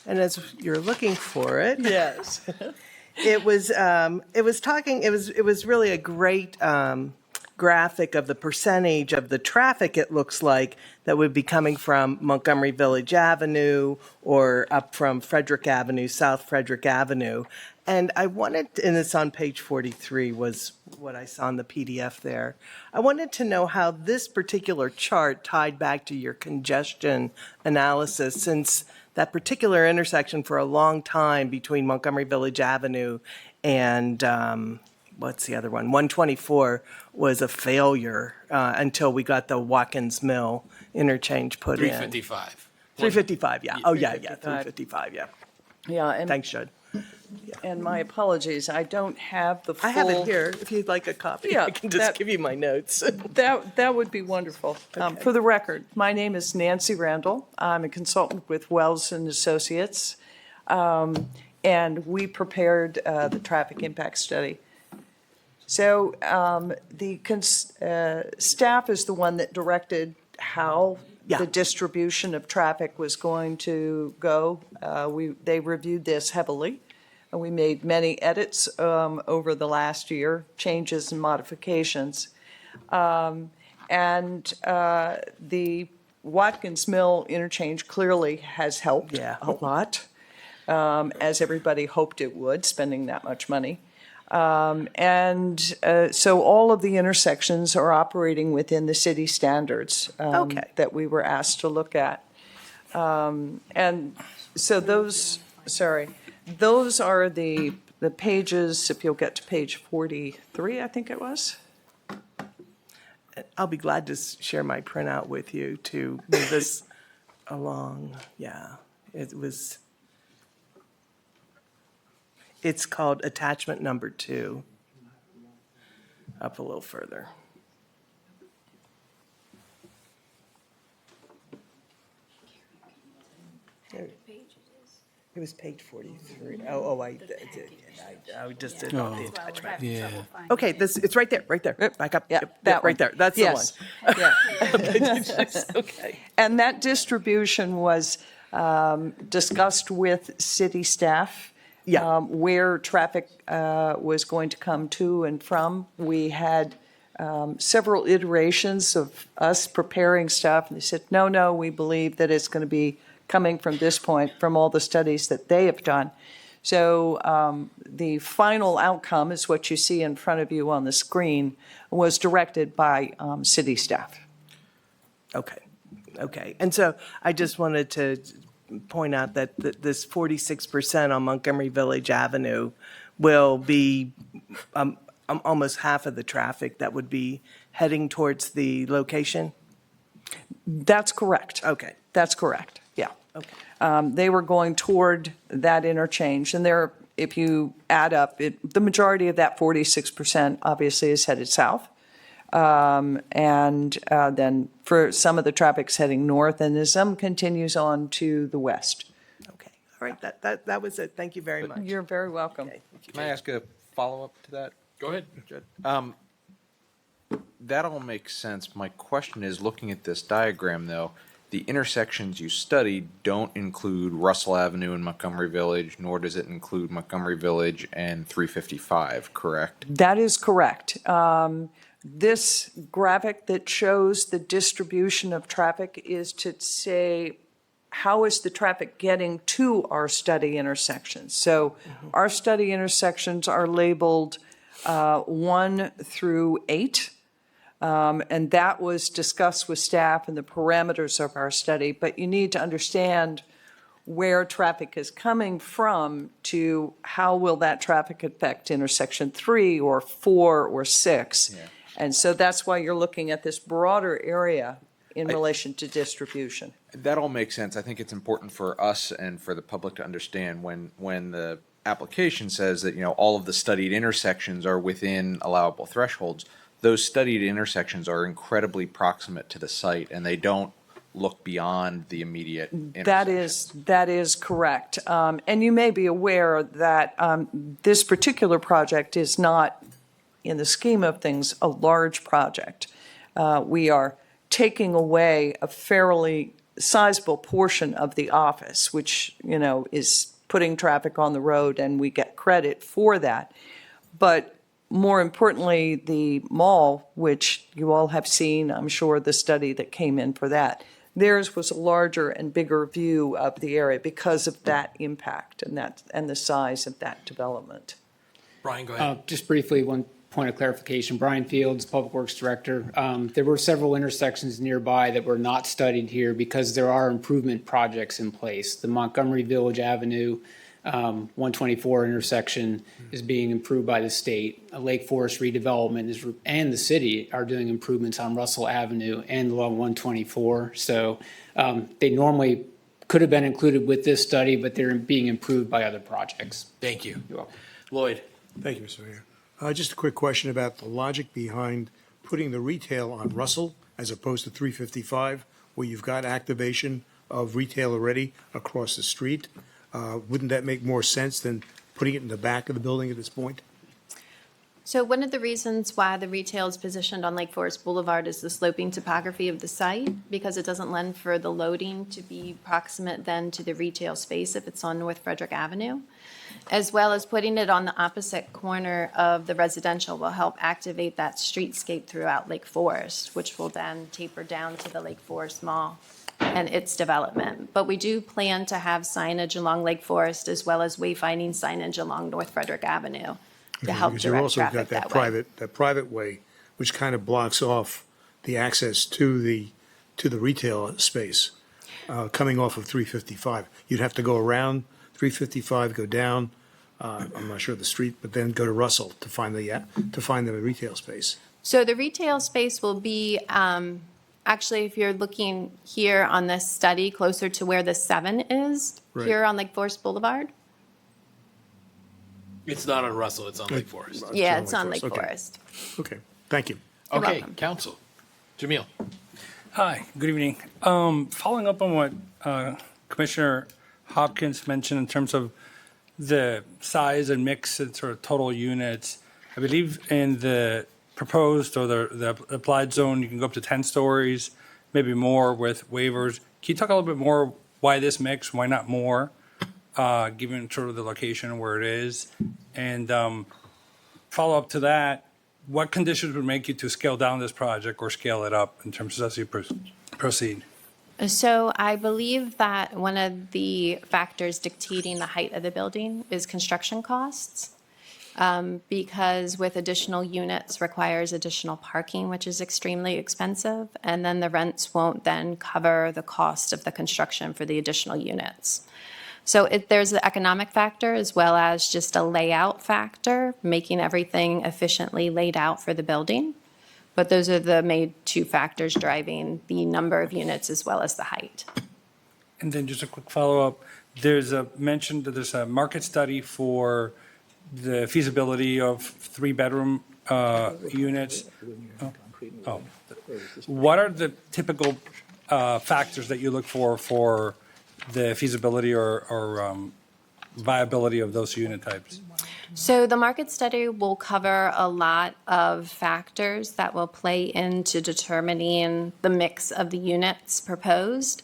Speaker 21: And as you're looking for it. Yes. It was really a great graphic of the percentage of the traffic, it looks like, that would be coming from Montgomery Village Avenue or up from Frederick Avenue, South Frederick Avenue. And I wanted, and it's on page 43 was what I saw in the PDF there. I wanted to know how this particular chart tied back to your congestion analysis, since that particular intersection for a long time between Montgomery Village Avenue and what's the other one? 124 was a failure until we got the Watkins Mill interchange put in.
Speaker 1: 355.
Speaker 21: 355, yeah. Oh, yeah,
Speaker 22: 355.
Speaker 21: 355, yeah.
Speaker 22: Yeah, and,
Speaker 21: Thanks, Judd.
Speaker 22: and my apologies, I don't have the full.
Speaker 21: I have it here, if you'd like a copy.
Speaker 22: Yeah,
Speaker 21: I can just
Speaker 22: that-
Speaker 21: give you my notes.
Speaker 22: That would be wonderful.
Speaker 21: Okay.
Speaker 22: For the record, my name is Nancy Randall. I'm a consultant with Wells and Associates. And we prepared the traffic impact study. So the staff is the one that directed how the distribution of traffic was going to go. They reviewed this heavily, and we made many edits over the last year, changes and modifications. And the Watkins Mill interchange clearly has helped a lot, as everybody hoped it would, spending that much money. So all of the intersections are operating within the city standards that we were asked to look at. And so those are the pages, if you'll get to page 43, I think it was.
Speaker 21: I'll be glad to share my printout with you to move this along. Yeah, it's called attachment number 2. Up a little further. It was page 43. I just did not the attachment.
Speaker 1: Yeah.
Speaker 21: Okay, it's right there, back up.
Speaker 22: Yeah,
Speaker 21: Yep,
Speaker 22: that
Speaker 21: right
Speaker 22: one.
Speaker 21: there, that's the one.
Speaker 22: Yes. Yeah.
Speaker 21: Okay.
Speaker 22: And that distribution was discussed with city staff.
Speaker 21: Yeah.
Speaker 22: Where traffic was going to come to and from. We had several iterations of us preparing stuff, and they said, no, we believe that it's going to be coming from this point, from all the studies that they have done. So the final outcome is what you see in front of you on the screen, was directed by city staff.
Speaker 21: Okay. And so I just wanted to point out that this 46% on Montgomery Village Avenue will be almost half of the traffic that would be heading towards the location?
Speaker 22: That's correct.
Speaker 21: Okay.
Speaker 22: That's correct, yeah.
Speaker 21: Okay.
Speaker 22: They were going toward that interchange, and there, if you add up, the majority of that 46% obviously is headed south. And then for some of the traffic's heading north, and then some continues on to the west.
Speaker 21: Okay. All right. That was it. Thank you very much.
Speaker 22: You're very welcome.
Speaker 21: Okay, thank you.
Speaker 10: Can I ask a follow-up to that?
Speaker 1: Go ahead.
Speaker 10: That all makes sense. My question is, looking at this diagram, though, the intersections you studied don't include Russell Avenue and Montgomery Village, nor does it include Montgomery Village and 355, correct?
Speaker 22: That is correct. This graphic that shows the distribution of traffic is to say, how is the traffic getting to our study intersections? So our study intersections are labeled 1 through 8. And that was discussed with staff and the parameters of our study. But you need to understand where traffic is coming from to how will that traffic affect intersection 3 or 4 or 6.
Speaker 10: Yeah.
Speaker 22: And so that's why you're looking at this broader area in relation to distribution.
Speaker 10: That all makes sense. I think it's important for us and for the public to understand when the application says that, all of the studied intersections are within allowable thresholds. Those studied intersections are incredibly proximate to the site, and they don't look beyond the immediate intersection.
Speaker 22: That is correct. And you may be aware that this particular project is not, in the scheme of things, a large project. We are taking away a fairly sizable portion of the office, which, is putting traffic on the road, and we get credit for that. But more importantly, the mall, which you all have seen, I'm sure, the study that came in for that, theirs was a larger and bigger view of the area because of that impact and the size of that development.
Speaker 1: Brian, go ahead.
Speaker 12: Just briefly, one point of clarification. Brian Fields, Public Works Director. There were several intersections nearby that were not studied here because there are improvement projects in place. The Montgomery Village Avenue 124 intersection is being improved by the state. A Lake Forest redevelopment and the city are doing improvements on Russell Avenue and along 124. So they normally could have been included with this study, but they're being improved by other projects.
Speaker 1: Thank you.
Speaker 12: You're welcome.
Speaker 1: Lloyd.
Speaker 23: Thank you, Mr. Mayor. Just a quick question about the logic behind putting the retail on Russell as opposed to 355, where you've got activation of retail already across the street. Wouldn't that make more sense than putting it in the back of the building at this point?
Speaker 18: So one of the reasons why the retail is positioned on Lake Forest Boulevard is the sloping topography of the site, because it doesn't lend for the loading to be proximate then to the retail space if it's on North Frederick Avenue, as well as putting it on the opposite corner of the residential will help activate that streetscape throughout Lake Forest, which will then taper down to the Lake Forest Mall and its development. But we do plan to have signage along Lake Forest as well as wayfinding signage along North Frederick Avenue to help
Speaker 23: Because you've
Speaker 18: direct
Speaker 23: also
Speaker 18: traffic
Speaker 23: got
Speaker 18: that way.
Speaker 23: that private way, which kind of blocks off the access to the retail space coming off of 355. You'd have to go around 355, go down, I'm not sure the street, but then go to Russell to find the retail space.
Speaker 18: So the retail space will be, actually, if you're looking here on this study, closer to where the 7 is,
Speaker 23: Right.
Speaker 18: here on Lake Forest Boulevard.
Speaker 1: It's not on Russell, it's on Lake Forest.
Speaker 18: Yeah, it's on Lake
Speaker 23: Okay.
Speaker 18: Forest.
Speaker 23: Okay, thank you.
Speaker 18: You're
Speaker 1: Okay,
Speaker 18: welcome.
Speaker 1: council. Jamil.
Speaker 4: Hi, good evening. Following up on what Commissioner Hopkins mentioned in terms of the size and mix and sort of total units. I believe in the proposed or the applied zone, you can go up to 10 stories, maybe more with waivers. Can you talk a little bit more why this mix, why not more, given sort of the location where it is? And follow up to that, what conditions would make you to scale down this project or scale it up in terms of as you proceed?
Speaker 18: So I believe that one of the factors dictating the height of the building is construction costs. Because with additional units requires additional parking, which is extremely expensive, and then the rents won't then cover the cost of the construction for the additional units. So there's the economic factor as well as just a layout factor, making everything efficiently laid out for the building. But those are the main two factors driving the number of units as well as the height.
Speaker 4: And then just a quick follow-up, there's a mention that there's a market study for the feasibility of three-bedroom units. Oh. What are the typical factors that you look for the feasibility or viability of those unit types?
Speaker 18: So the market study will cover a lot of factors that will play into determining the mix of the units proposed.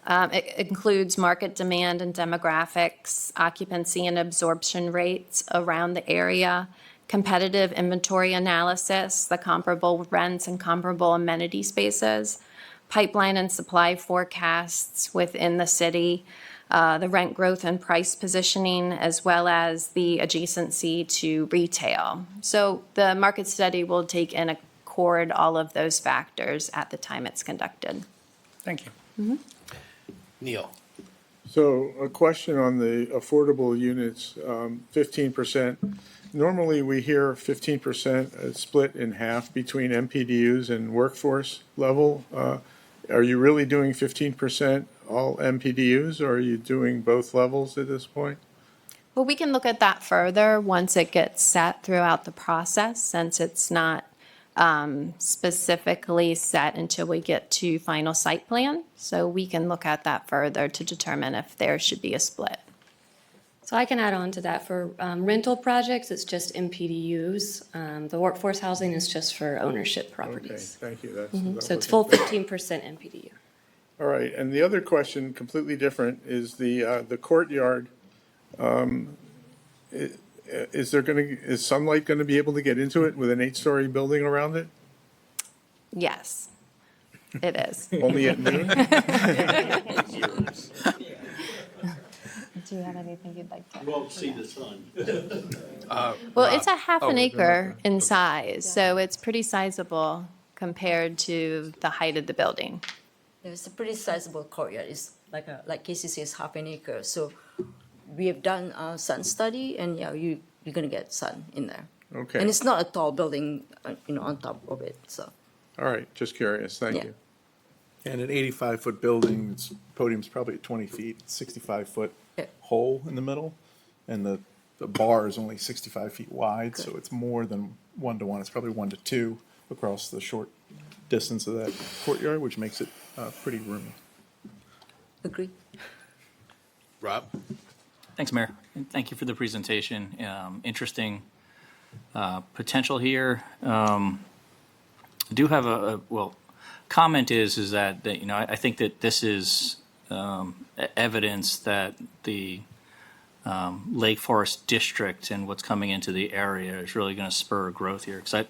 Speaker 18: It includes market demand and demographics, occupancy and absorption rates around the area, competitive inventory analysis, the comparable rents and comparable amenity spaces, pipeline and supply forecasts within the city, the rent growth and price positioning, as well as the adjacency to retail. So the market study will take in accord all of those factors at the time it's conducted.
Speaker 4: Thank you.
Speaker 18: Mm-hmm.
Speaker 1: Neil.
Speaker 3: So a question on the affordable units, 15%. Normally, we hear 15% split in half between MPDUs and workforce level. Are you really doing 15% all MPDUs, or are you doing both levels at this point?
Speaker 18: Well, we can look at that further once it gets set throughout the process, since it's not specifically set until we get to final site plan. So we can look at that further to determine if there should be a split.
Speaker 17: So I can add on to that. For rental projects, it's just MPDUs. The workforce housing is just for ownership properties.
Speaker 3: Okay, thank you. That
Speaker 17: So it's
Speaker 3: was
Speaker 17: full
Speaker 3: important.
Speaker 17: 15% MPDU.
Speaker 3: All right, and the other question, completely different, is the courtyard. Is sunlight going to be able to get into it with an 8-story building around it?
Speaker 18: Yes, it is.
Speaker 3: Only at noon?
Speaker 18: Do you have anything you'd like to?
Speaker 14: Won't see the sun.
Speaker 18: Well, it's a half an acre in size, so it's pretty sizable compared to the height of the building.
Speaker 16: It's a pretty sizable courtyard. It's like Casey says, half an acre. So we have done a sun study, and yeah, you're gonna get sun in there.
Speaker 3: Okay.
Speaker 16: And it's not a tall building, on top of it. So.
Speaker 3: All right, just curious, thank
Speaker 16: Yeah.
Speaker 3: you.
Speaker 20: And an 85-foot building, its podium's probably at 20 feet, 65-foot
Speaker 16: Yeah.
Speaker 20: hole in the middle, and the bar is only 65 feet wide, so it's more than 1-to-1. It's probably 1-to-2 across the short distance of that courtyard, which makes it pretty roomy.
Speaker 16: Agree.
Speaker 1: Rob?
Speaker 7: Thanks, Mayor. And thank you for the presentation. Interesting potential here. I do have comment is that I think that this is evidence that the Lake Forest District and what's coming into the area is really going to spur growth here. Because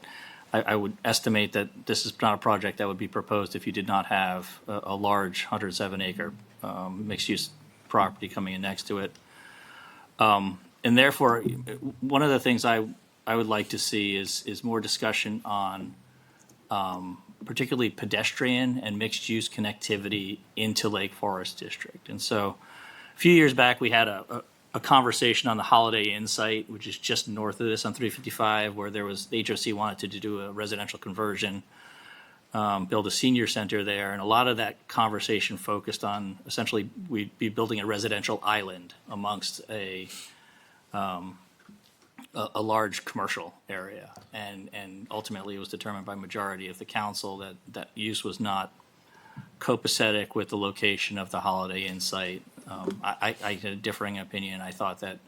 Speaker 7: I would estimate that this is not a project that would be proposed if you did not have a large 107-acre mixed-use property coming in next to it. And therefore, one of the things I would like to see is more discussion on particularly pedestrian and mixed-use connectivity into Lake Forest District. And so a few years back, we had a conversation on the Holiday Inn site, which is just north of this on 355, where the HOC wanted to do a residential conversion, build a senior center there. And a lot of that conversation focused on essentially we'd be building a residential island amongst a large commercial area. And ultimately it was determined by majority of the council that use was not copacetic with the location of the Holiday Inn site. I had a differing opinion. I thought that,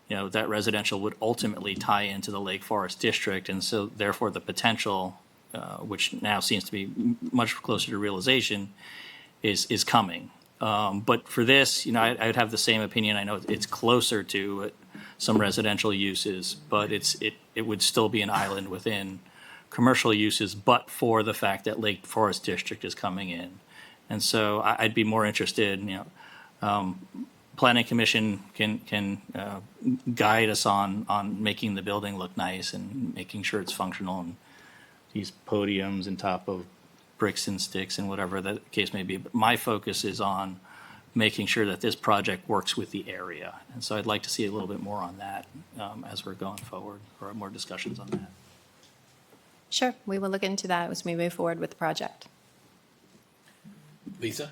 Speaker 7: that residential would ultimately tie into the Lake Forest District, and so therefore the potential, which now seems to be much closer to realization, is coming. But for this, I'd have the same opinion. I know it's closer to some residential uses, but it would still be an island within commercial uses, but for the fact that Lake Forest District is coming in. And so I'd be more interested, Planning Commission can guide us on making the building look nice and making sure it's functional, and these podiums on top of bricks and sticks and whatever the case may be. But my focus is on making sure that this project works with the area. And so I'd like to see a little bit more on that as we're going forward, or more discussions on that.
Speaker 18: Sure, we will look into that as we move forward with the project.
Speaker 1: Lisa?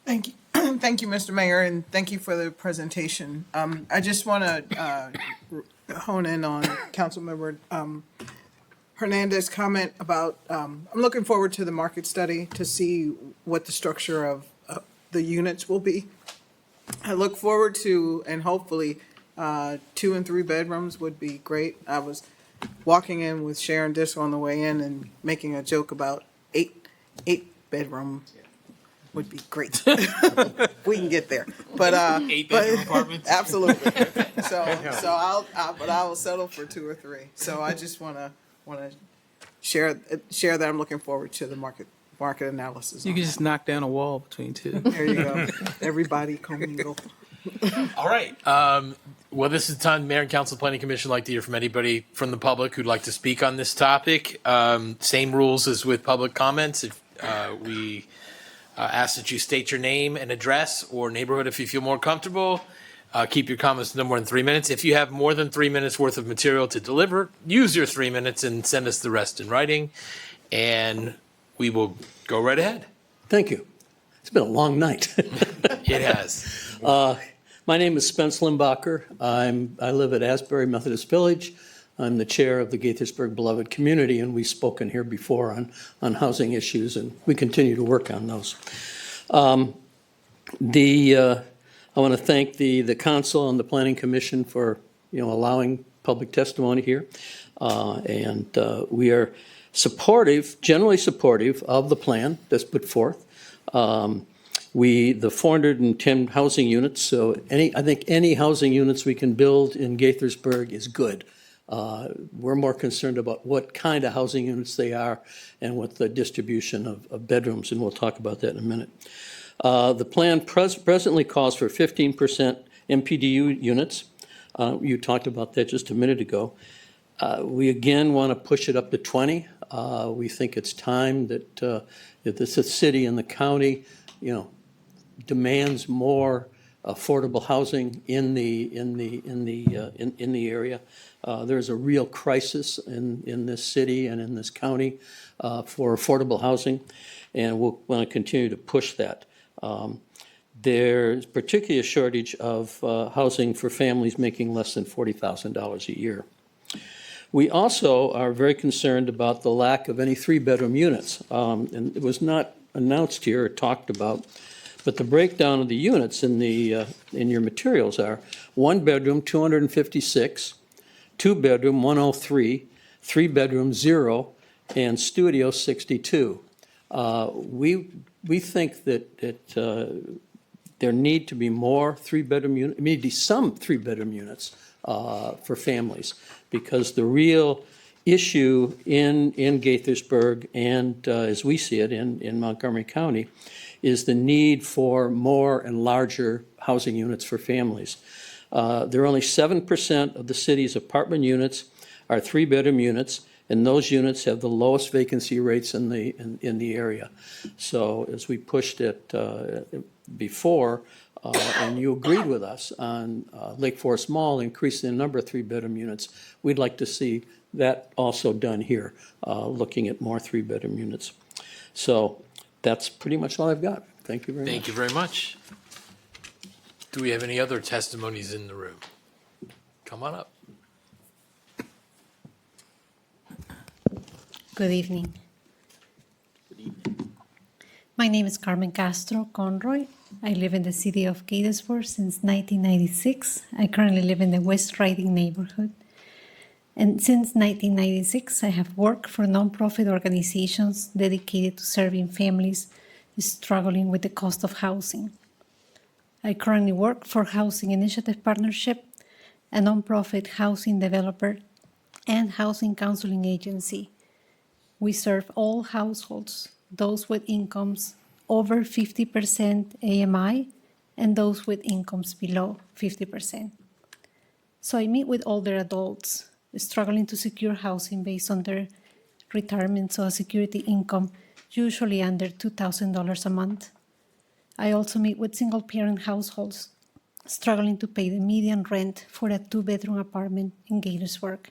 Speaker 5: Thank you. Thank you, Mr. Mayor, and thank you for the presentation. I just want to hone in on Councilmember Hernandez's comment about, I'm looking forward to the market study to see what the structure of the units will be. I look forward to, and hopefully, 2 and 3 bedrooms would be great. I was walking in with Sharon Disk on the way in and making a joke about eight bedroom would be great. We can get there, but
Speaker 1: 8-bedroom apartments.
Speaker 5: Absolutely. So I will settle for 2 or 3. So I just want to share that I'm looking forward to the market analysis.
Speaker 9: You can just knock down a wall between 2.
Speaker 5: There you go. Everybody commingle.
Speaker 1: All right. Well, this is the time Mayor and Council Planning Commission would like to hear from anybody from the public who'd like to speak on this topic. Same rules as with public comments. If we ask that you state your name and address or neighborhood if you feel more comfortable. Keep your comments no more than 3 minutes. If you have more than 3 minutes worth of material to deliver, use your 3 minutes and send us the rest in writing, and we will go right ahead.
Speaker 13: Thank you. It's been a long night.
Speaker 1: It has.
Speaker 13: My name is Spence Limbacher. I live at Asbury Methodist Village. I'm the chair of the Gaithersburg Beloved Community, and we've spoken here before on housing issues, and we continue to work on those. I want to thank the council and the planning commission for allowing public testimony here, and we are generally supportive of the plan that's put forth. The 410 housing units, so I think any housing units we can build in Gaithersburg is good. We're more concerned about what kind of housing units they are and what the distribution of bedrooms, and we'll talk about that in a minute. The plan presently calls for 15% MPDU units. You talked about that just a minute ago. We again want to push it up to 20. We think it's time that the city and the county, demands more affordable housing in the area. There's a real crisis in this city and in this county for affordable housing, and we'll want to continue to push that. There's particularly a shortage of housing for families making less than $40,000 a year. We also are very concerned about the lack of any 3-bedroom units, and it was not announced here or talked about, but the breakdown of the units in your materials are 1-bedroom 256, 2-bedroom 103, 3-bedroom 0, and studio 62. We think that there need to be more 3-bedroom units, maybe some 3-bedroom units for families, because the real issue in Gaithersburg and as we see it in Montgomery County is the need for more and larger housing units for families. There are only 7% of the city's apartment units are 3-bedroom units, and those units have the lowest vacancy rates in the area. So as we pushed it before, and you agreed with us on Lake Forest Mall increasing the number of 3-bedroom units, we'd like to see that also done here, looking at more 3-bedroom units. So that's pretty much all I've got. Thank you very much.
Speaker 1: Thank you very much. Do we have any other testimonies in the room? Come on up.
Speaker 24: Good evening. My name is Carmen Castro Conroy.
Speaker 6: I live in the city of Gaithersburg since 1996. I currently live in the West Riding neighborhood. And since 1996, I have worked for nonprofit organizations dedicated to serving families struggling with the cost of housing. I currently work for Housing Initiative Partnership, a nonprofit housing developer and housing counseling agency. We serve all households, those with incomes over 50% AMI and those with incomes below 50%. So I meet with older adults struggling to secure housing based on their retirement Social Security income, usually under $2,000 a month. I also meet with single-parent households struggling to pay the median rent for a 2-bedroom apartment in Gaithersburg.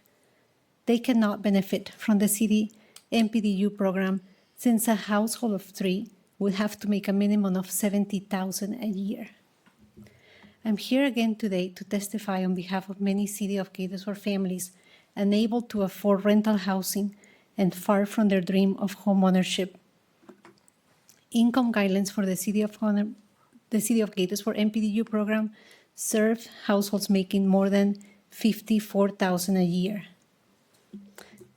Speaker 6: They cannot benefit from the city MPDU program since a household of 3 would have to make a minimum of $70,000 a year. I'm here again today to testify on behalf of many City of Gaithersburg families unable to afford rental housing and far from their dream of home ownership. Income guidelines for the City of Gaithersburg MPDU program serve households making more than $54,000 a year.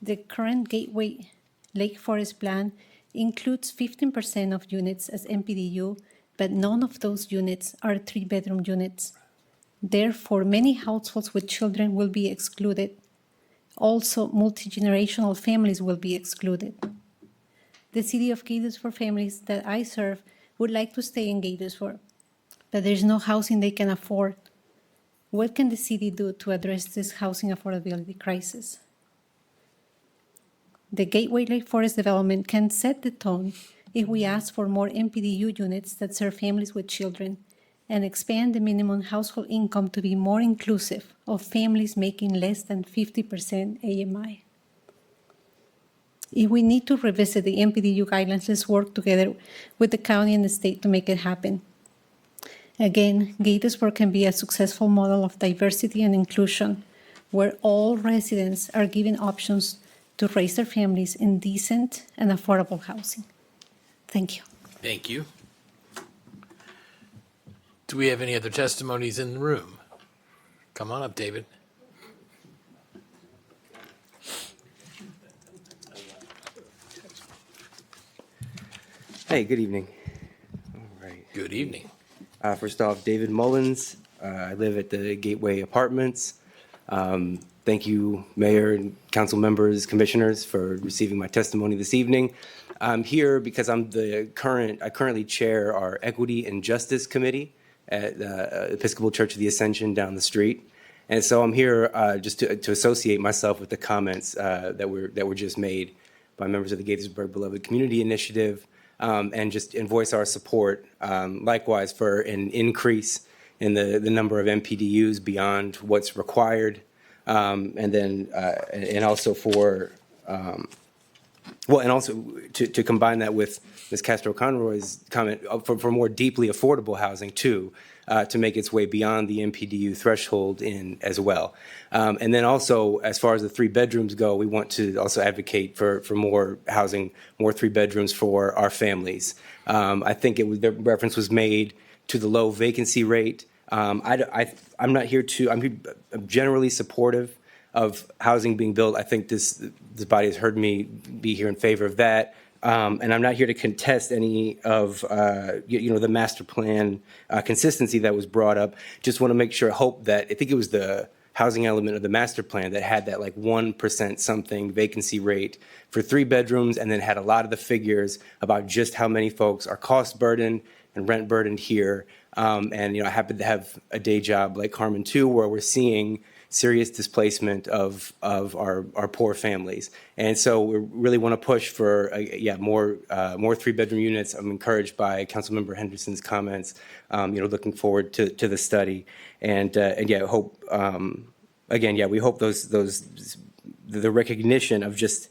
Speaker 6: The current Gateway Lake Forest plan includes 15% of units as MPDU, but none of those units are 3-bedroom units. Therefore, many households with children will be excluded. Also, multi-generational families will be excluded. The City of Gaithersburg families that I serve would like to stay in Gaithersburg, but there's no housing they can afford. What can the city do to address this housing affordability crisis? The Gateway Lake Forest development can set the tone if we ask for more MPDU units that serve families with children and expand the minimum household income to be more inclusive of families making less than 50% AMI. If we need to revisit the MPDU guidelines, let's work together with the county and the state to make it happen. Again, Gaithersburg can be a successful model of diversity and inclusion, where all residents are given options to raise their families in decent and affordable housing. Thank you.
Speaker 1: Thank you. Do we have any other testimonies in the room? Come on up, David.
Speaker 8: Hey, good evening. All right.
Speaker 1: Good evening.
Speaker 8: First off, David Mullins. I live at the Gateway Apartments. Thank you, Mayor and council members, commissioners, for receiving my testimony this evening. I'm here because I currently chair our Equity and Justice Committee at the Episcopal Church of the Ascension down the street. And so I'm here just to associate myself with the comments that were just made by members of the Gaithersburg Beloved Community Initiative, and voice our support, likewise, for an increase in the number of MPDUs beyond what's required, and also to combine that with Ms. Castro-Conroy's comment for more deeply affordable housing too, to make its way beyond the MPDU threshold in as well. And then also, as far as the 3 bedrooms go, we want to also advocate for more housing, more 3 bedrooms for our families. I think the reference was made to the low vacancy rate. I'm generally supportive of housing being built. I think this body has heard me be here in favor of that. And I'm not here to contest any of the master plan consistency that was brought up. Just want to make sure, hope that, I think it was the housing element of the master plan that had that like 1% something vacancy rate for 3 bedrooms, and then had a lot of the figures about just how many folks are cost burdened and rent burdened here. And I happen to have a day job like Carmen too, where we're seeing serious displacement of our poor families. And so we really want to push for more 3-bedroom units. I'm encouraged by Councilmember Henderson's comments. Looking forward to the study, and hope we hope the recognition of just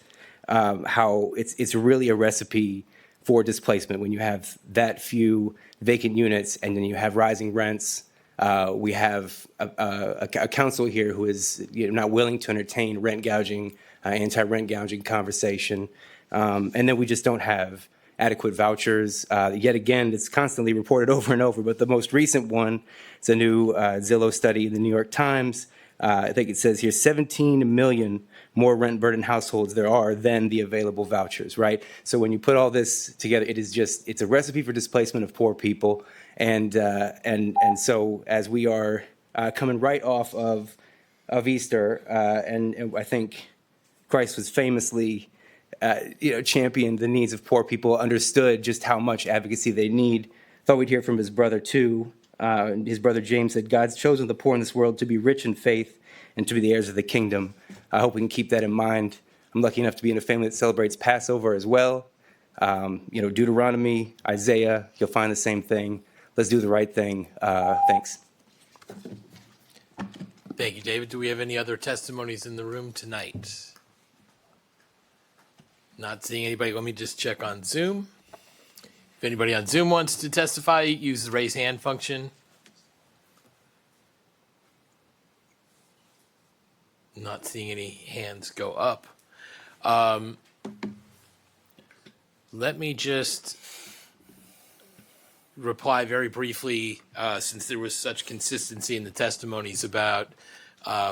Speaker 8: how it's really a recipe for displacement when you have that few vacant units and then you have rising rents. We have a council here who is not willing to entertain rent gouging, anti-rent gouging conversation. And then we just don't have adequate vouchers. Yet again, it's constantly reported over and over, but the most recent one, it's a new Zillow study in the New York Times. I think it says here 17 million more rent-burdened households there are than the available vouchers, right? So when you put all this together, it's a recipe for displacement of poor people. And so as we are coming right off of Easter, and I think Christ was famously championed the needs of poor people, understood just how much advocacy they need. Thought we'd hear from his brother too. His brother James said, God's chosen the poor in this world to be rich in faith and to be the heirs of the kingdom. I hope we can keep that in mind. I'm lucky enough to be in a family that celebrates Passover as well. Deuteronomy, Isaiah, you'll find the same thing. Let's do the right thing. Thanks.
Speaker 1: Thank you, David. Do we have any other testimonies in the room tonight? Not seeing anybody. Let me just check on Zoom. If anybody on Zoom wants to testify, use the raise hand function. Not seeing any hands go up. Let me just reply very briefly, since there was such consistency in the testimonies about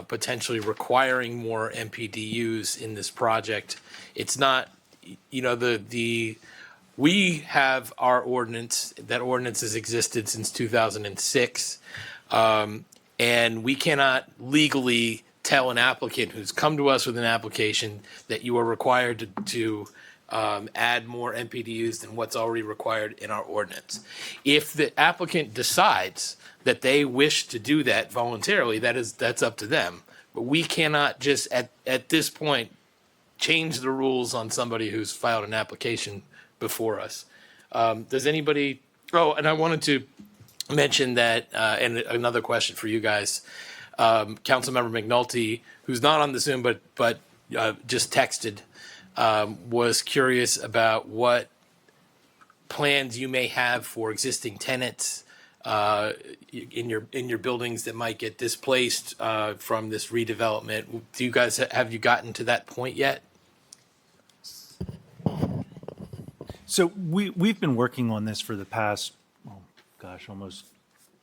Speaker 1: potentially requiring more MPDUs in this project. It's not, we have our ordinance. That ordinance has existed since 2006, and we cannot legally tell an applicant who's come to us with an application that you are required to add more MPDUs than what's already required in our ordinance. If the applicant decides that they wish to do that voluntarily, that's up to them. But we cannot just at this point change the rules on somebody who's filed an application before us. Does anybody? Oh, and I wanted to mention that, and another question for you guys. Councilmember McNulty, who's not on the Zoom but just texted, was curious about what plans you may have for existing tenants in your buildings that might get displaced from this redevelopment. Do you guys have you gotten to that point yet?
Speaker 11: So we've been working on this for the past, almost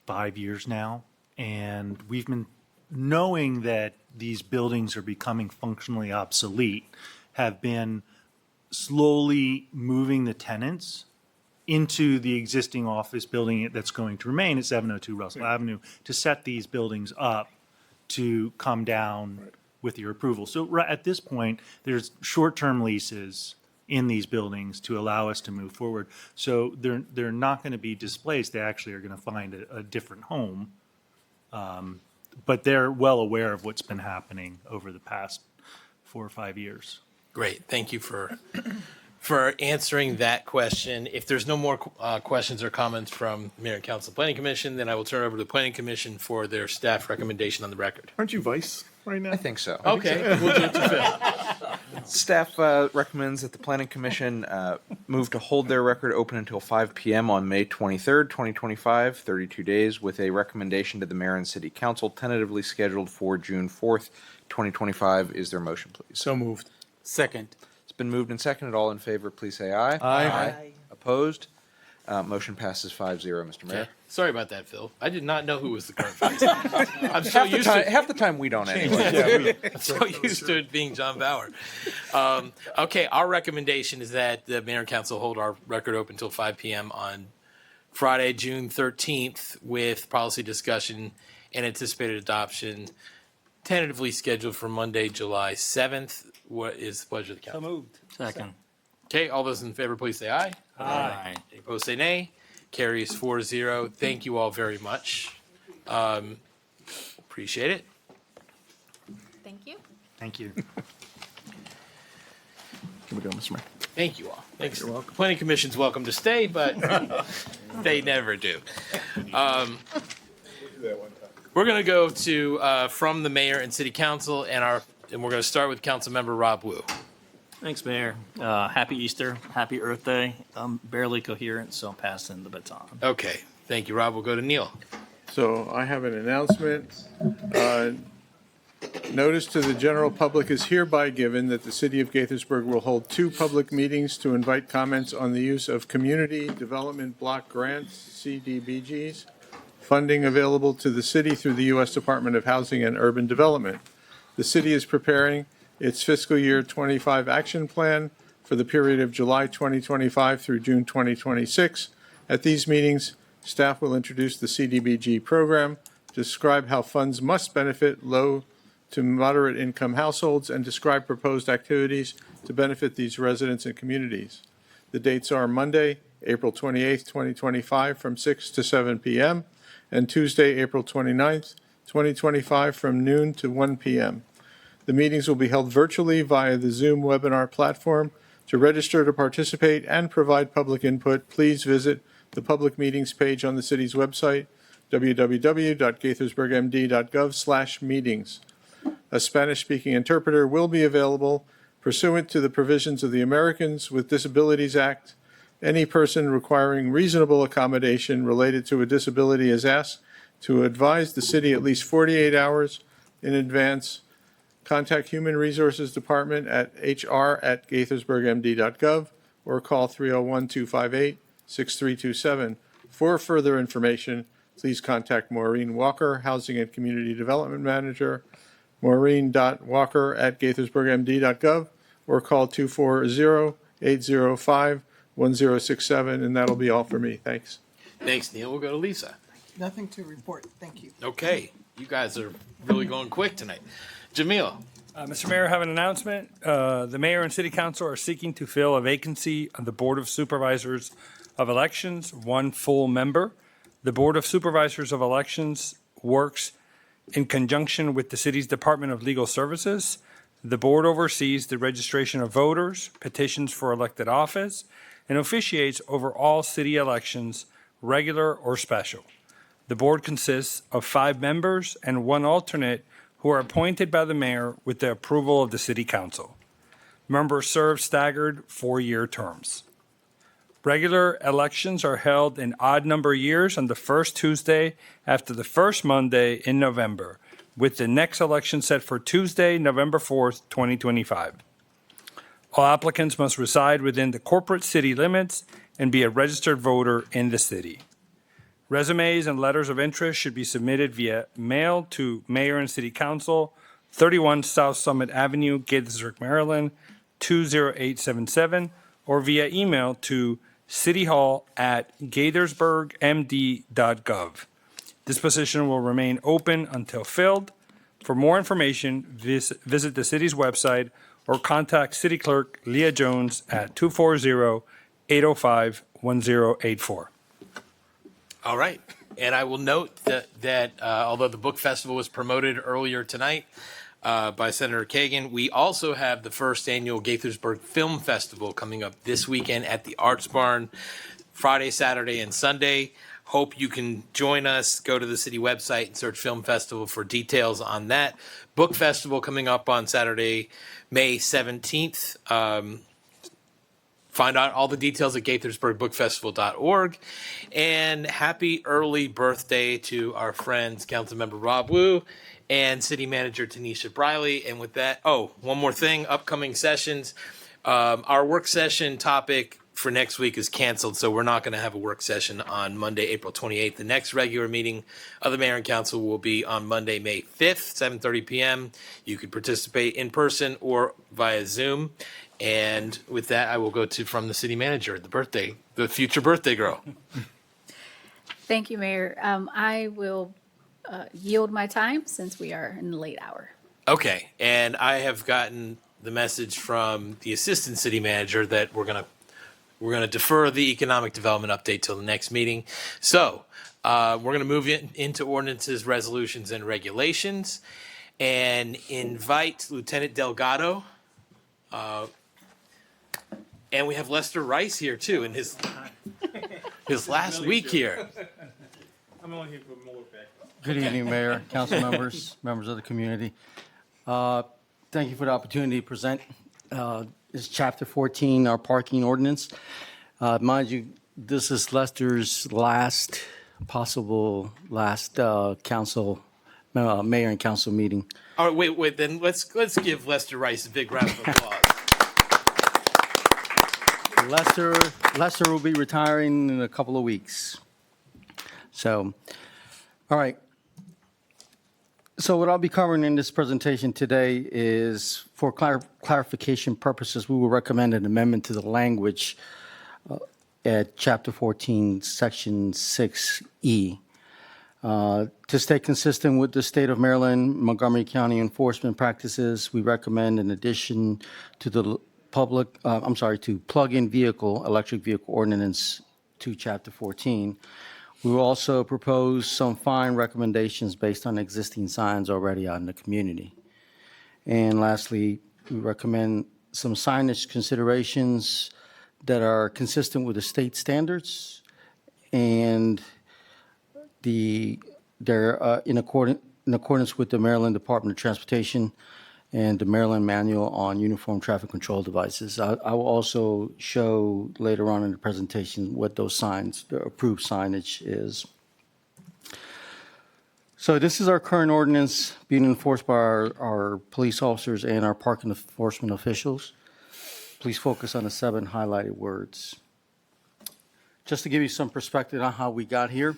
Speaker 11: 5 years now, and we've been knowing that these buildings are becoming functionally obsolete, have been slowly moving the tenants into the existing office building that's going to remain at 702 Russell Avenue to set these buildings up to come down with your approval. So right at this point, there's short-term leases in these buildings to allow us to move forward. So they're not going to be displaced. They actually are going to find a different home. But they're well aware of what's been happening over the past 4 or 5 years.
Speaker 1: Great. Thank you for answering that question. If there's no more questions or comments from Mayor and Council Planning Commission, then I will turn it over to the Planning Commission for their staff recommendation on the record.
Speaker 20: Aren't you vice right now?
Speaker 10: I think so.
Speaker 1: Okay, we'll do it to Phil.
Speaker 10: Staff recommends that the Planning Commission move to hold their record open until 5 p.m. on May 23rd, 2025, 32 days, with a recommendation to the Mayor and City Council tentatively scheduled for June 4th, 2025. Is there a motion, please?
Speaker 9: So moved. Second.
Speaker 10: It's been moved and seconded. All in favor, please say aye.
Speaker 9: Aye.
Speaker 10: Opposed? Motion passes 5-0, Mr. Mayor.
Speaker 1: Okay. Sorry about that, Phil. I did not know who was the current vice. I'm so
Speaker 10: Half the,
Speaker 1: used
Speaker 10: time,
Speaker 1: to
Speaker 10: half the time we don't anyway.
Speaker 1: I'm so used to it being John Bauer. Okay, our recommendation is that the Mayor and Council hold our record open until 5 p.m. on Friday, June 13th, with policy discussion and anticipated adoption tentatively scheduled for Monday, July 7th. What is the pleasure of the council?
Speaker 9: So moved.
Speaker 7: Second.
Speaker 1: Okay, all those in favor, please say aye.
Speaker 7: Aye.
Speaker 1: Any opposed, say nay. Carries 4-0. Thank you all very much. Appreciate it.
Speaker 18: Thank you.
Speaker 11: Thank you.
Speaker 20: Here we go, Mr. Mayor.
Speaker 1: Thank you all. Thanks. You're welcome. Planning Commission's welcome to stay, but they never do. We're going to go to from the mayor and city council, and we're going to start with Councilmember Rob Wu.
Speaker 7: Thanks, Mayor. Happy Easter. Happy Earth Day. I'm barely coherent, so I'm passing the baton.
Speaker 1: Okay. Thank you, Rob. We'll go to Neil.
Speaker 3: So I have an announcement. Notice to the general public is hereby given that the City of Gaithersburg will hold 2 public meetings to invite comments on the use of Community Development Block Grants, CDBGs, funding available to the city through the U.S. Department of Housing and Urban Development. The city is preparing its fiscal year 25 action plan for the period of July 2025 through June 2026. At these meetings, staff will introduce the CDBG program, describe how funds must benefit low to moderate income households, and describe proposed activities to benefit these residents and communities. The dates are Monday, April 28th, 2025 from 6 to 7 p.m. and Tuesday, April 29th, 2025 from noon to 1 p.m. The meetings will be held virtually via the Zoom webinar platform. To register to participate and provide public input, please visit the public meetings page on the city's website, www.gaithersburgmd.gov/meetings. A Spanish-speaking interpreter will be available pursuant to the provisions of the Americans with Disabilities Act. Any person requiring reasonable accommodation related to a disability is asked to advise the city at least 48 hours in advance. Contact Human Resources Department at hr@gaithersburgmd.gov or call 301-258-6327. For further information, please contact Maureen Walker, Housing and Community Development Manager, maureen.walker@gaithersburgmd.gov, or call 240-805-1067, and that'll be all for me. Thanks.
Speaker 1: Thanks, Neil. We'll go to Lisa.
Speaker 5: Nothing to report. Thank you.
Speaker 1: Okay, you guys are really going quick tonight. Jamil.
Speaker 4: Mr. Mayor, I have an announcement. The mayor and city council are seeking to fill a vacancy on the Board of Supervisors of Elections, 1 full member. The Board of Supervisors of Elections works in conjunction with the city's Department of Legal Services. The board oversees the registration of voters, petitions for elected office, and officiates over all city elections, regular or special. The board consists of 5 members and 1 alternate who are appointed by the mayor with the approval of the city council. Members serve staggered 4-year terms. Regular elections are held in odd number years on the first Tuesday after the first Monday in November, with the next election set for Tuesday, November 4th, 2025. All applicants must reside within the corporate city limits and be a registered voter in the city. Resumes and letters of interest should be submitted via mail to Mayor and City Council, 31 South Summit Avenue, Gaithersburg, Maryland, 20877, or via email to cityhall@gaithersburgmd.gov. This position will remain open until filled. For more information, visit the city's website or contact City Clerk Leah Jones at 240-805-1084.
Speaker 1: All right. And I will note that although the book festival was promoted earlier tonight by Senator Kagan, we also have the first annual Gaithersburg Film Festival coming up this weekend at the Arts Barn, Friday, Saturday, and Sunday. Hope you can join us. Go to the city website and search Film Festival for details on that. Book festival coming up on Saturday, May 17th. Find out all the details at GaithersburgBookFestival.org. And happy early birthday to our friends, Councilmember Rob Wu and City Manager Tanisha Briley. And with that, one more thing, upcoming sessions. Our work session topic for next week is canceled, so we're not going to have a work session on Monday, April 28th. The next regular meeting of the Mayor and Council will be on Monday, May 5th, 7:30 p.m. You could participate in person or via Zoom. And with that, I will go to from the city manager, the future birthday girl.
Speaker 2: Thank you, Mayor. I will yield my time since we are in the late hour.
Speaker 1: Okay, and I have gotten the message from the assistant city manager that we're gonna defer the economic development update till the next meeting. So we're gonna move into ordinances, resolutions, and regulations, and invite Lieutenant Delgado. And we have Lester Rice here too in his last week here.
Speaker 15: I'm only here for more back. Good evening, Mayor, council members, members of the community. Thank you for the opportunity to present. This is Chapter 14, our parking ordinance. Mind you, this is Lester's last council mayor and council meeting.
Speaker 1: All right, wait. Then let's give Lester Rice a big round of applause.
Speaker 15: Lester will be retiring in a couple of weeks. So, all right. So what I'll be covering in this presentation today is, for clarification purposes, we will recommend an amendment to the language at Chapter 14, Section 6E. To stay consistent with the state of Maryland, Montgomery County enforcement practices, we recommend, in addition to the to plug-in electric vehicle ordinance to Chapter 14, we will also propose some fine recommendations based on existing signs already out in the community. And lastly, we recommend some signage considerations that are consistent with the state standards, and they're in accordance with the Maryland Department of Transportation and the Maryland Manual on Uniform Traffic Control Devices. I will also show later on in the presentation what those signs, the approved signage is. So this is our current ordinance being enforced by our police officers and our parking enforcement officials. Please focus on the 7 highlighted words. Just to give you some perspective on how we got here,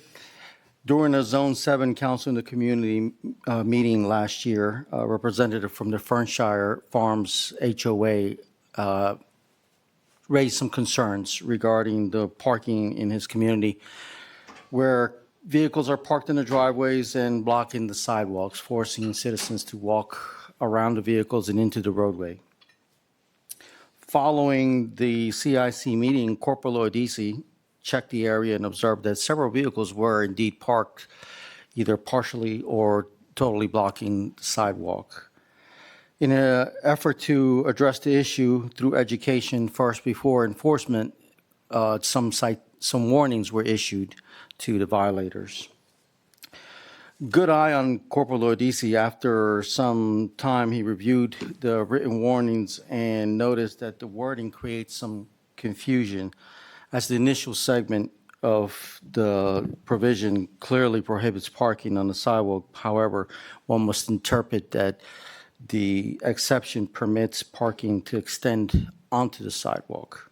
Speaker 15: during a Zone 7 Council in the Community meeting last year, a representative from the Fernshire Farms HOA raised some concerns regarding the parking in his community, where vehicles are parked in the driveways and blocking the sidewalks, forcing citizens to walk around the vehicles and into the roadway. Following the CIC meeting, Corporal Odisi checked the area and observed that several vehicles were indeed parked, either partially or totally blocking the sidewalk. In an effort to address the issue through education first before enforcement, some warnings were issued to the violators. Good eye on Corporal Odisi. After some time, he reviewed the written warnings and noticed that the wording creates some confusion, as the initial segment of the provision clearly prohibits parking on the sidewalk. However, one must interpret that the exception permits parking to extend onto the sidewalk.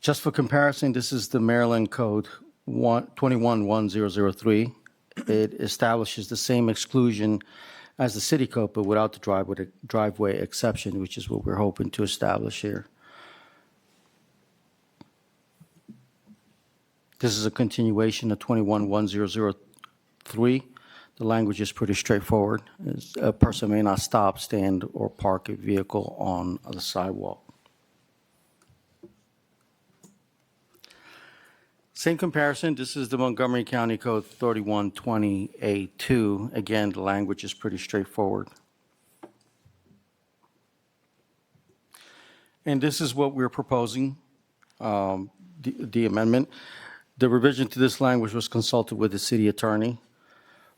Speaker 15: Just for comparison, this is the Maryland Code 211003. It establishes the same exclusion as the city code, but without the driveway exception, which is what we're hoping to establish here. This is a continuation of 211003. The language is pretty straightforward. A person may not stop, stand, or park a vehicle on the sidewalk. Same comparison, this is the Montgomery County Code 3120A2. Again, the language is pretty straightforward. And this is what we're proposing, the amendment. The revision to this language was consulted with the city attorney.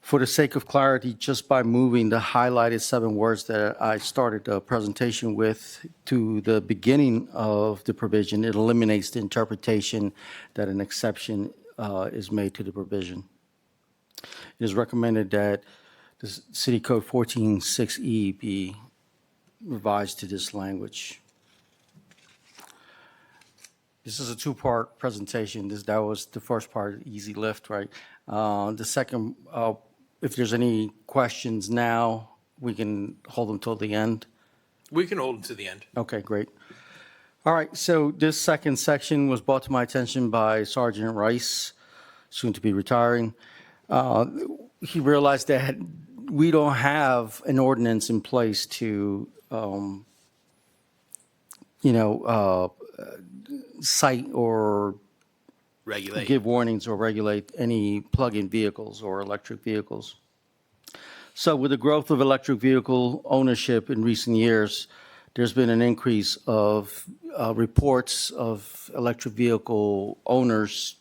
Speaker 15: For the sake of clarity, just by moving the highlighted 7 words that I started the presentation with to the beginning of the provision, it eliminates the interpretation that an exception is made to the provision. It is recommended that the City Code 14.6E be revised to this language. This is a 2-part presentation. That was the first part, easy lift, right? The second, if there's any questions now, we can hold them till the end.
Speaker 1: We can hold them to the end.
Speaker 15: Okay, great. All right, so this second section was brought to my attention by Sergeant Rice, soon to be retiring. He realized that we don't have an ordinance in place to, cite or
Speaker 1: Regulate.
Speaker 15: give warnings or regulate any plug-in vehicles or electric vehicles. So with the growth of electric vehicle ownership in recent years, there's been an increase of reports of electric vehicle owners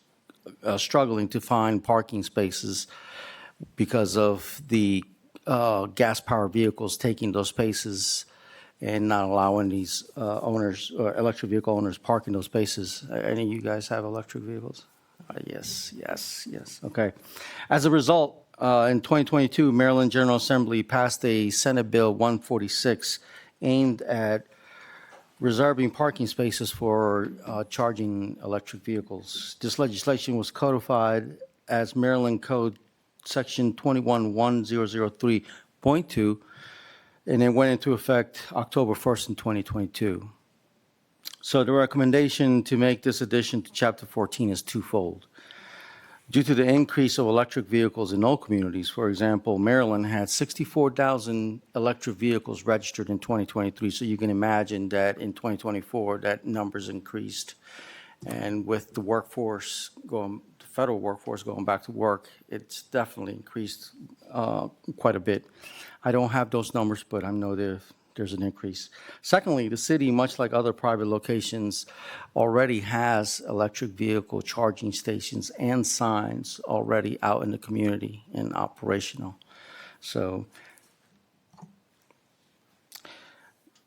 Speaker 15: struggling to find parking spaces because of the gas-powered vehicles taking those spaces and not allowing these owners, or electric vehicle owners, park in those spaces. Any of you guys have electric vehicles? Yes, yes, yes. Okay. As a result, in 2022, Maryland General Assembly passed a Senate Bill 146 aimed at reserving parking spaces for charging electric vehicles. This legislation was codified as Maryland Code Section 211003.2, and it went into effect October 1st in 2022. So the recommendation to make this addition to Chapter 14 is twofold. Due to the increase of electric vehicles in all communities, for example, Maryland had 64,000 electric vehicles registered in 2023. So you can imagine that in 2024, that number's increased. And with the workforce going, the federal workforce going back to work, it's definitely increased quite a bit. I don't have those numbers, but I know there's an increase. Secondly, the city, much like other private locations, already has electric vehicle charging stations and signs already out in the community and operational. So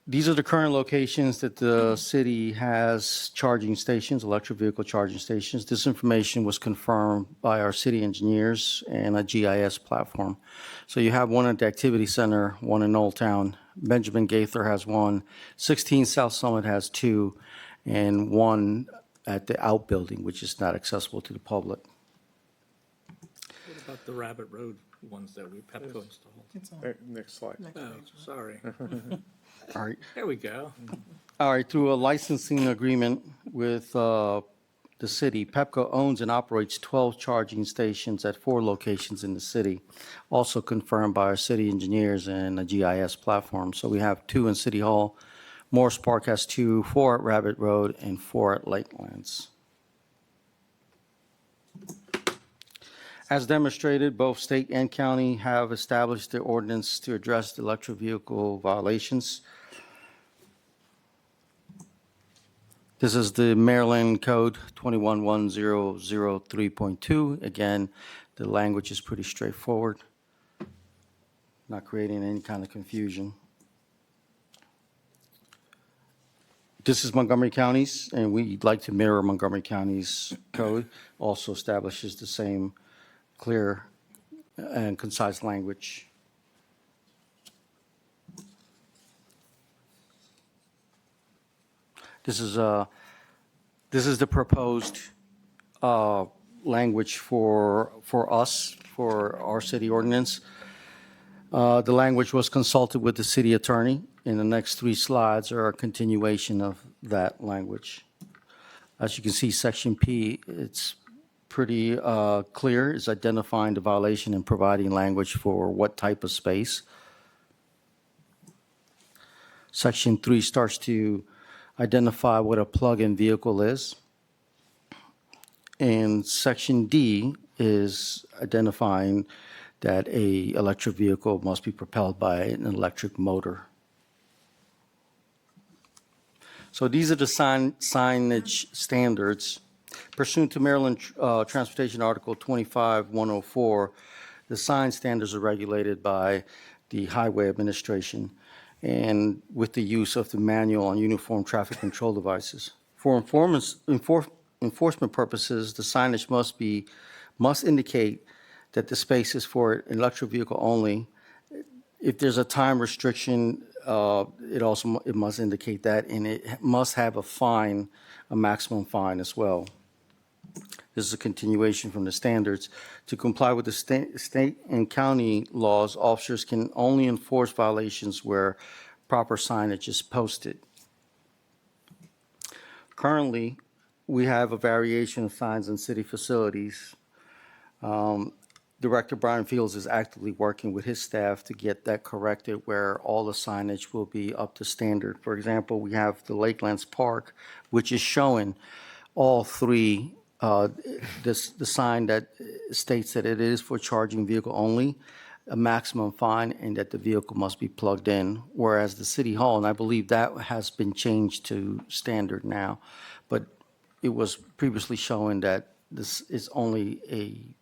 Speaker 15: these are the current locations that the city has charging stations, electric vehicle charging stations. This information was confirmed by our city engineers and a GIS platform. So you have one at the Activity Center, one in Old Town. Benjamin Gaither has one. 16 South Summit has two, and one at the outbuilding, which is not accessible to the public.
Speaker 9: What about the Rabbit Road ones that we Pepco installed?
Speaker 3: Next slide.
Speaker 9: Oh, sorry.
Speaker 15: All right.
Speaker 9: There we go.
Speaker 15: All right, through a licensing agreement with the city, Pepco owns and operates 12 charging stations at 4 locations in the city, also confirmed by our city engineers and a GIS platform. So we have 2 in City Hall, Morris Park has 2, 4 at Rabbit Road, and 4 at Lakelands. As demonstrated, both state and county have established the ordinance to address the electric vehicle violations. This is the Maryland Code 211003.2. Again, the language is pretty straightforward, not creating any kind of confusion. This is Montgomery County's, and we'd like to mirror Montgomery County's code. Also establishes the same clear and concise language. This is the proposed language for us, for our city ordinance. The language was consulted with the city attorney. And the next 3 slides are a continuation of that language. As you can see, Section P, it's pretty clear. It's identifying the violation and providing language for what type of space. Section 3 starts to identify what a plug-in vehicle is. And Section D is identifying that a electric vehicle must be propelled by an electric motor. So these are the signage standards. Pursuant to Maryland Transportation Article 25104, the sign standards are regulated by the Highway Administration and with the use of the manual on uniform traffic control devices. For enforcement purposes, the signage must indicate that the space is for an electric vehicle only. If there's a time restriction, it must indicate that, and it must have a fine, a maximum fine as well. This is a continuation from the standards. To comply with the state and county laws, officers can only enforce violations where proper signage is posted. Currently, we have a variation of signs in city facilities. Director Brian Fields is actively working with his staff to get that corrected where all the signage will be up to standard. For example, we have the Lakelands Park, which is showing all 3, the sign that states that it is for charging vehicle only, a maximum fine, and that the vehicle must be plugged in. Whereas the City Hall, and I believe that has been changed to standard now, but it was previously showing that this is only a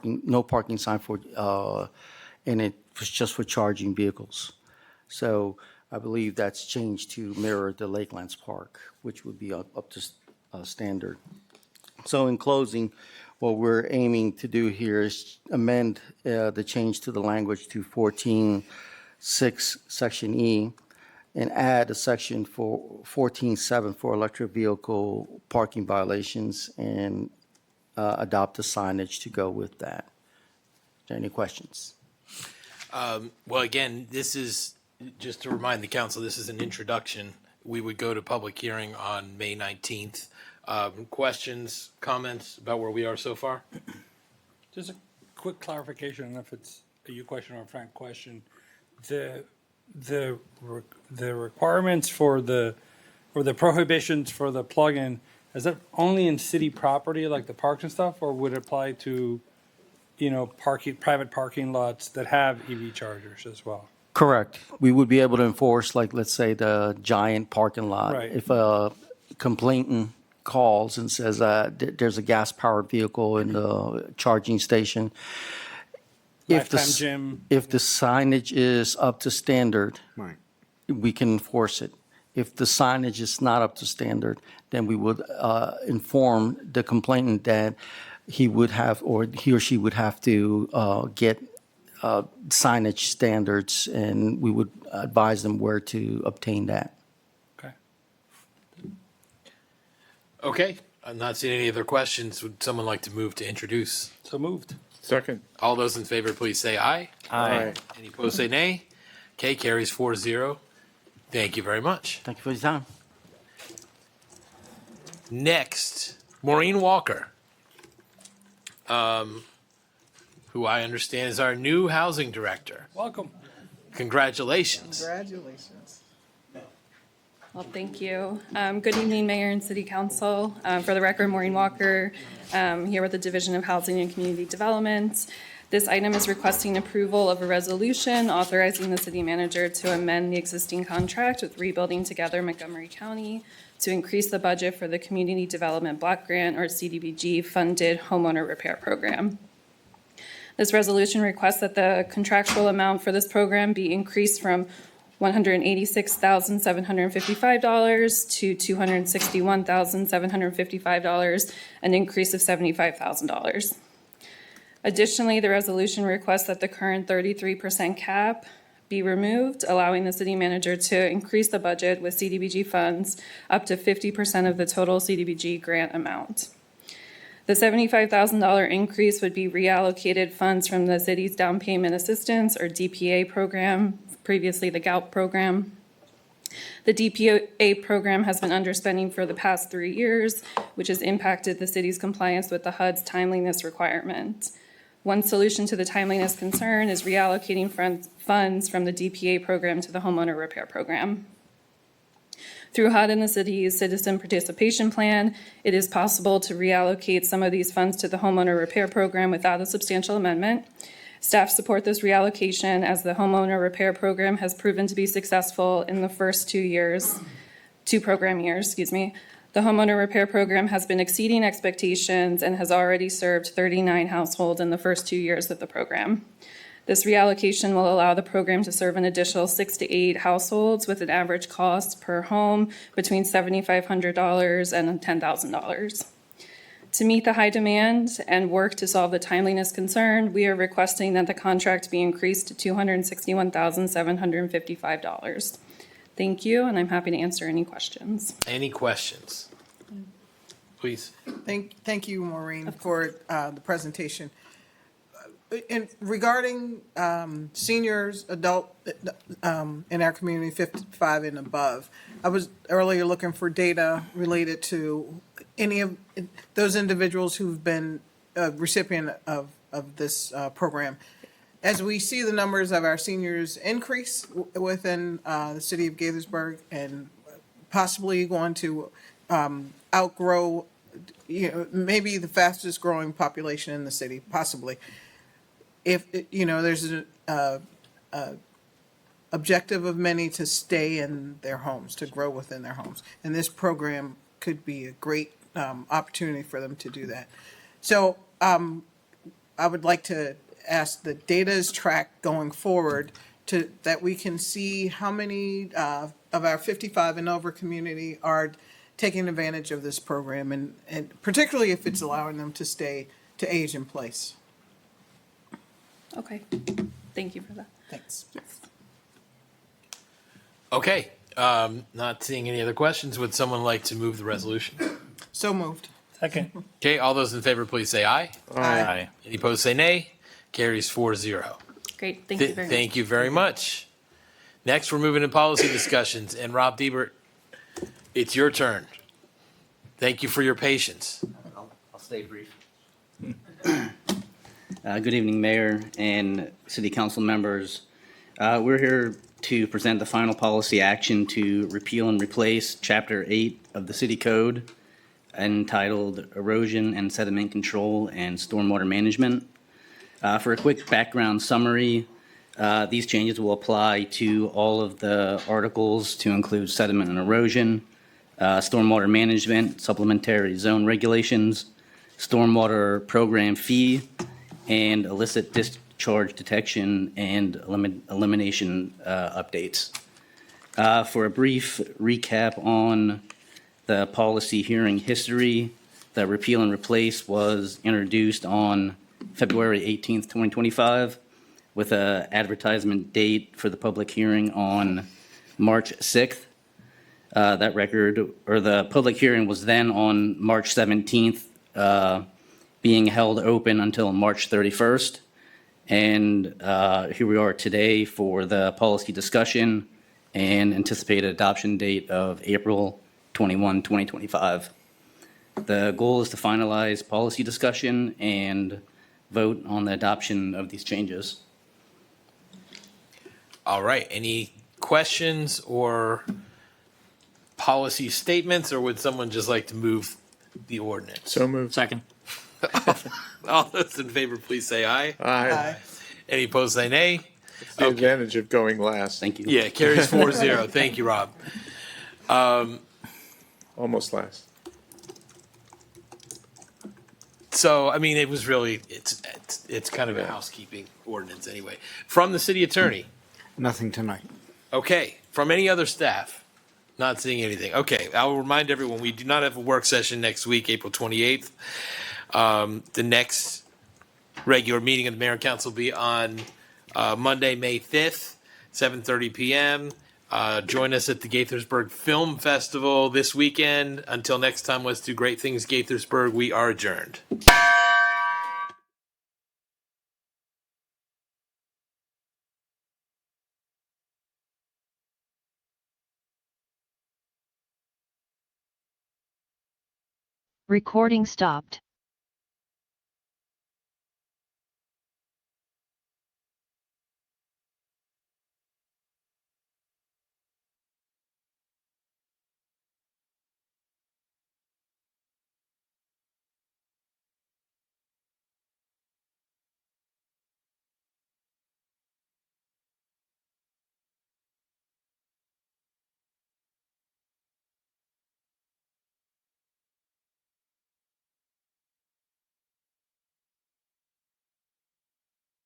Speaker 15: no parking sign for, and it was just for charging vehicles. So I believe that's changed to mirror the Lakelands Park, which would be up to standard. So in closing, what we're aiming to do here is amend the change to the language to 14.6, Section E, and add a section for 14.7 for electric vehicle parking violations, and adopt a signage to go with that. Are there any questions?
Speaker 1: Well, again, this is, just to remind the council, this is an introduction. We would go to public hearing on May 19th. Questions, comments about where we are so far?
Speaker 4: Just a quick clarification, if it's a you question or a Frank question. The requirements for the, or the prohibitions for the plug-in, is that only in city property, like the parks and stuff, or would it apply to, private parking lots that have EV chargers as well?
Speaker 15: Correct. We would be able to enforce, like, let's say, the giant parking lot.
Speaker 4: Right.
Speaker 15: If a complainant calls and says there's a gas-powered vehicle in the charging station,
Speaker 4: Lifetime gym.
Speaker 15: if the signage is up to standard,
Speaker 23: Right.
Speaker 15: we can enforce it. If the signage is not up to standard, then we would inform the complainant that he would have, or he or she would have to get signage standards, and we would advise them where to obtain that.
Speaker 4: Okay.
Speaker 1: Okay, I'm not seeing any other questions. Would someone like to move to introduce?
Speaker 4: So moved.
Speaker 3: Second.
Speaker 1: All those in favor, please say aye.
Speaker 3: Aye.
Speaker 1: Any opposed, say nay. Okay, carries 4-0. Thank you very much.
Speaker 15: Thank you for your time.
Speaker 1: Next, Maureen Walker, who I understand is our new housing director.
Speaker 4: Welcome.
Speaker 1: Congratulations.
Speaker 5: Congratulations.
Speaker 19: Well, thank you. Good evening, Mayor and City Council. For the record, Maureen Walker, here with the Division of Housing and Community Development. This item is requesting approval of a resolution authorizing the city manager to amend the existing contract with Rebuilding Together Montgomery County to increase the budget for the Community Development Block Grant, or CDBG, funded homeowner repair program. This resolution requests that the contractual amount for this program be increased from $186,755 to $261,755, an increase of $75,000. Additionally, the resolution requests that the current 33% cap be removed, allowing the city manager to increase the budget with CDBG funds up to 50% of the total CDBG grant amount. The $75,000 increase would be reallocated funds from the city's down payment assistance, or DPA program, previously the GALP program. The DPA program has been underspending for the past 3 years, which has impacted the city's compliance with the HUD's timeliness requirement. One solution to the timeliness concern is reallocating funds from the DPA program to the homeowner repair program. Through HUD and the city's citizen participation plan, it is possible to reallocate some of these funds to the homeowner repair program without a substantial amendment. Staff support this reallocation as the homeowner repair program has proven to be successful in the first 2 program years. The homeowner repair program has been exceeding expectations and has already served 39 households in the first 2 years of the program. This reallocation will allow the program to serve an additional 6 to 8 households with an average cost per home between $7,500 and $10,000. To meet the high demand and work to solve the timeliness concern, we are requesting that the contract be increased to $261,755. Thank you, and I'm happy to answer any questions.
Speaker 1: Any questions? Please.
Speaker 5: Thank you, Maureen, for the presentation. And regarding seniors, adult in our community, 55 and above, I was earlier looking for data related to any of those individuals who've been a recipient of this program. As we see the numbers of our seniors increase within the city of Gaithersburg and possibly going to outgrow, maybe the fastest growing population in the city, possibly. If, there's an objective of many to stay in their homes, to grow within their homes. And this program could be a great opportunity for them to do that. So I would like to ask, the data is tracked going forward. that we can see how many of our 55 and over community are taking advantage of this program, and particularly if it's allowing them to age in place.
Speaker 19: Okay, thank you for that.
Speaker 5: Thanks.
Speaker 1: Okay, not seeing any other questions. Would someone like to move the resolution?
Speaker 5: So moved.
Speaker 4: Second.
Speaker 1: Okay, all those in favor, please say aye.
Speaker 7: Aye.
Speaker 1: Any opposed, say nay. Carries 4-0.
Speaker 19: Great, thank you very much.
Speaker 1: Thank you very much. Next, we're moving to policy discussions, and Rob Diebert, it's your turn. Thank you for your patience.
Speaker 8: I'll stay brief. Good evening, Mayor and City Council members. We're here to present the final policy action to repeal and replace Chapter 8 of the City Code entitled Erosion and Sediment Control and Stormwater Management. For a quick background summary, these changes will apply to all of the articles to include sediment and erosion, stormwater management, supplementary zone regulations, stormwater program fee, and illicit discharge detection and elimination updates. For a brief recap on the policy hearing history, the repeal and replace was introduced on February 18th, 2025, with an advertisement date for the public hearing on March 6th. The public hearing was then on March 17th, being held open until March 31st. And here we are today for the policy discussion and anticipated adoption date of April 21, 2025. The goal is to finalize policy discussion and vote on the adoption of these changes.
Speaker 1: All right, any questions or policy statements, or would someone just like to move the ordinance?
Speaker 3: So moved.
Speaker 7: Second.
Speaker 1: All those in favor, please say aye.
Speaker 3: Aye.
Speaker 1: Any opposed, say nay.
Speaker 3: It's the advantage of going last.
Speaker 8: Thank you.
Speaker 1: Yeah, carries 4-0. Thank you, Rob.
Speaker 3: Almost last.
Speaker 1: So, I mean, it was really, it's kind of a housekeeping ordinance anyway. From the city attorney.
Speaker 23: Nothing tonight.
Speaker 1: Okay, from any other staff? Not seeing anything. Okay, I will remind everyone, we do not have a work session next week, April 28th. The next regular meeting of the mayor and council will be on Monday, May 5th, 7:30 p.m. Join us at the Gaithersburg Film Festival this weekend. Until next time, let's do great things, Gaithersburg. We are adjourned.
Speaker 12: Recording stopped.